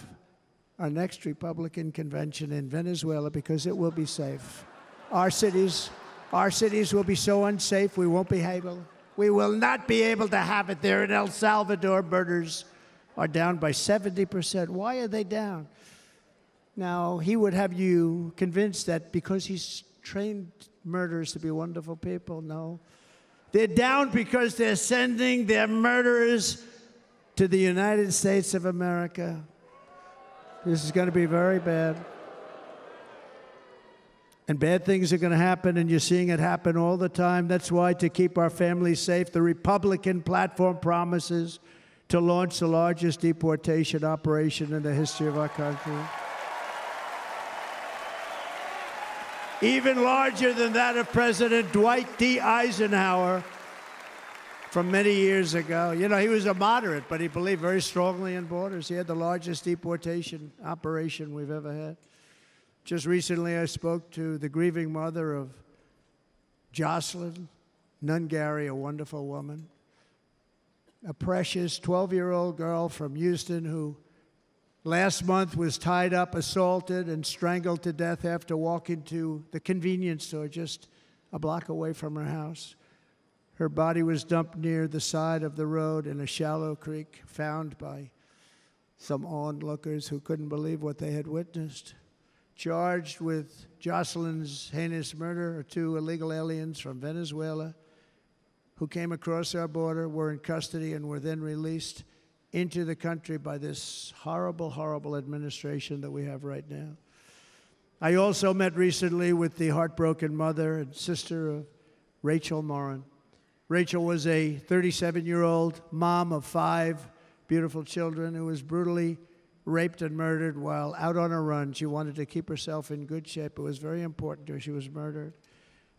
P: our next Republican convention in Venezuela because it will be safe. Our cities will be so unsafe, we will not be able to have it there. In El Salvador, murders are down by 70%. Why are they down? Now, he would have you convinced that because he's trained murderers to be wonderful people. No. They're down because they're sending their murderers to the United States of America. This is going to be very bad. And bad things are going to happen, and you're seeing it happen all the time. That's why, to keep our families safe, the Republican platform promises to launch the largest deportation operation in the history of our country. Even larger than that of President Dwight D. Eisenhower from many years ago. You know, he was a moderate, but he believed very strongly in borders. He had the largest deportation operation we've ever had. Just recently, I spoke to the grieving mother of Jocelyn Nungary, a wonderful woman, a precious 12-year-old girl from Houston who last month was tied up, assaulted, and strangled to death after walking to the convenience store just a block away from her house. Her body was dumped near the side of the road in a shallow creek, found by some onlookers who couldn't believe what they had witnessed. Charged with Jocelyn's heinous murder are 2 illegal aliens from Venezuela who came across our border, were in custody, and were then released into the country by this horrible, horrible administration that we have right now. I also met recently with the heartbroken mother and sister of Rachel Morin. Rachel was a 37-year-old mom of 5 beautiful children who was brutally raped and murdered while out on a run. She wanted to keep herself in good shape. It was very important to her. She was murdered.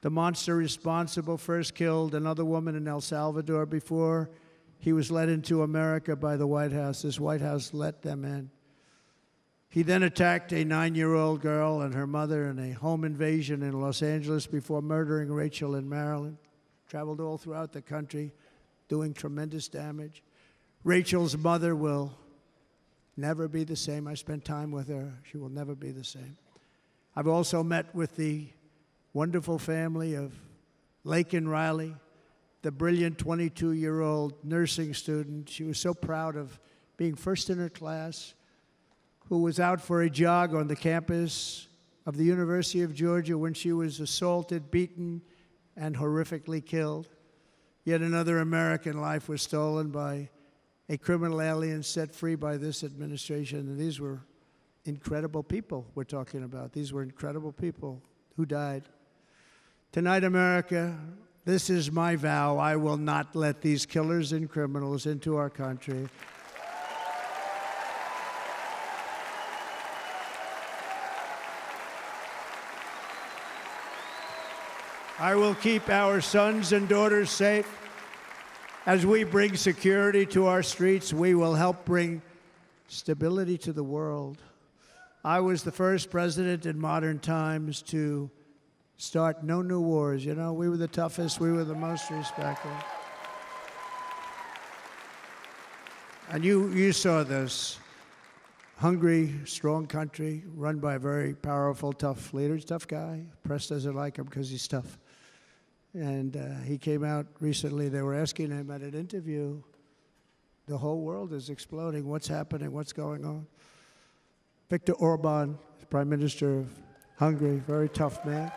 P: The monster responsible first killed another woman in El Salvador before he was led into America by the White House. This White House let them in. He then attacked a 9-year-old girl and her mother in a home invasion in Los Angeles before murdering Rachel in Maryland. Traveled all throughout the country, doing tremendous damage. Rachel's mother will never be the same. I spent time with her. She will never be the same. I've also met with the wonderful family of Laken Riley, the brilliant 22-year-old nursing student. She was so proud of being first in her class, who was out for a jog on the campus of the University of Georgia when she was assaulted, beaten, and horrifically killed. Yet another American life was stolen by a criminal alien set free by this administration. And these were incredible people we're talking about. These were incredible people who died. Tonight, America, this is my vow. I will not let these killers and criminals into our country. I will keep our sons and daughters safe. As we bring security to our streets, we will help bring stability to the world. I was the first president in modern times to start no new wars. You know, we were the toughest, we were the most respected. And you saw this. Hungry, strong country, run by a very powerful, tough leader. He's a tough guy. Press doesn't like him because he's tough. And he came out recently. They were asking him at an interview, the whole world is exploding. What's happening? What's going on? Viktor Orban, Prime Minister of Hungary, very tough man.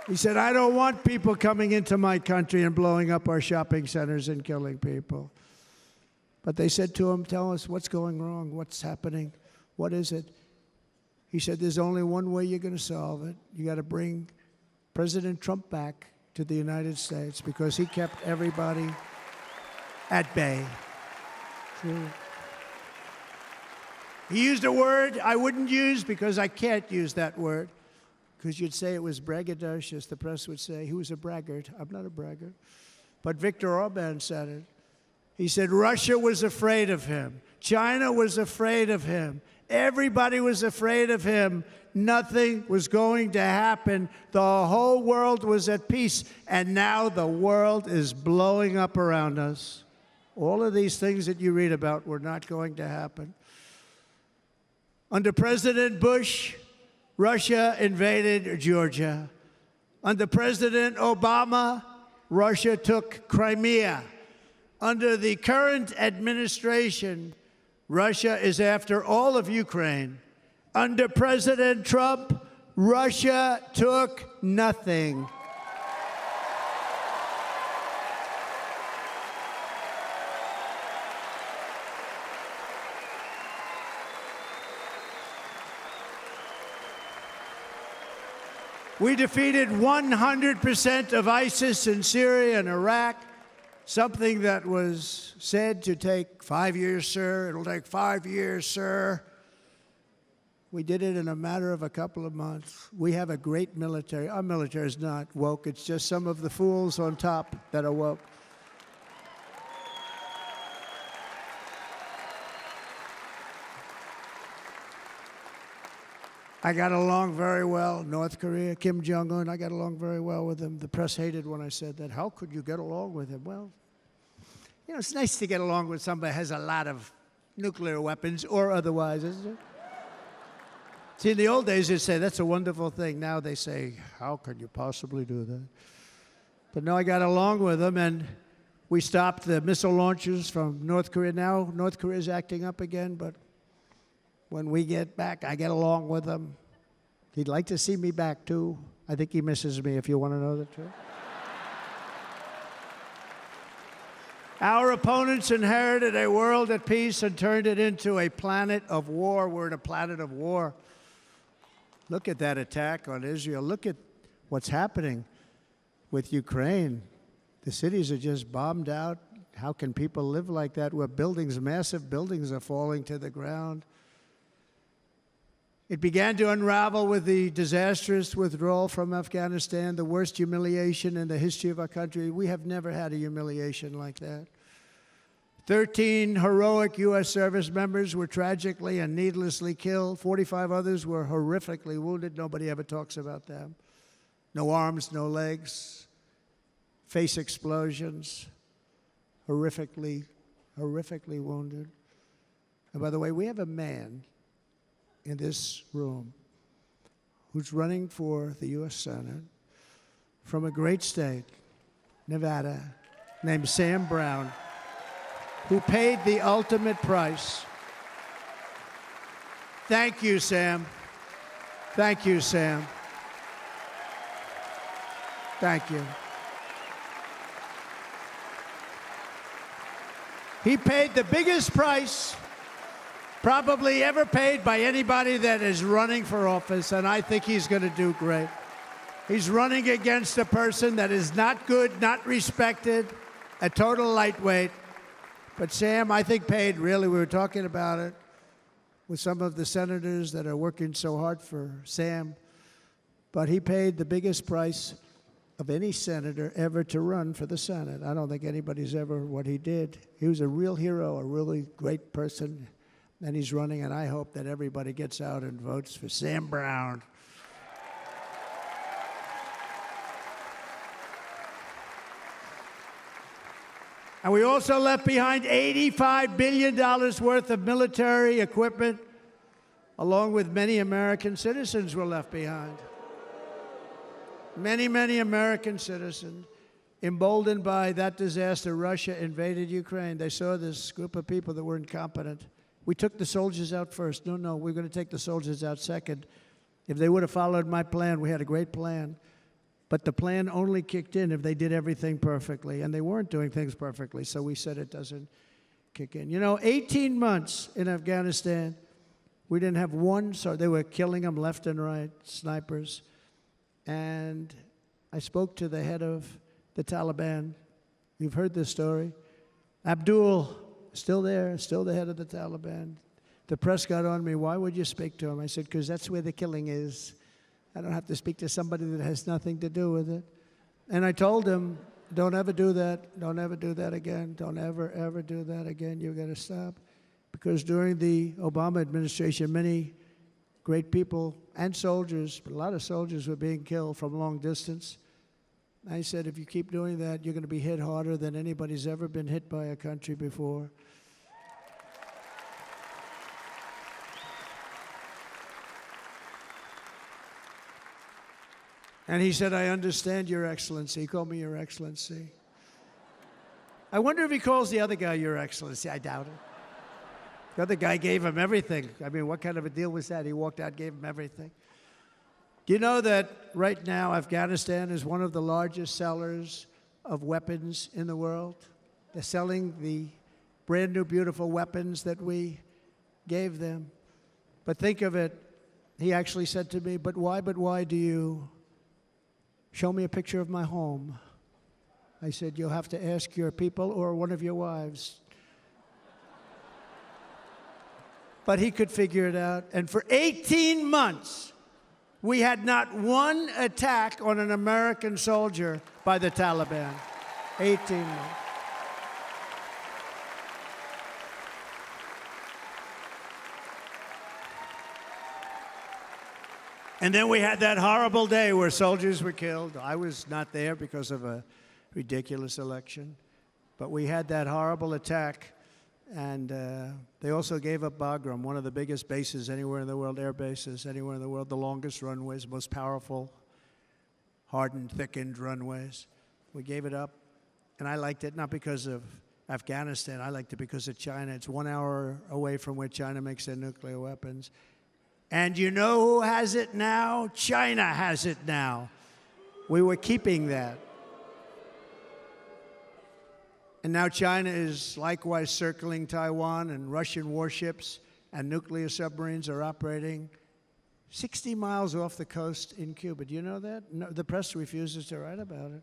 P: He said, I don't want people coming into my country and blowing up our shopping centers and killing people. But they said to him, tell us what's going wrong, what's happening, what is it? He said, there's only one way you're going to solve it. You got to bring President Trump back to the United States because he kept everybody at bay. True. He used a word I wouldn't use because I can't use that word, because you'd say it was braggadocious. The press would say he was a braggart. I'm not a braggart. But Viktor Orban said it. He said Russia was afraid of him. China was afraid of him. Everybody was afraid of him. Nothing was going to happen. The whole world was at peace. And now the world is blowing up around us. All of these things that you read about were not going to happen. Under President Bush, Russia invaded Georgia. Under President Obama, Russia took Crimea. Under the current administration, Russia is after all of Ukraine. Under President Trump, Russia took nothing. We defeated 100% of ISIS in Syria and Iraq, something that was said to take 5 years, sir. It'll take 5 years, sir. We did it in a matter of a couple of months. We have a great military. Our military is not woke. It's just some of the fools on top that are woke. I got along very well. North Korea, Kim Jong-un, I got along very well with him. The press hated when I said that. How could you get along with him? Well, you know, it's nice to get along with somebody who has a lot of nuclear weapons or otherwise, isn't it? See, in the old days, they'd say, that's a wonderful thing. Now they say, how could you possibly do that? But no, I got along with him, and we stopped the missile launches from North Korea. Now North Korea is acting up again, but when we get back, I get along with him. He'd like to see me back, too. I think he misses me, if you want to know the truth. Our opponents inherited a world at peace and turned it into a planet of war. We're in a planet of war. Look at that attack on Israel. Look at what's happening with Ukraine. The cities are just bombed out. How can people live like that where buildings, massive buildings, are falling to the ground? It began to unravel with the disastrous withdrawal from Afghanistan, the worst humiliation in the history of our country. We have never had a humiliation like that. 13 heroic U.S. service members were tragically and needlessly killed. 45 others were horrifically wounded. Nobody ever talks about them. No arms, no legs, face explosions, horrifically wounded. And by the way, we have a man in this room who's running for the U.S. Senate from a great state, Nevada, named Sam Brown, who paid the ultimate price. Thank you, Sam. Thank you, Sam. Thank you. He paid the biggest price probably ever paid by anybody that is running for office, and I think he's going to do great. He's running against a person that is not good, not respected, a total lightweight. But Sam, I think, paid, really, we were talking about it with some of the senators that are working so hard for Sam, but he paid the biggest price of any senator ever to run for the Senate. I don't think anybody's ever what he did. He was a real hero, a really great person. And he's running, and I hope that everybody gets out and votes for Sam Brown. And we also left behind $85 billion worth of military equipment, along with many American citizens were left behind. Many, many American citizens, emboldened by that disaster. Russia invaded Ukraine. They saw this group of people that were incompetent. We took the soldiers out first. No, we're going to take the soldiers out second. If they would have followed my plan, we had a great plan. But the plan only kicked in if they did everything perfectly, and they weren't doing things perfectly, so we said it doesn't kick in. You know, 18 months in Afghanistan, we didn't have one, so they were killing them left and right, snipers. And I spoke to the head of the Taliban. You've heard this story. Abdul, still there, still the head of the Taliban. The press got on me, why would you speak to him? I said, because that's where the killing is. I don't have to speak to somebody that has nothing to do with it. And I told him, don't ever do that. Don't ever do that again. Don't ever do that again. You've got to stop. Because during the Obama administration, many great people and soldiers, but a lot of soldiers were being killed from long distance. I said, if you keep doing that, you're going to be hit harder than anybody's ever been hit by a country before. And he said, I understand, Your Excellency. He called me Your Excellency. I wonder if he calls the other guy Your Excellency. I doubt it. The other guy gave him everything. I mean, what kind of a deal was that? He walked out, gave him everything. Do you know that right now Afghanistan is one of the largest sellers of weapons in the world? They're selling the brand new, beautiful weapons that we gave them. But think of it. He actually said to me, but why do you show me a picture of my home? I said, you'll have to ask your people or one of your wives. But he could figure it out. And for 18 months, we had not one attack on an American soldier by the Taliban. 18 months. And then we had that horrible day where soldiers were killed. I was not there because of a ridiculous election. But we had that horrible attack. And they also gave up Bagram, one of the biggest bases anywhere in the world, air bases anywhere in the world, the longest runways, most powerful, hardened, thickened runways. We gave it up. And I liked it not because of Afghanistan. I liked it because of China. It's 1 hour away from where China makes their nuclear weapons. And you know who has it now? China has it now. We were keeping that. And now China is likewise circling Taiwan, and Russian warships and nuclear submarines are operating 60 miles off the coast in Cuba. Do you know that? No, the press refuses to write about it.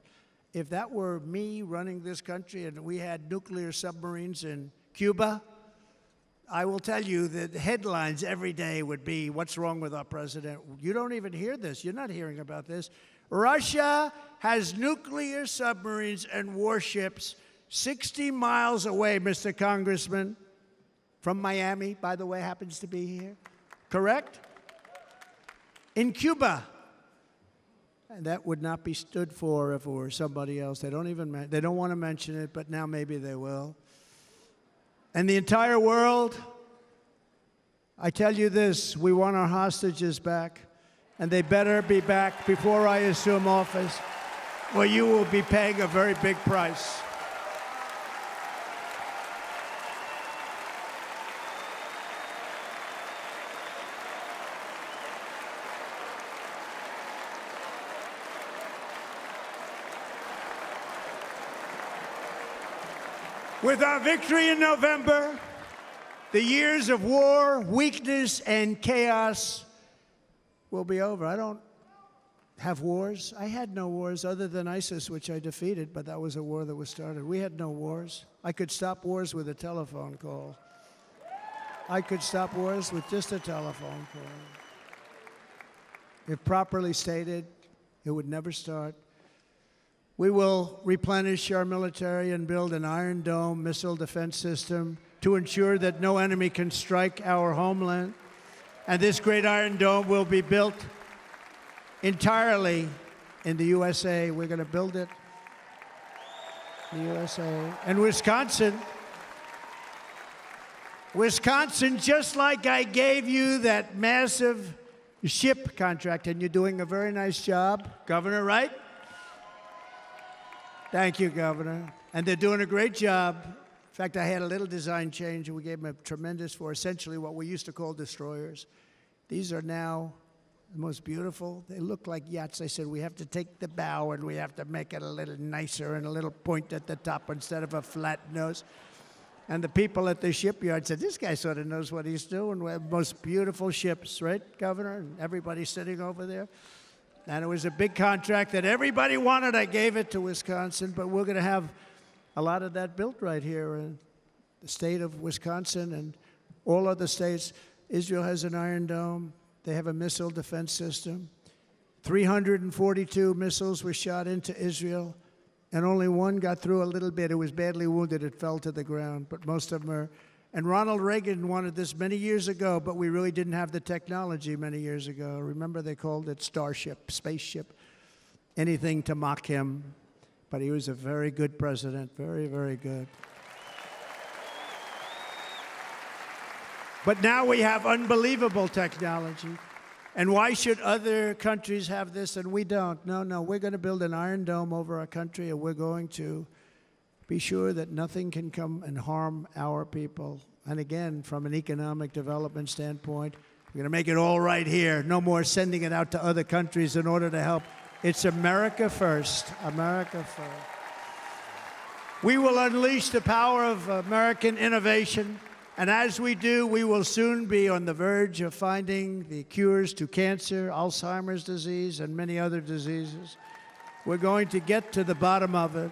P: If that were me running this country and we had nuclear submarines in Cuba, I will tell you that the headlines every day would be, what's wrong with our president? You don't even hear this. You're not hearing about this. Russia has nuclear submarines and warships 60 miles away, Mr. Congressman, from Miami, by the way, happens to be here. Correct? In Cuba. And that would not be stood for if it were somebody else. They don't want to mention it, but now maybe they will. And the entire world, I tell you this, we want our hostages back, and they better be back before I assume office, or you will be paying a very big price. With our victory in November, the years of war, weakness, and chaos will be over. I don't have wars. I had no wars other than ISIS, which I defeated, but that was a war that was started. We had no wars. I could stop wars with a telephone call. I could stop wars with just a telephone call. If properly stated, it would never start. We will replenish our military and build an Iron Dome missile defense system to ensure that no enemy can strike our homeland. And this great Iron Dome will be built entirely in the USA. We're going to build it in the USA. And Wisconsin, just like I gave you that massive ship contract, and you're doing a very nice job, Governor, right? Thank you, Governor. And they're doing a great job. In fact, I had a little design change, and we gave them a tremendous for essentially what we used to call destroyers. These are now the most beautiful. They look like yachts. I said, we have to take the bow, and we have to make it a little nicer and a little point at the top instead of a flat nose. And the people at the shipyard said, this guy sort of knows what he's doing. We have the most beautiful ships, right, Governor? And everybody's sitting over there. And it was a big contract that everybody wanted. I gave it to Wisconsin, but we're going to have a lot of that built right here in the state of Wisconsin and all other states. Israel has an Iron Dome. They have a missile defense system. 342 missiles were shot into Israel, and only one got through a little bit. It was badly wounded. It fell to the ground, but most of them are. And Ronald Reagan wanted this many years ago, but we really didn't have the technology many years ago. Remember, they called it Starship, spaceship, anything to mock him. But he was a very good president, very, very good. But now we have unbelievable technology. And why should other countries have this and we don't? No, we're going to build an Iron Dome over our country, and we're going to be sure that nothing can come and harm our people. And again, from an economic development standpoint, we're going to make it all right here. No more sending it out to other countries in order to help. It's America first. America first. We will unleash the power of American innovation. And as we do, we will soon be on the verge of finding the cures to cancer, Alzheimer's disease, and many other diseases. We're going to get to the bottom of it.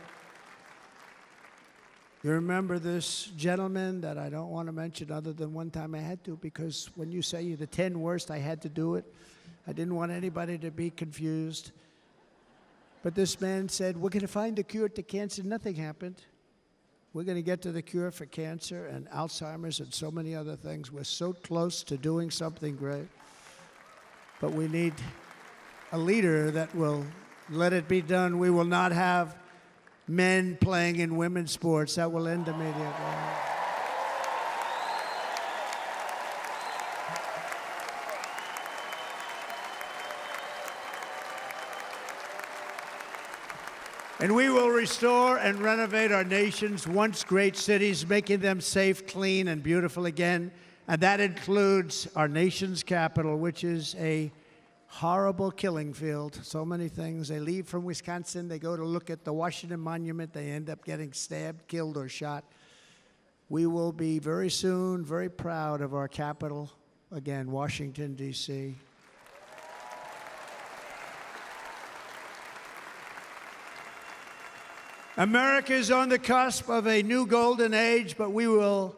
P: You remember this gentleman that I don't want to mention other than one time I had to, because when you say the 10 worst, I had to do it. I didn't want anybody to be confused. But this man said, we're going to find a cure to cancer. Nothing happened. We're going to get to the cure for cancer and Alzheimer's and so many other things. We're so close to doing something great. but we need a leader that will let it be done. We will not have men playing in women's sports. That will end immediately. And we will restore and renovate our nation's once great cities, making them safe, clean, and beautiful again. And that includes our nation's capital, which is a horrible killing field. So many things. They leave from Wisconsin, they go to look at the Washington Monument, they end up getting stabbed, killed, or shot. We will be very soon very proud of our capital, again, Washington, D.C. America is on the cusp of a new golden age, but we will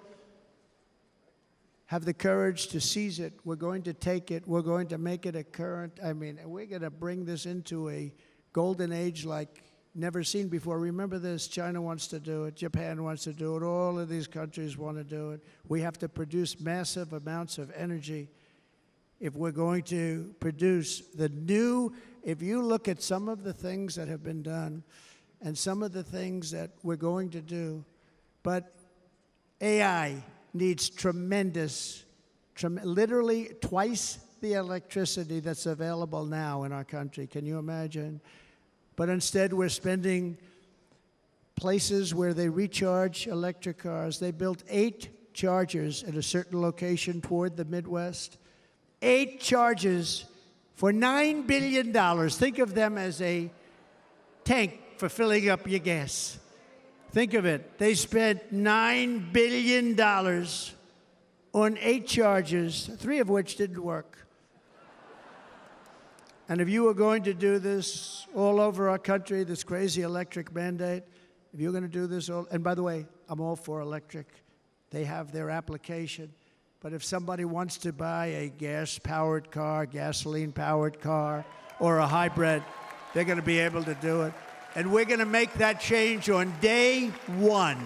P: have the courage to seize it. We're going to take it. We're going to make it a current. We're going to bring this into a golden age like never seen before. Remember this, China wants to do it. Japan wants to do it. All of these countries want to do it. We have to produce massive amounts of energy if we're going to produce the new. If you look at some of the things that have been done, and some of the things that we're going to do. But AI needs literally twice the electricity that's available now in our country. Can you imagine? But instead, we're spending places where they recharge electric cars. They built 8 chargers at a certain location toward the Midwest. 8 chargers for $9 billion. Think of them as a tank for filling up your gas. Think of it. They spent $9 billion on 8 chargers, 3 of which didn't work. And if you were going to do this all over our country, this crazy electric mandate, if you're going to do this and by the way, I'm all for electric. They have their application. But if somebody wants to buy a gas-powered car, gasoline-powered car, or a hybrid, they're going to be able to do it. And we're going to make that change on day 1.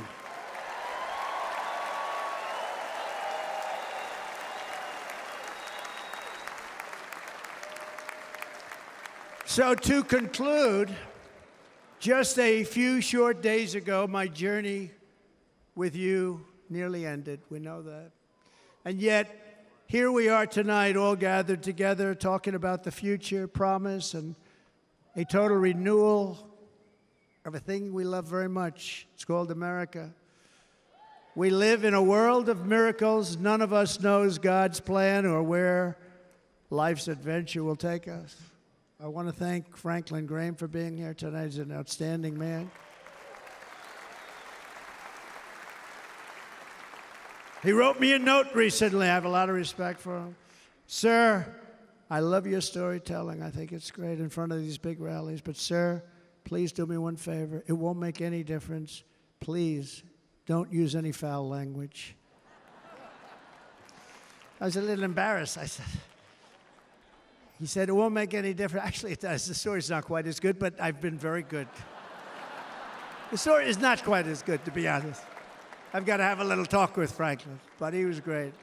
P: So to conclude, just a few short days ago, my journey with you nearly ended. We know that. And yet, here we are tonight, all gathered together, talking about the future, promise, and a total renewal of a thing we love very much. It's called America. We live in a world of miracles. None of us knows God's plan or where life's adventure will take us. I want to thank Franklin Graham for being here tonight. He's an outstanding man. He wrote me a note recently. I have a lot of respect for him. Sir, I love your storytelling. I think it's great in front of these big rallies. But sir, please do me one favor. It won't make any difference. Please don't use any foul language. I was a little embarrassed. He said, it won't make any difference. Actually, it does. The story's not quite as good, but I've been very good. The story is not quite as good, to be honest. I've got to have a little talk with Franklin, but he was great.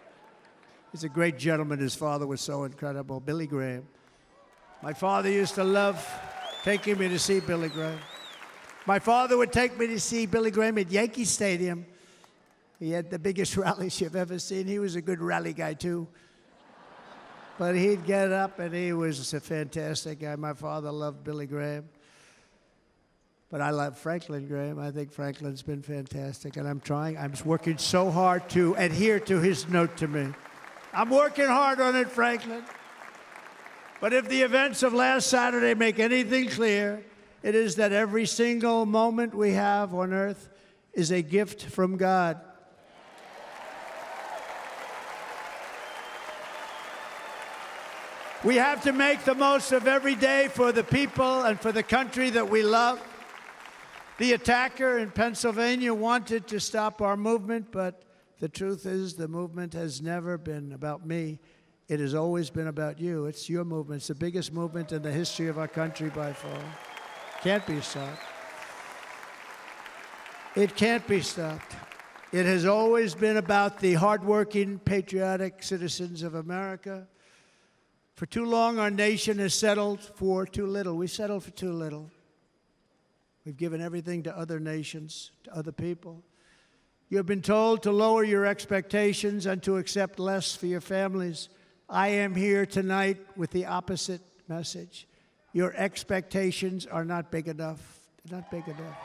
P: He's a great gentleman. His father was so incredible, Billy Graham. My father used to love taking me to see Billy Graham. My father would take me to see Billy Graham at Yankee Stadium. He had the biggest rallies you've ever seen. He was a good rally guy, too. But he'd get up, and he was a fantastic guy. My father loved Billy Graham. But I love Franklin Graham. I think Franklin's been fantastic, and I'm working so hard to adhere to his note to me. I'm working hard on it, Franklin. But if the events of last Saturday make anything clear, it is that every single moment we have on earth is a gift from God. We have to make the most of every day for the people and for the country that we love. The attacker in Pennsylvania wanted to stop our movement, but the truth is the movement has never been about me. It has always been about you. It's your movement. It's the biggest movement in the history of our country by far. Can't be stopped. It can't be stopped. It has always been about the hardworking, patriotic citizens of America. For too long, our nation has settled for too little. We settled for too little. We've given everything to other nations, to other people. You have been told to lower your expectations and to accept less for your families. I am here tonight with the opposite message. Your expectations are not big enough. They're not big enough.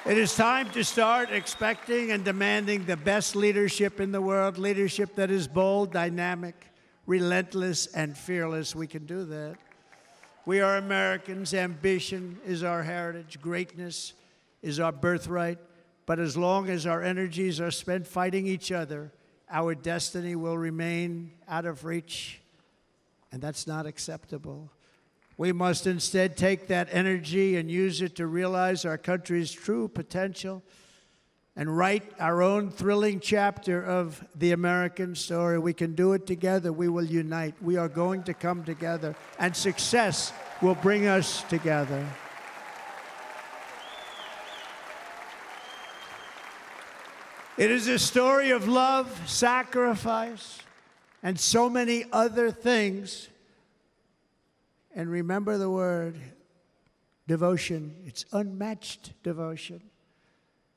P: It is time to start expecting and demanding the best leadership in the world, leadership that is bold, dynamic, relentless, and fearless. We can do that. We are Americans. Ambition is our heritage. Greatness is our birthright. But as long as our energies are spent fighting each other, our destiny will remain out of reach, and that's not acceptable. We must instead take that energy and use it to realize our country's true potential and write our own thrilling chapter of the American story. We can do it together. We will unite. We are going to come together, and success will bring us together. It is a story of love, sacrifice, and so many other things. And remember the word, devotion. It's unmatched devotion.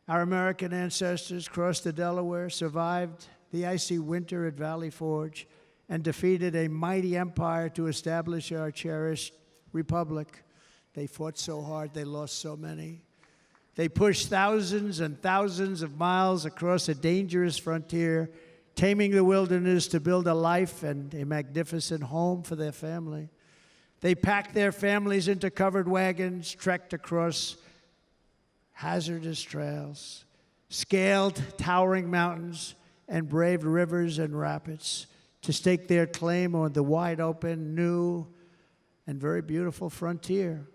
P: Our American ancestors crossed the Delaware, survived the icy winter at Valley Forge, and defeated a mighty empire to establish our cherished republic. They fought so hard, they lost so many. They pushed thousands and thousands of miles across a dangerous frontier, taming the wilderness to build a life and a magnificent home for their family. They packed their families into covered wagons, trekked across hazardous trails, scaled towering mountains, and braved rivers and rapids to stake their claim on the wide-open, new, and very beautiful frontier.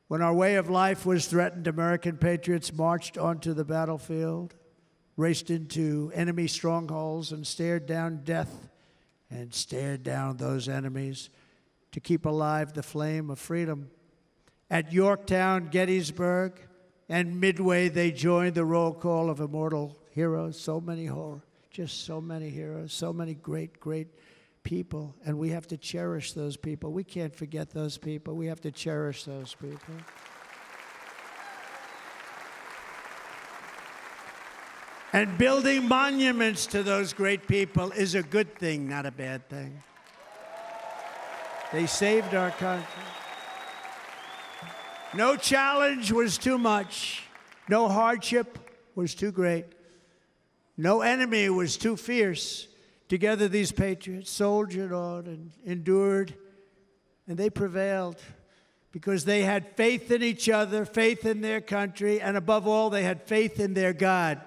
P: When our way of life was threatened, American patriots marched onto the battlefield, raced into enemy strongholds, and stared down death and stared down those enemies to keep alive the flame of freedom. At Yorktown, Gettysburg, and Midway, they joined the roll call of immortal heroes. So many just so many heroes, so many great, great people. And we have to cherish those people. We can't forget those people. We have to cherish those people. And building monuments to those great people is a good thing, not a bad thing. They saved our country. No challenge was too much. No hardship was too great. No enemy was too fierce. Together, these patriots soldiered on and endured, and they prevailed because they had faith in each other, faith in their country, and above all, they had faith in their God.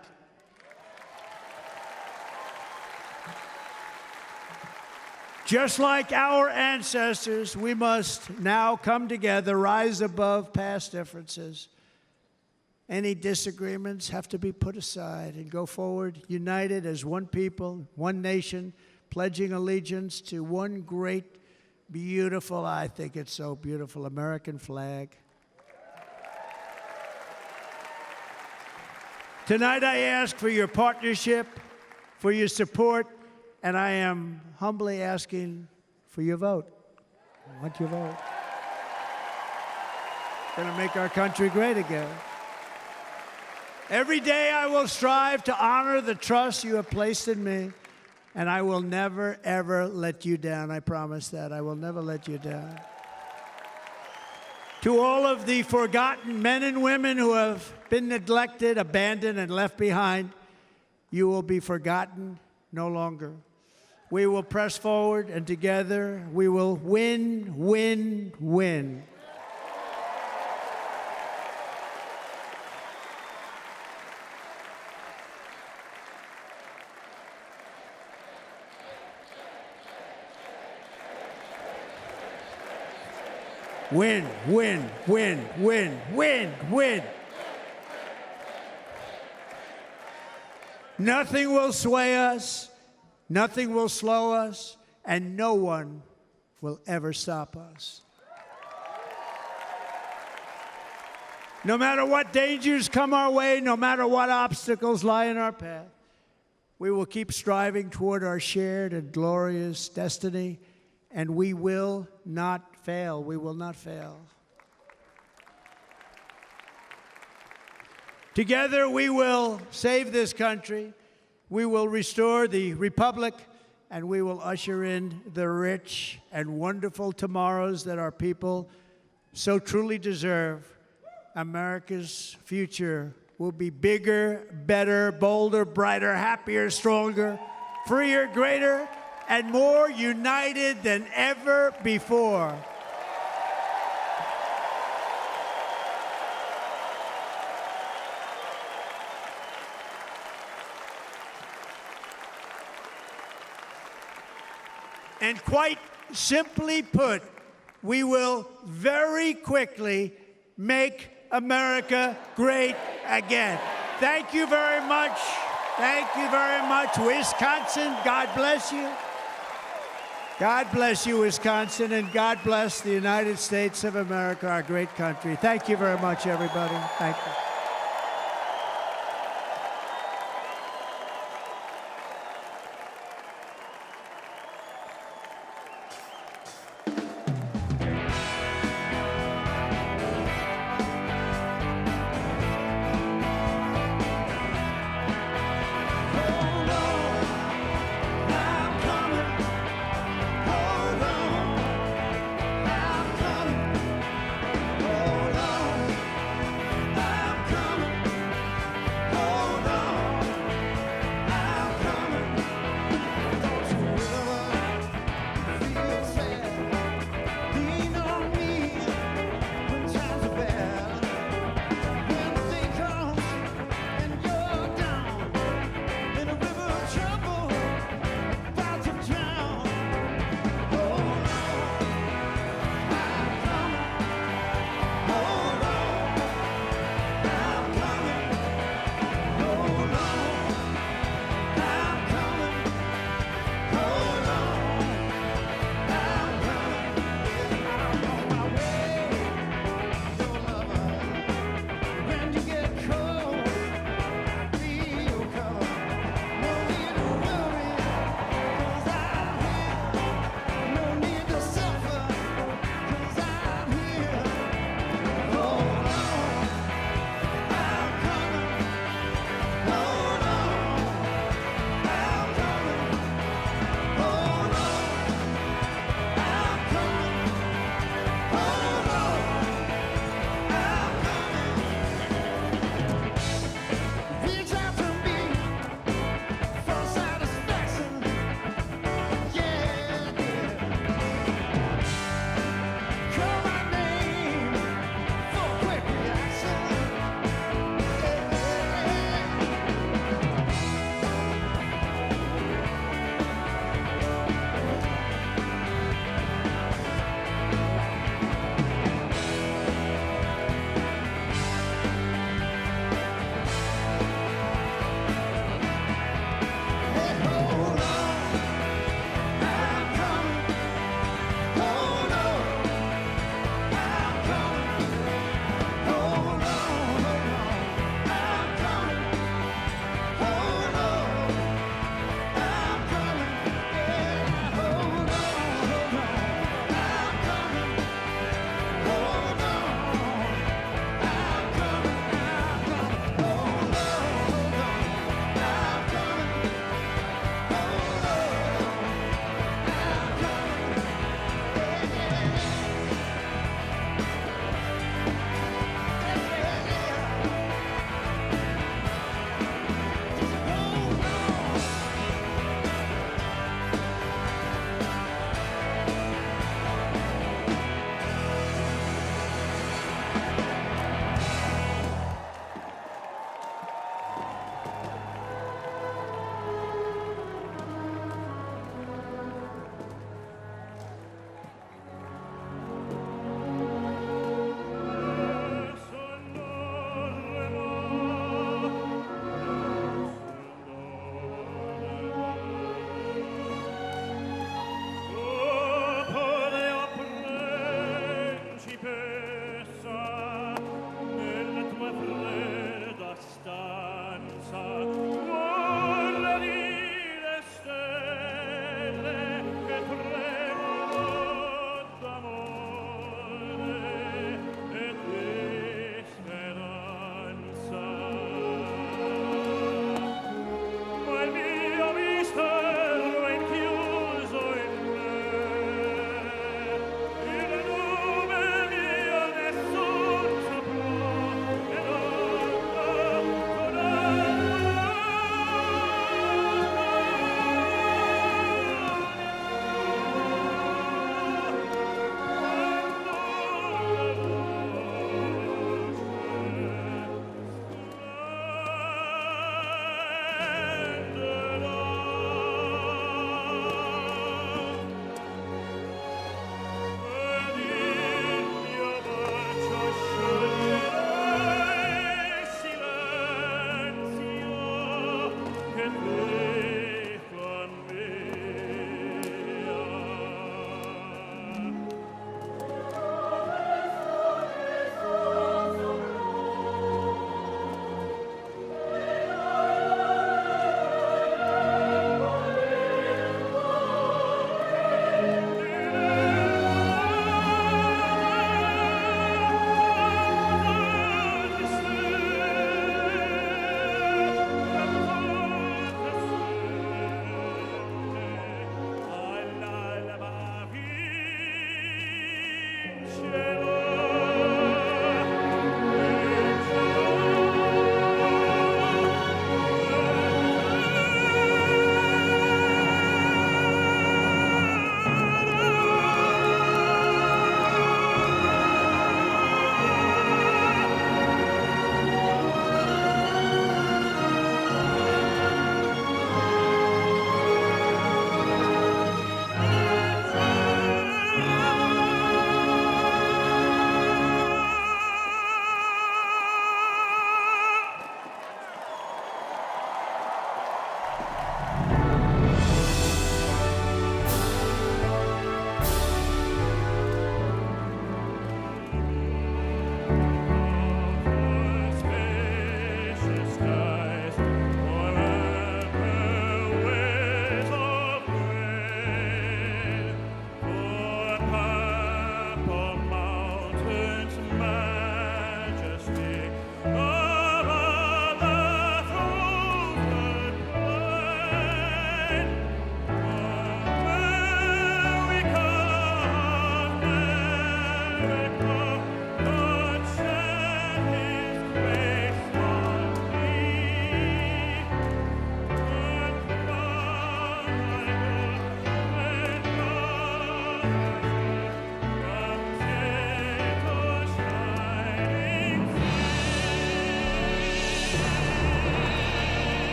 P: Just like our ancestors, we must now come together, rise above past differences. Any disagreements have to be put aside and go forward, united as one people, one nation, pledging allegiance to one great, beautiful, I think it's so beautiful, American flag. Tonight I ask for your partnership, for your support, and I am humbly asking for your vote. I want your vote. It's going to make our country great again. Every day I will strive to honor the trust you have placed in me, and I will never, ever let you down. I promise that. I will never let you down. To all of the forgotten men and women who have been neglected, abandoned, and left behind, you will be forgotten no longer. We will press forward, and together we will win, win, win. Win, win, win, win, win, win. Nothing will sway us, nothing will slow us, and no one will ever stop us. No matter what dangers come our way, no matter what obstacles lie in our path, We will keep striving toward our shared and glorious destiny, and we will not fail. We will not fail. Together, we will save this country, we will restore the republic, and we will usher in the rich and wonderful tomorrows that our people so truly deserve. America's future will be bigger, better, bolder, brighter, happier, stronger, freer, greater, and more united than ever before. And quite simply put, we will very quickly make America great again. Thank you very much. Thank you very much, Wisconsin. God bless you. God bless you, Wisconsin, and God bless the United States of America, our great country. Thank you very much, everybody. Thank you.
M: I'm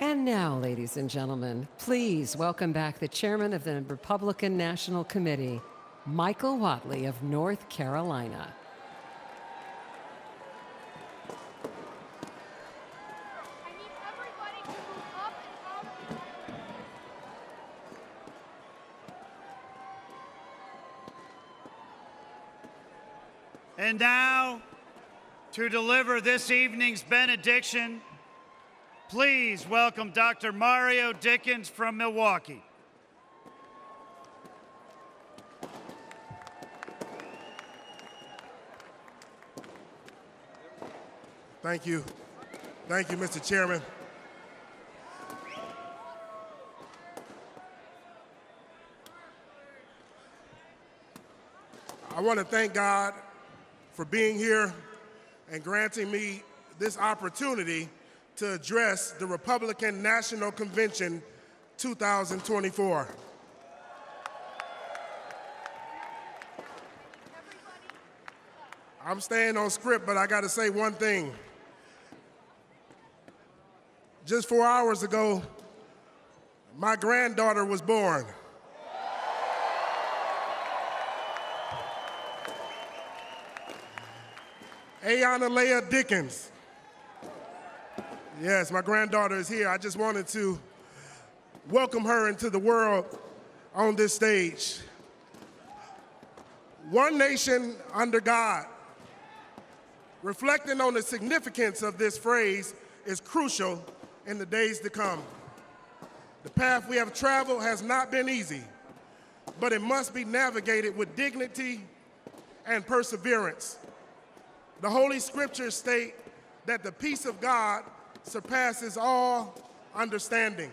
B: And now, ladies and gentlemen, please welcome back the chairman of the Republican National Committee, Michael Whatley of North Carolina.
A: And now, to deliver this evening's benediction, please welcome Dr. Mario Dickens from Milwaukee.
Q: Thank you. Thank you, Mr. Chairman. I want to thank God for being here and granting me this opportunity to address the Republican National Convention 2024. I'm staying on script, but I got to say one thing. Just 4 hours ago, my granddaughter was born. Ayana Leah Dickens. Yes, my granddaughter is here. I just wanted to welcome her into the world on this stage. One nation under God. Reflecting on the significance of this phrase is crucial in the days to come. The path we have traveled has not been easy, but it must be navigated with dignity and perseverance. The Holy Scriptures state that the peace of God surpasses all understanding.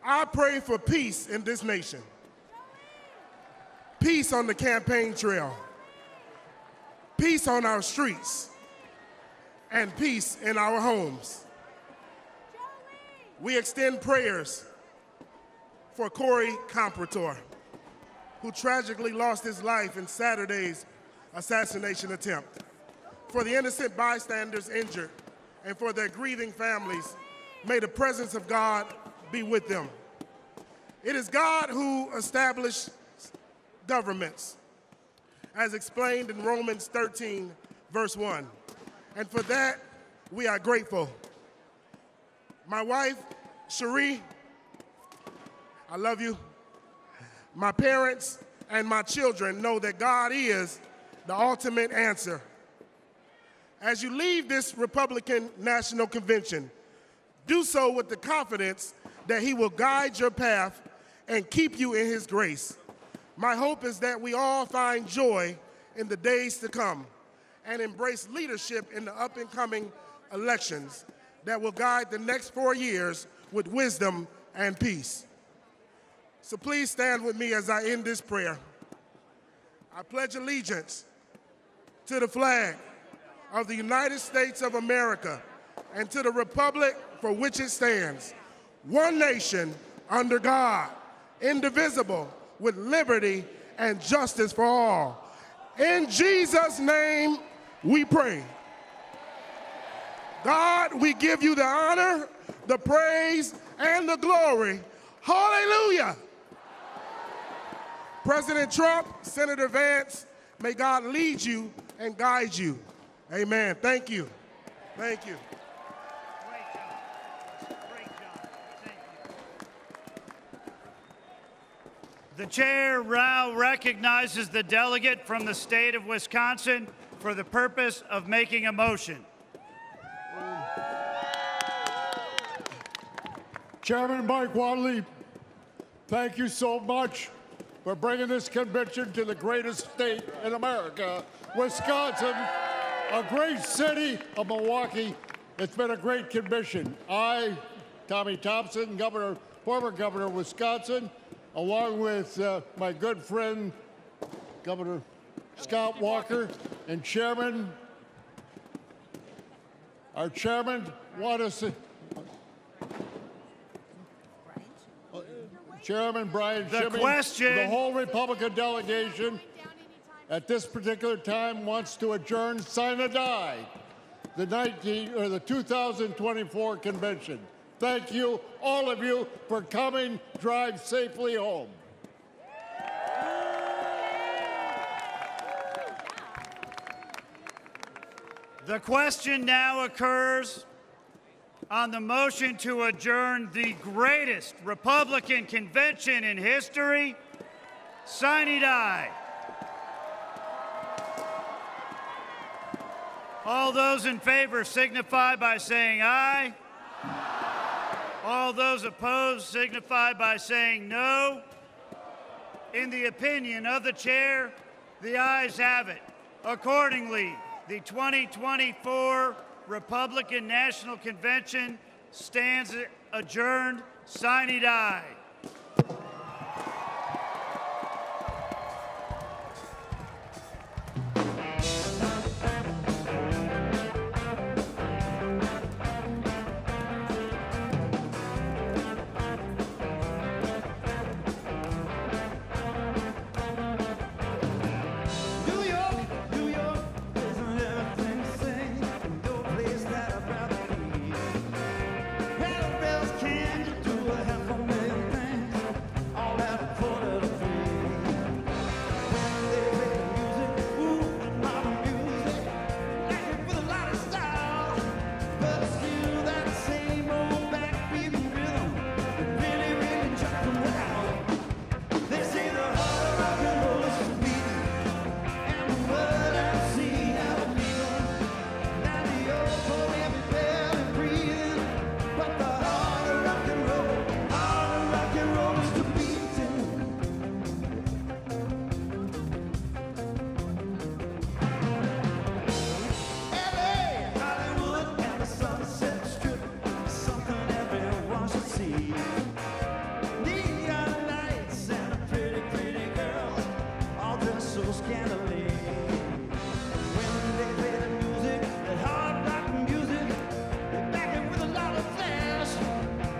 Q: I pray for peace in this nation, peace on the campaign trail, peace on our streets, and peace in our homes. We extend prayers for Corey Comprator, who tragically lost his life in Saturday's assassination attempt, for the innocent bystanders injured, and for their grieving families. May the presence of God be with them. It is God who established governments, as explained in Romans 13, verse 1. And for that, we are grateful. My wife, Cherie, I love you. My parents and my children know that God is the ultimate answer. As you leave this Republican National Convention, do so with the confidence that He will guide your path and keep you in His grace. My hope is that we all find joy in the days to come and embrace leadership in the up-and-coming elections that will guide the next 4 years with wisdom and peace. So please stand with me as I end this prayer. I pledge allegiance to the flag of the United States of America and to the republic for which it stands, one nation under God, indivisible, with liberty and justice for all. In Jesus' name we pray. God, we give you the honor, the praise, and the glory. Hallelujah. President Trump, Senator Vance, may God lead you and guide you. Amen. Thank you. Thank you.
A: Great job. Great job. Thank you. The chair now recognizes the delegate from the state of Wisconsin for the purpose of making a motion.
R: Chairman Mike Whatley, thank you so much for bringing this convention to the greatest state in America, Wisconsin, a great city of Milwaukee. It's been a great convention. I, Tommy Thompson, former governor of Wisconsin, along with my good friend, Governor Scott Walker, and our chairman, Chairman Brian Shimmy, the whole Republican delegation at this particular time wants to adjourn sine die the 2024 convention. Thank you, all of you, for coming. Drive safely home.
A: The question now occurs on the motion to adjourn the greatest Republican convention in history. Sine die. All those in favor signify by saying aye. All those opposed signify by saying no. In the opinion of the chair, the ayes have it. Accordingly, the 2024 Republican National Convention stands adjourned. Sine die.